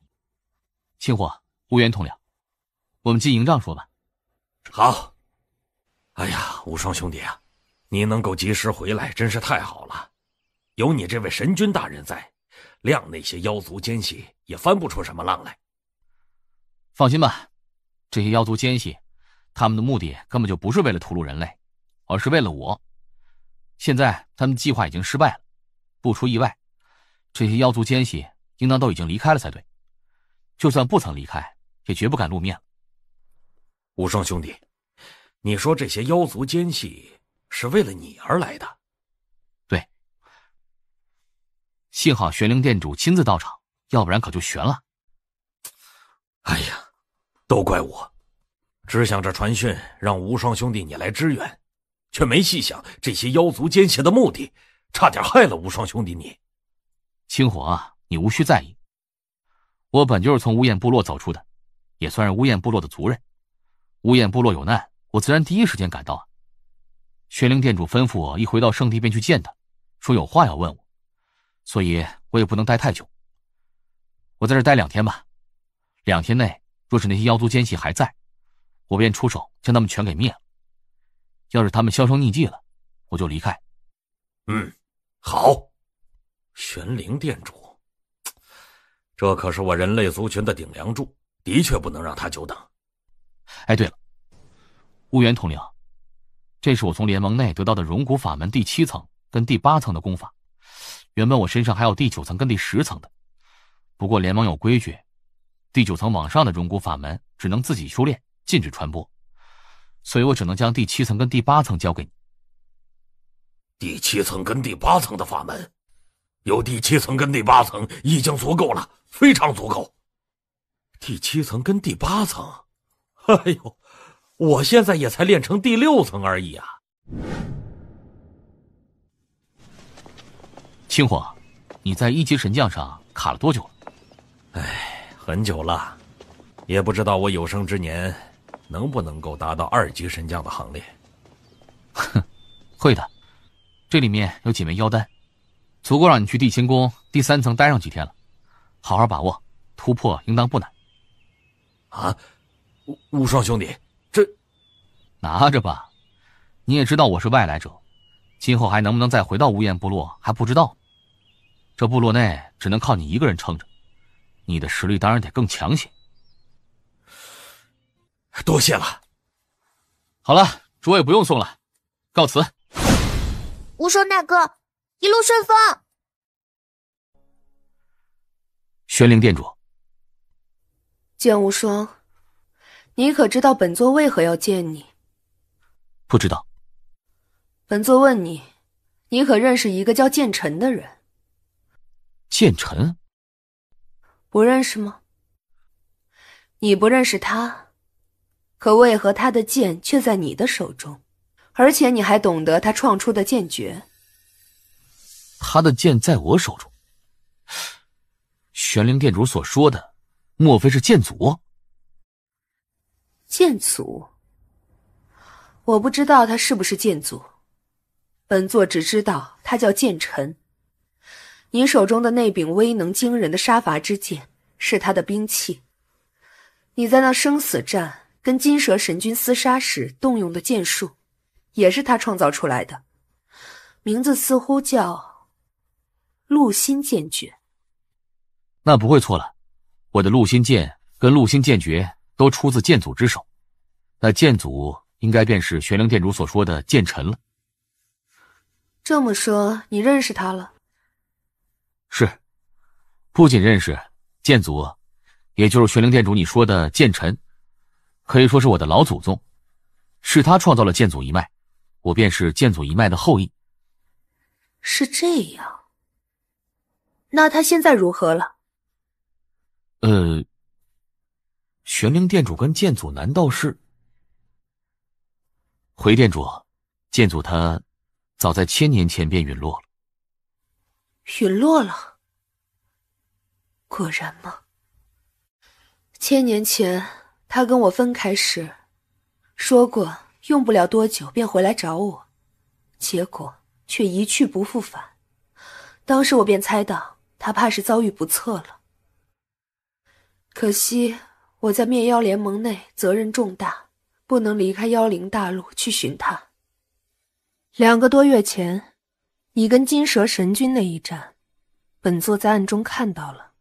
乌元统领，我们进营帐说吧。好。哎呀，无双兄弟啊，你能够及时回来，真是太好了。有你这位神君大人在，谅那些妖族奸细也翻不出什么浪来。放心吧，这些妖族奸细，他们的目的根本就不是为了屠戮人类，而是为了我。现在他们的计划已经失败了，不出意外，这些妖族奸细应当都已经离开了才对。就算不曾离开，也绝不敢露面了。无双兄弟，你说这些妖族奸细是为了你而来的？对。幸好玄灵店主亲自到场，要不然可就悬了。哎呀，都怪我，只想着传讯让无双兄弟你来支援，却没细想这些妖族奸细的目的，差点害了无双兄弟你。青火啊，你无需在意。我本就是从乌燕部落走出的，也算是乌燕部落的族人。乌燕部落有难，我自然第一时间赶到啊。玄灵店主吩咐我一回到圣地便去见他，说有话要问我，所以我也不能待太久。我在这待2天吧，2天内若是那些妖族奸细还在，我便出手将他们全给灭了。要是他们销声匿迹了，我就离开。好。玄灵店主，这可是我人类族群的顶梁柱，的确不能让他久等。哎，对了，乌元统领，这是我从联盟内得到的荣骨法门第7层跟第8层的功法，原本我身上还有第9层跟第10层的，不过联盟有规矩，第9层往上的荣骨法门只能自己修炼，禁止传播，所以我只能将第7层跟第8层交给你。第7层跟第8层的法门，有第7层跟第8层已经足够了，非常足够。第7层跟第8层，哎呦，我现在也才练成第6层而已啊。青火，你在1级神将上卡了多久了？哎，很久了，也不知道我有生之年能不能够达到2级神将的行列。哼，会的，这里面有几枚妖丹，足够让你去地清宫第3层待上几天了，好好把握，突破应当不难。啊，无双兄弟，这拿着吧，你也知道我是外来者，今后还能不能再回到乌燕部落还不知道，这部落内只能靠你一个人撑着，你的实力当然得更强些。多谢了。好了，诸位不用送了，告辞。无双大哥，一路顺风。玄灵店主，剑无双，你可知道本座为何要见你？不知道。本座问你，你可认识一个叫剑尘的人？剑尘？不认识吗？你不认识他，可为何他的剑却在你的手中？而且你还懂得他创出的剑诀。他的剑在我手中。玄灵店主所说的，莫非是剑祖？剑祖？我不知道他是不是剑祖，本座只知道他叫剑尘。你手中的那柄威能惊人的杀伐之剑是他的兵器，你在那生死战跟金蛇神君厮杀时动用的剑术也是他创造出来的，名字似乎叫陆心剑诀。那不会错了，我的陆心剑跟陆心剑诀都出自剑祖之手，那剑祖应该便是玄灵店主所说的剑尘了。这么说，你认识他了？是，不仅认识剑祖，也就是玄灵店主你说的剑尘，可以说是我的老祖宗，是他创造了剑祖一脉，我便是剑祖一脉的后裔。是这样，那他现在如何了？玄灵店主跟剑祖难道是？回店主，剑祖他早在1000年前便陨落了。陨落了？果然吗？1000年前他跟我分开时说过用不了多久便回来找我，结果却一去不复返。当时我便猜到他怕是遭遇不测了。可惜我在灭妖联盟内责任重大，不能离开妖灵大陆去寻他。2个多月前你跟金蛇神君那一战，本座在暗中看到了。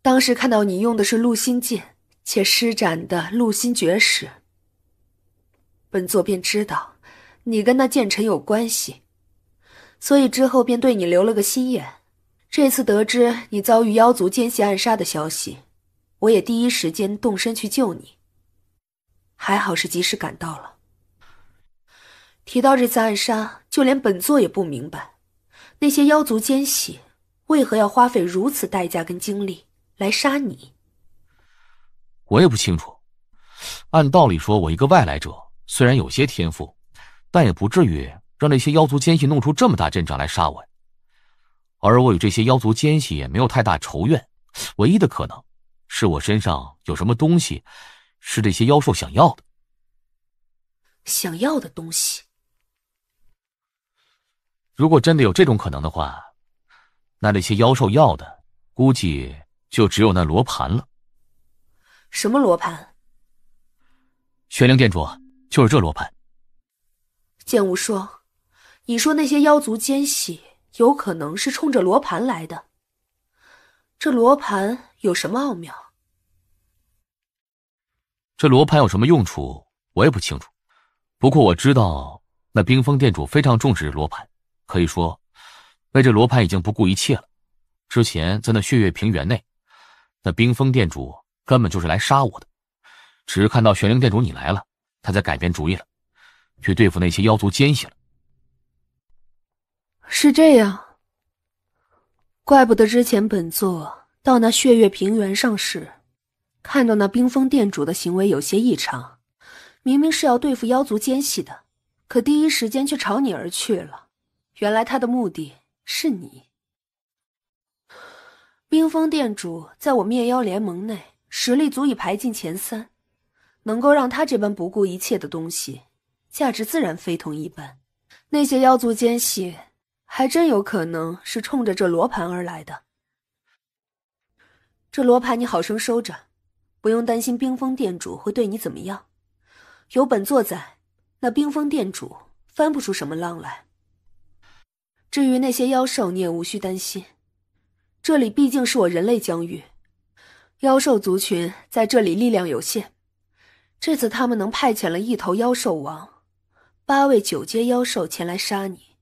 当时看到你用的是陆心剑，且施展的陆心诀时，本座便知道你跟那剑尘有关系，所以之后便对你留了个心眼。这次得知你遭遇妖族奸细暗杀的消息，我也第一时间动身去救你。还好是及时赶到了。提到这次暗杀，就连本座也不明白，那些妖族奸细为何要花费如此代价跟精力来杀你。我也不清楚。按道理说，我一个外来者，虽然有些天赋，但也不至于让那些妖族奸细弄出这么大阵仗来杀我。而我与这些妖族奸细也没有太大仇怨，唯一的可能是我身上有什么东西是这些妖兽想要的。想要的东西？如果真的有这种可能的话，那些妖兽要的估计就只有那罗盘了。什么罗盘？玄灵店主，就是这罗盘。剑无双，你说那些妖族奸细有可能是冲着罗盘来的，这罗盘有什么奥妙？这罗盘有什么用处我也不清楚，不过我知道那冰封店主非常重视罗盘，可以说为这罗盘已经不顾一切了。之前在那血月平原内，那冰封店主根本就是来杀我的，只是看到玄灵店主你来了，他才改变主意了，去对付那些妖族奸细了。是这样，怪不得之前本座到那血月平原上时，看到那冰封店主的行为有些异常，明明是要对付妖族奸细的，可第一时间却朝你而去了。原来他的目的是你。冰封店主在我灭妖联盟内实力足以排进前3，能够让他这般不顾一切的东西，价值自然非同一般。那些妖族奸细还真有可能是冲着这罗盘而来的。这罗盘你好生收着，不用担心冰封店主会对你怎么样。有本座在，那冰封店主翻不出什么浪来。至于那些妖兽，你也无需担心，这里毕竟是我人类疆域，妖兽族群在这里力量有限。这次他们能派遣了1头妖兽王，8位9阶妖兽前来杀你，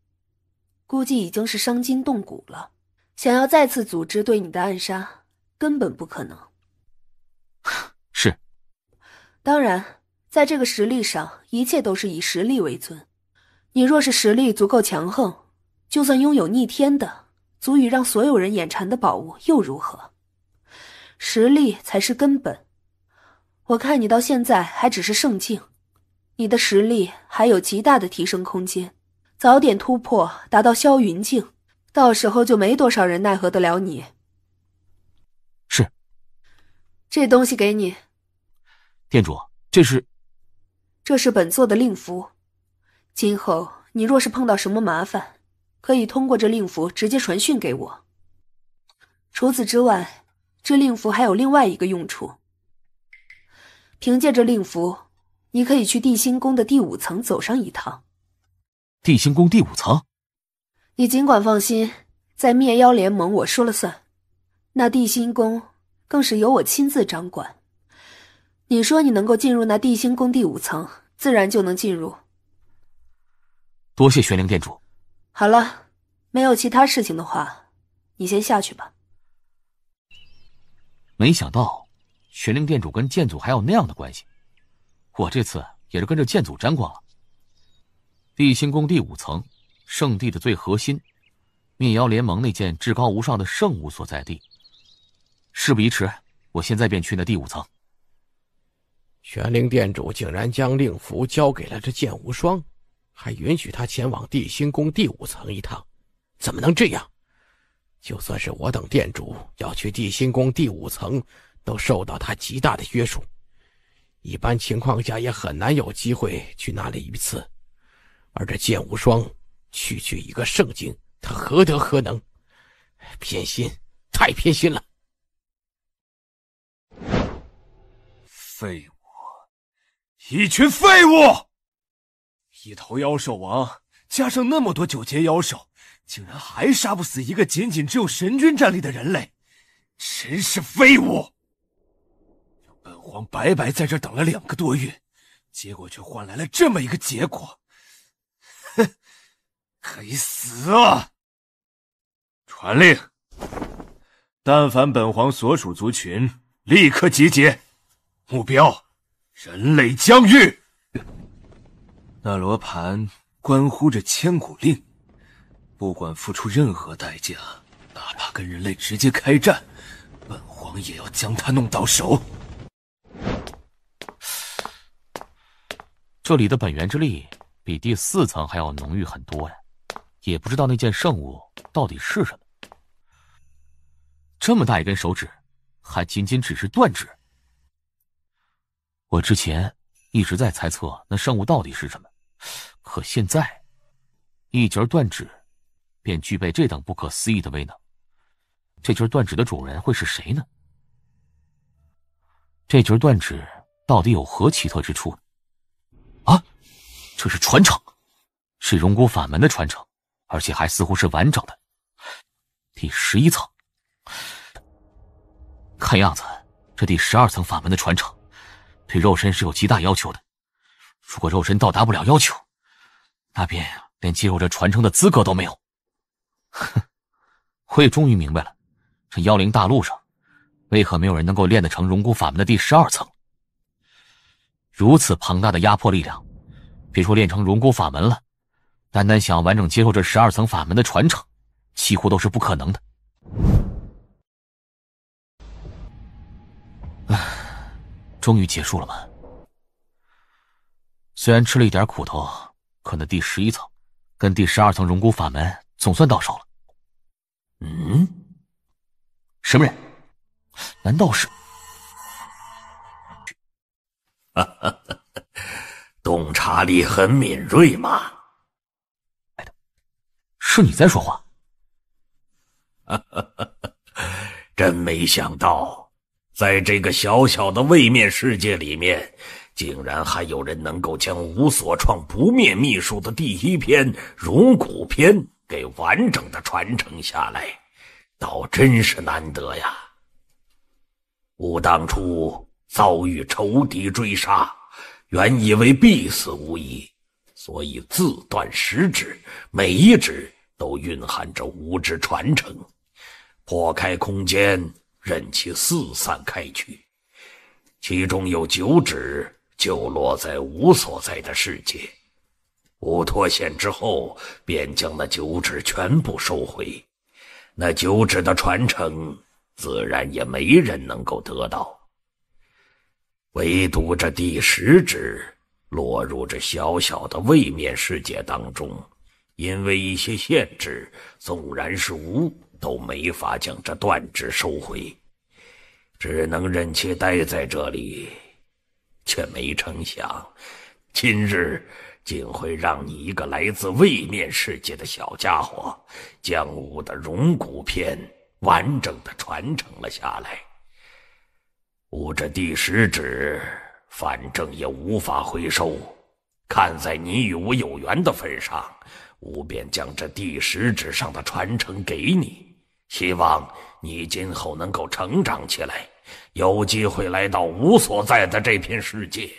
估计已经是伤筋动骨了。想要再次组织对你的暗杀，根本不可能。是。当然，在这个实力上，一切都是以实力为尊。你若是实力足够强横，就算拥有逆天的足以让所有人眼馋的宝物又如何？实力才是根本。我看你到现在还只是圣境，你的实力还有极大的提升空间，早点突破达到霄云境，到时候就没多少人奈何得了你。是。这东西给你。店主，这是本座的令符，今后你若是碰到什么麻烦，可以通过这令符直接传讯给我。除此之外，这令符还有另外一个用处。凭借这令符，你可以去地心宫的第5层走上一趟。地心宫第5层？你尽管放心，在灭妖联盟我说了算，那地心宫更是由我亲自掌管。你说你能够进入那地心宫第5层，自然就能进入。多谢玄灵店主。好了，没有其他事情的话，你先下去吧。没想到玄灵店主跟剑祖还有那样的关系，我这次也是跟着剑祖沾光了。地心宫第5层，圣地的最核心，灭妖联盟那件至高无上的圣物所在地。事不宜迟，我现在便去那第5层。玄灵店主竟然将令符交给了这剑无双，还允许他前往地心宫第5层一趟，怎么能这样？就算是我等店主要去地心宫第5层，都受到他极大的约束，一般情况下也很难有机会去那里一次。而这剑无双区一个圣境，他何德何能？偏心，太偏心了！废物，一群废物！1头妖兽王加上那么多9阶妖兽，竟然还杀不死一个仅仅只有神君战力的人类，真是废物！让本皇白白在这等了2个多月，结果却换来了这么一个结果。哼，该死啊！传令，但凡本皇所属族群立刻集结，目标人类疆域。那罗盘关乎着千古令，不管付出任何代价，哪怕跟人类直接开战，本皇也要将他弄到手。这里的本源之力比第4层还要浓郁很多呀，也不知道那件圣物到底是什么。这么大一根手指，还仅仅只是断指。我之前一直在猜测那圣物到底是什么，可现在一截断指便具备这等不可思议的威能。这截断指的主人会是谁呢？这截断指到底有何奇特之处呢？啊，这是传承，是荣古法门的传承，而且还似乎是完整的。第11层，看样子这第12层法门的传承对肉身是有极大要求的。如果肉身到达不了要求，那便连接受这传承的资格都没有。哼，我也终于明白了，这妖灵大陆上为何没有人能够练得成荣古法门的第12层。如此庞大的压迫力量，别说练成荣古法门了，单单想完整接受这12层法门的传承，几乎都是不可能的。终于结束了吗？虽然吃了一点苦头，可那第11层跟第12层荣古法门总算到手了。什么人？难道是？洞察力很敏锐嘛？是你在说话？真没想到，在这个小小的位面世界里面，竟然还有人能够将无所创不灭秘术的第1篇荣古篇给完整的传承下来，倒真是难得呀。吾当初遭遇仇敌追杀，原以为必死无疑，所以自断10指，每一指都蕴含着无之传承，破开空间，任其四散开去。其中有9指就落在无所在的世界。吾脱险之后，便将那9指全部收回。那9指的传承，自然也没人能够得到。唯独这第10指落入这小小的位面世界当中，因为一些限制，纵然是吾都没法将这断指收回，只能任其待在这里。却没成想，今日竟会让你一个来自位面世界的小家伙，将吾的荣古篇完整的传承了下来。吾这第10指反正也无法回收，看在你与我有缘的份上，吾便将这第10指上的传承给你，希望你今后能够成长起来，有机会来到无所在的这片世界。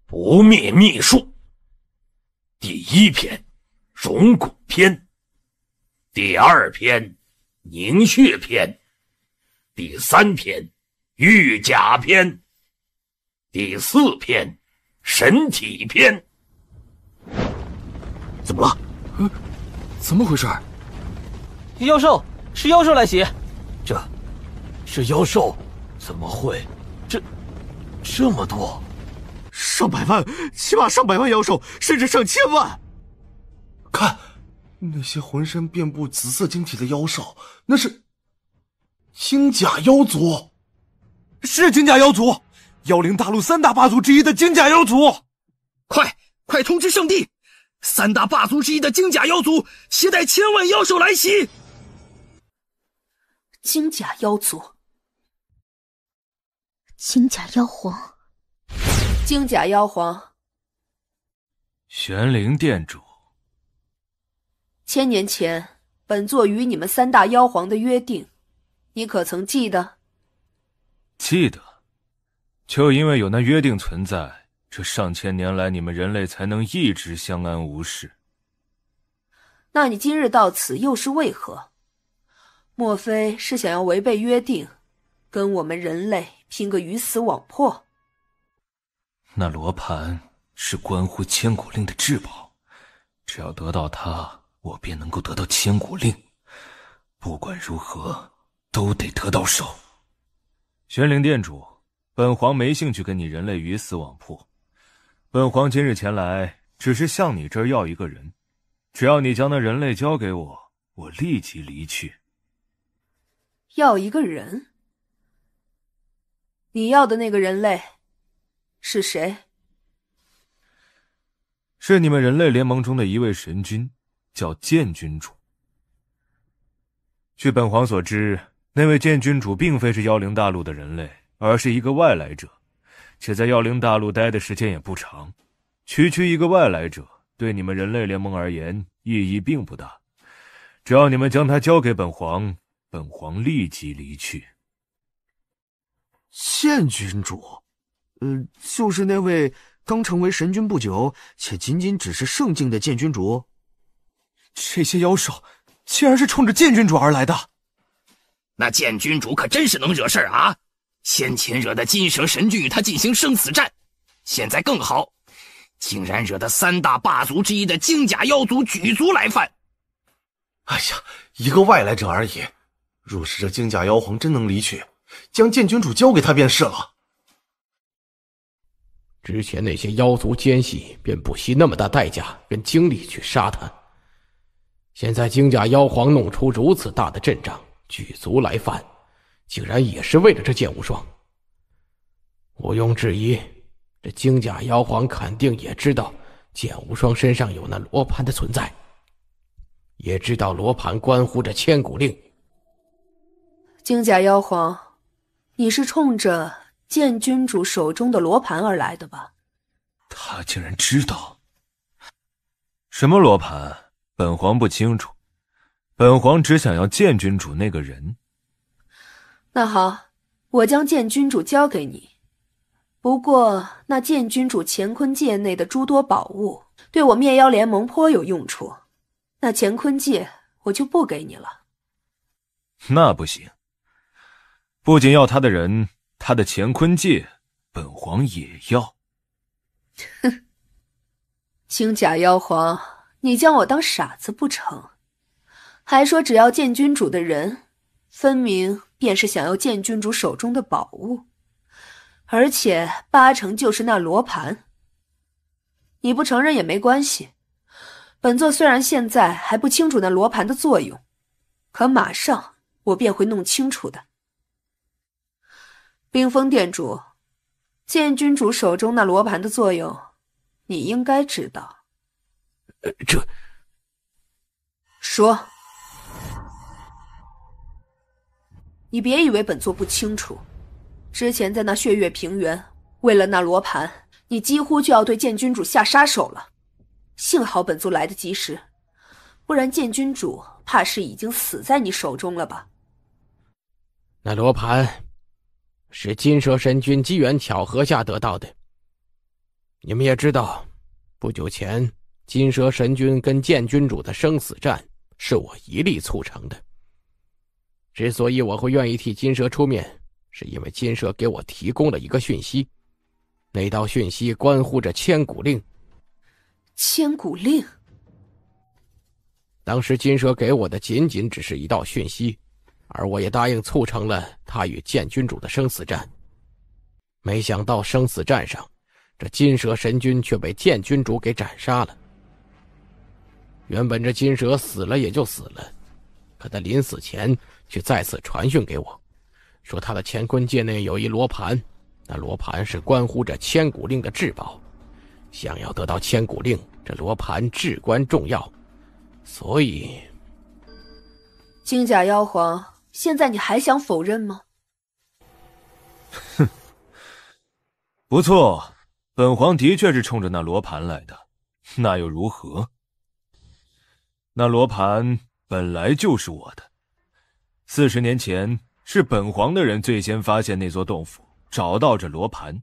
不灭秘术第1篇荣古篇，第2篇凝血篇，第3篇玉甲篇，第4篇神体篇。怎么了？怎么回事？妖兽，是妖兽来袭。这是妖兽？怎么会？这么多？上百万，起码上百万妖兽，甚至上千万。看，那些浑身遍布紫色晶体的妖兽，那是金甲妖族。是金甲妖族，妖灵大陆3大霸族之一的金甲妖族。快通知圣地，3大霸族之一的金甲妖族携带千万妖兽来袭。金甲妖族，金甲妖皇，金甲妖皇，玄灵殿主。千年前，本座与你们3大妖皇的约定，你可曾记得？记得，就因为有那约定存在，这上千年来你们人类才能一直相安无事。那你今日到此又是为何？莫非是想要违背约定，跟我们人类拼个鱼死网破？那罗盘是关乎千古令的至宝，只要得到它，我便能够得到千古令。不管如何，都得得到手。玄灵殿主，本皇没兴趣跟你人类鱼死网破。本皇今日前来，只是向你这儿要一个人，只要你将那人类交给我，我立即离去。要一个人？你要的那个人类是谁？是你们人类联盟中的一位神君，叫剑君主。据本皇所知，那位剑君主并非是妖灵大陆的人类，而是一个外来者，且在妖灵大陆待的时间也不长。区区一个外来者，对你们人类联盟而言意义并不大。只要你们将他交给本皇，本皇立即离去。剑君主，就是那位刚成为神君不久，且仅仅只是圣境的剑君主。这些妖兽竟然是冲着剑君主而来的。那剑君主可真是能惹事儿啊！先前惹得金蛇神君与他进行生死战，现在更好，竟然惹得三大霸族之一的金甲妖族举族来犯。哎呀，一个外来者而已，若是这金甲妖皇真能离去，将剑君主交给他便是了。之前那些妖族奸细便不惜那么大代价跟精力去杀他，现在金甲妖皇弄出如此大的阵仗，举族来犯，竟然也是为了这剑无双。毋庸置疑，这金甲妖皇肯定也知道剑无双身上有那罗盘的存在，也知道罗盘关乎着千古令。金甲妖皇，你是冲着剑君主手中的罗盘而来的吧？他竟然知道。什么罗盘？本皇不清楚，本皇只想要剑君主那个人。那好，我将剑君主交给你。不过那剑君主乾坤界内的诸多宝物对我灭妖联盟颇有用处，那乾坤界我就不给你了。那不行，不仅要他的人，他的乾坤界本皇也要。哼，金甲妖皇，你将我当傻子不成？还说只要剑君主的人，分明便是想要剑君主手中的宝物，而且80%就是那罗盘。你不承认也没关系，本座虽然现在还不清楚那罗盘的作用，可马上我便会弄清楚的。冰封殿主，剑君主手中那罗盘的作用，你应该知道。说。你别以为本座不清楚，之前在那血月平原，为了那罗盘，你几乎就要对剑君主下杀手了。幸好本座来得及时，不然剑君主怕是已经死在你手中了吧？那罗盘是金蛇神君机缘巧合下得到的。你们也知道，不久前金蛇神君跟剑君主的生死战是我一力促成的。之所以我会愿意替金蛇出面，是因为金蛇给我提供了一个讯息，那道讯息关乎着千古令。千古令？当时金蛇给我的仅仅只是一道讯息，而我也答应促成了他与剑君主的生死战。没想到生死战上，这金蛇神君却被剑君主给斩杀了。原本这金蛇死了也就死了，可他临死前却再次传讯给我，说他的乾坤界内有一罗盘，那罗盘是关乎着千古令的至宝，想要得到千古令，这罗盘至关重要。所以金甲妖皇，现在你还想否认吗？哼，不错，本皇的确是冲着那罗盘来的，那又如何？那罗盘本来就是我的。40年前，是本皇的人最先发现那座洞府，找到这罗盘，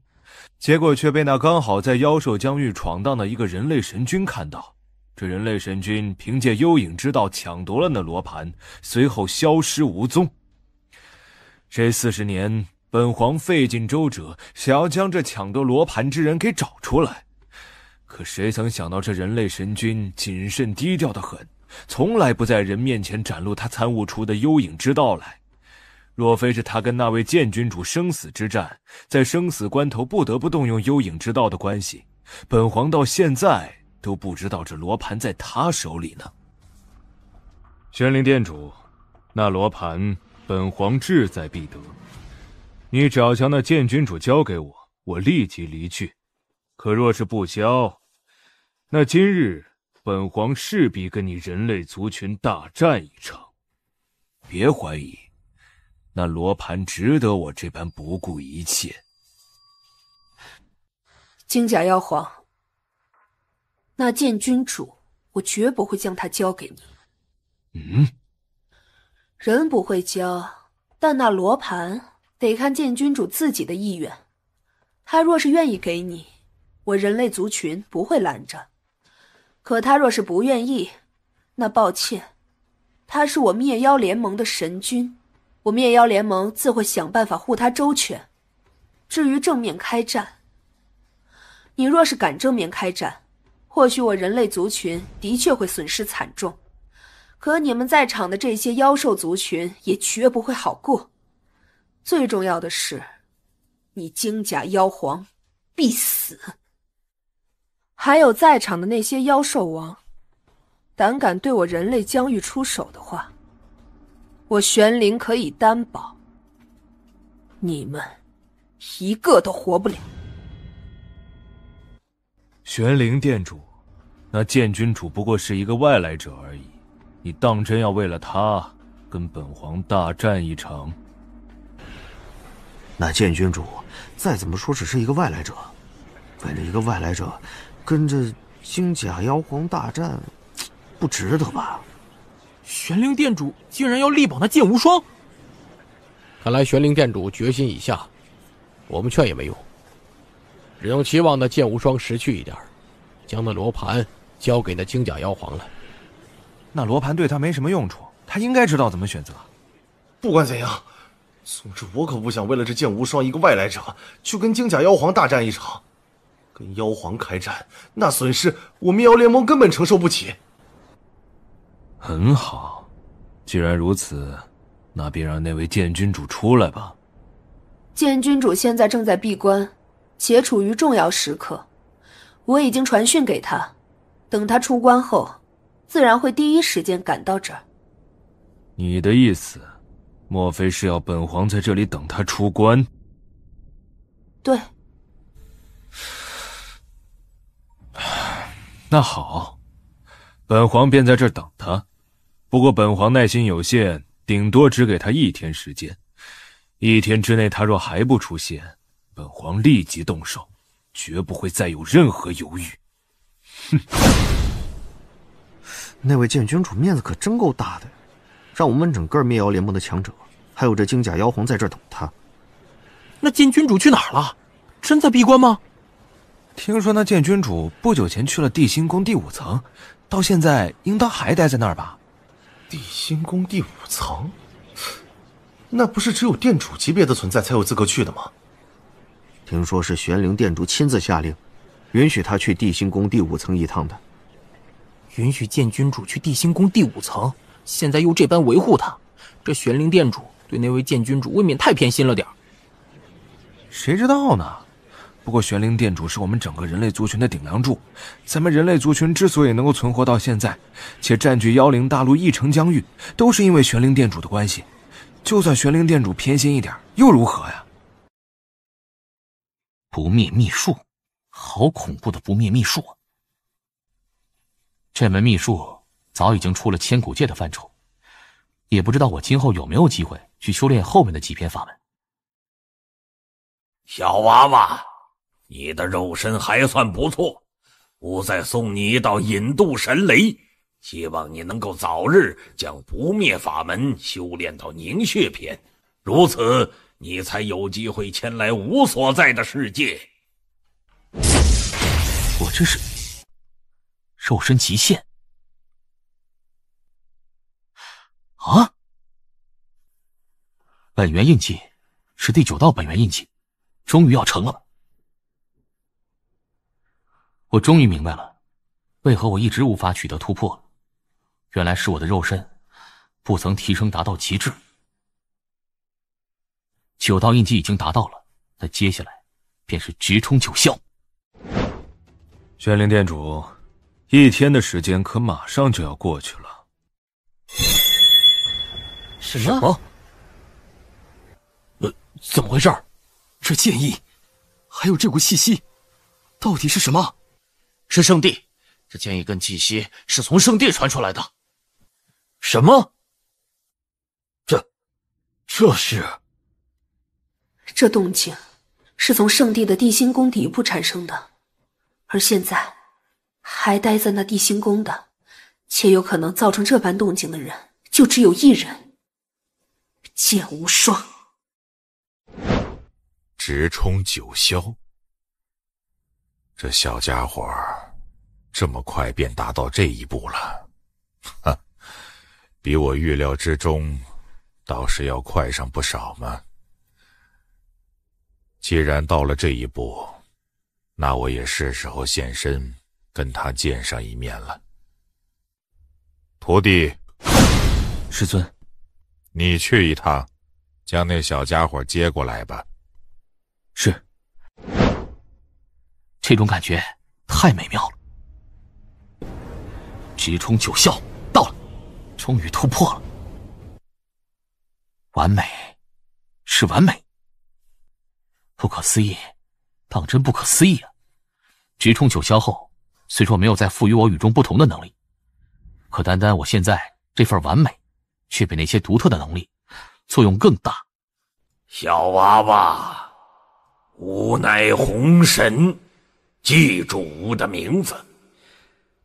结果却被那刚好在妖兽疆域闯荡的一个人类神君看到。这人类神君凭借幽影之道抢夺了那罗盘，随后消失无踪。这40年，本皇费尽周折，想要将这抢夺罗盘之人给找出来。可谁曾想到，这人类神君谨慎低调的很，从来不在人面前展露他参悟出的幽影之道来。若非是他跟那位剑君主生死之战，在生死关头不得不动用幽影之道的关系，本皇到现在都不知道这罗盘在他手里呢。玄灵殿主，那罗盘本皇志在必得，你只要将那剑君主交给我，我立即离去。可若是不交，那今日本皇势必跟你人类族群大战一场。别怀疑，那罗盘值得我这般不顾一切。金甲妖皇，那剑君主，我绝不会将他交给你。人不会交，但那罗盘得看剑君主自己的意愿。他若是愿意给你，我人类族群不会拦着。可他若是不愿意，那抱歉，他是我灭妖联盟的神君，我灭妖联盟自会想办法护他周全。至于正面开战，你若是敢正面开战，或许我人类族群的确会损失惨重，可你们在场的这些妖兽族群也绝不会好过。最重要的是，你金甲妖皇必死。还有在场的那些妖兽王，胆敢对我人类疆域出手的话，我玄灵可以担保，你们一个都活不了。玄灵殿主，那剑君主不过是一个外来者而已，你当真要为了他跟本皇大战一场？那剑君主再怎么说只是一个外来者，为了一个外来者跟着金甲妖皇大战，不值得吧？玄灵殿主竟然要力保那剑无双，看来玄灵殿主决心已下，我们劝也没用，只能期望那剑无双识趣一点，将那罗盘交给那金甲妖皇了。那罗盘对他没什么用处，他应该知道怎么选择。不管怎样，总之我可不想为了这剑无双一个外来者去跟金甲妖皇大战一场。跟妖皇开战，那损失我灭妖联盟根本承受不起。很好，既然如此，那便让那位剑君主出来吧。剑君主现在正在闭关，且处于重要时刻，我已经传讯给他，等他出关后，自然会第一时间赶到这儿。你的意思，莫非是要本皇在这里等他出关？对。那好，本皇便在这儿等他。不过本皇耐心有限，顶多只给他1天时间。1天之内他若还不出现，本皇立即动手，绝不会再有任何犹豫。哼！那位剑君主面子可真够大的，让我们整个灭妖联盟的强者，还有这金甲妖皇在这儿等他。那剑君主去哪儿了？真在闭关吗？听说那剑君主不久前去了地心宫第5层，到现在应当还待在那儿吧？地心宫第5层？那不是只有殿主级别的存在才有资格去的吗？听说是玄灵殿主亲自下令，允许他去地心宫第5层一趟的。允许剑君主去地心宫第5层，现在又这般维护他，这玄灵殿主对那位剑君主未免太偏心了点。谁知道呢？不过玄灵殿主是我们整个人类族群的顶梁柱，咱们人类族群之所以能够存活到现在，且占据妖灵大陆1城疆域，都是因为玄灵殿主的关系。就算玄灵殿主偏心一点，又如何呀？不灭秘术，好恐怖的不灭秘术！这门秘术早已经出了千古界的范畴，也不知道我今后有没有机会去修炼后面的几篇法门。小娃娃，你的肉身还算不错，吾再送你一道引渡神雷，希望你能够早日将不灭法门修炼到凝血篇，如此你才有机会前来吾所在的世界。我这是肉身极限啊！本源印记，是第9道本源印记，终于要成了。我终于明白了，为何我一直无法取得突破了。原来是我的肉身不曾提升达到极致。9道印记已经达到了，那接下来便是直冲9霄。玄灵店主，1天的时间可马上就要过去了。什么？怎么回事？这剑意，还有这股气息，到底是什么？是圣地，这剑意跟气息是从圣地传出来的。什么？这是？这动静是从圣地的地心宫底部产生的，而现在还待在那地心宫的，且有可能造成这般动静的人，就只有一人——剑无双。直冲9霄，这小家伙这么快便达到这一步了，哈，比我预料之中倒是要快上不少嘛。既然到了这一步，那我也是时候现身跟他见上一面了。徒弟，师尊，你去一趟，将那小家伙接过来吧。是。这种感觉太美妙了。直冲9霄到了，终于突破了。完美，是完美。不可思议，当真不可思议啊！直冲9霄后，虽说没有再赋予我与众不同的能力，可单单我现在这份完美，却比那些独特的能力作用更大。小娃娃，吾乃红神，记住吾的名字。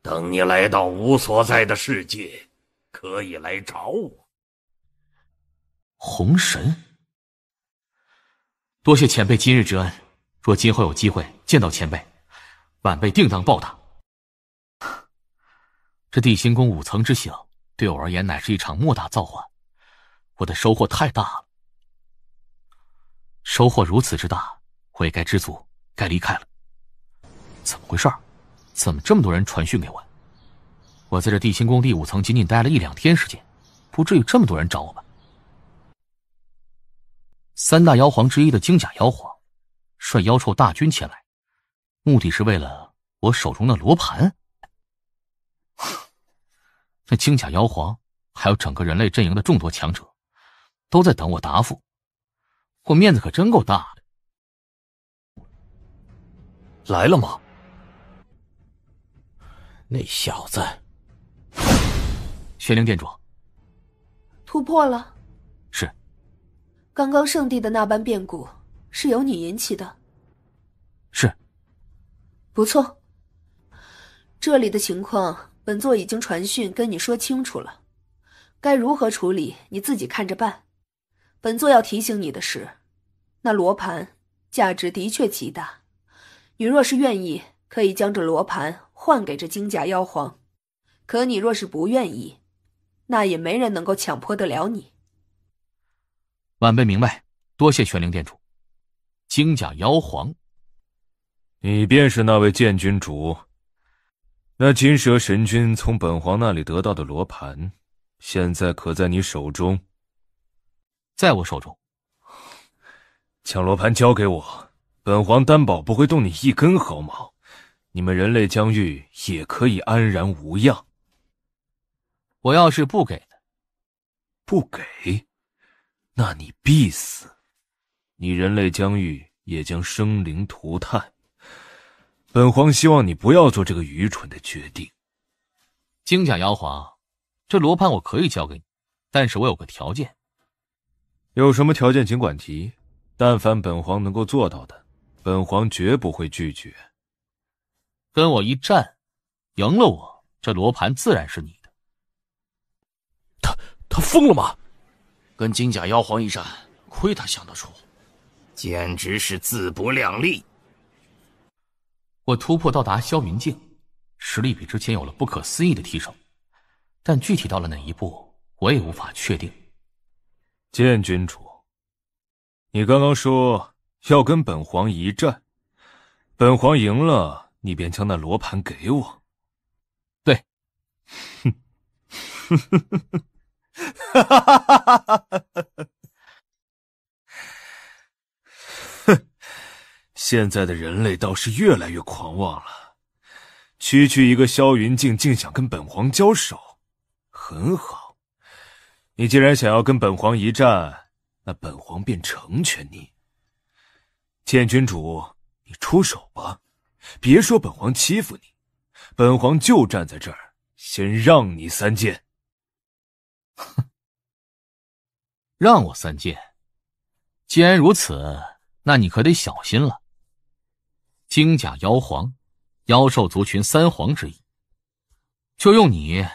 等你来到吾所在的世界，可以来找我。红神，多谢前辈今日之恩，若今后有机会见到前辈，晚辈定当报答。这地心宫5层之行，对我而言乃是一场莫大造化，我的收获太大了。收获如此之大，我也该知足，该离开了。怎么回事？怎么这么多人传讯给我？我在这地心宫第5层仅仅待了1、2天时间，不至于这么多人找我吧？3大妖皇之一的金甲妖皇率妖兽大军前来，目的是为了我手中的罗盘。那金甲妖皇还有整个人类阵营的众多强者都在等我答复，我面子可真够大的。来了吗？那小子。玄灵店主，突破了。是。刚刚圣地的那般变故是由你引起的。是。不错，这里的情况本座已经传讯跟你说清楚了，该如何处理你自己看着办。本座要提醒你的是，那罗盘价值的确极大，你若是愿意，可以将这罗盘换给这金甲妖皇，可你若是不愿意，那也没人能够强迫得了你。晚辈明白，多谢玄灵店主。金甲妖皇，你便是那位剑君主。那金蛇神君从本皇那里得到的罗盘，现在可在你手中？在我手中。将罗盘交给我，本皇担保不会动你一根毫毛，你们人类疆域也可以安然无恙。我要是不给的，不给，那你必死，你人类疆域也将生灵涂炭。本皇希望你不要做这个愚蠢的决定。金甲妖皇，这罗盘我可以交给你，但是我有个条件。有什么条件尽管提，但凡本皇能够做到的，本皇绝不会拒绝。跟我一战，赢了我，这罗盘自然是你的。他疯了吗？跟金甲妖皇一战，亏他想得出，简直是自不量力。我突破到达霄云境，实力比之前有了不可思议的提升，但具体到了哪一步，我也无法确定。剑君主，你刚刚说要跟本皇一战，本皇赢了，你便将那罗盘给我。对。哼，哈哈哈哈哈哈！哼，现在的人类倒是越来越狂妄了。区区一个萧云静，竟想跟本皇交手，很好。你既然想要跟本皇一战，那本皇便成全你。剑君主，你出手吧，别说本皇欺负你，本皇就站在这儿，先让你3剑。哼，让我3剑？既然如此，那你可得小心了。金甲妖皇，妖兽族群3皇之一，就用你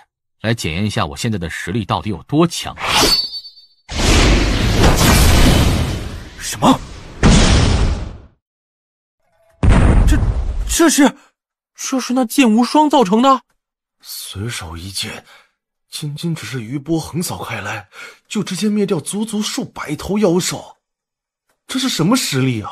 来检验一下我现在的实力到底有多强。什么？这是那剑无双造成的？随手一剑，仅仅只是余波横扫开来，就直接灭掉足足数百头妖兽，这是什么实力啊？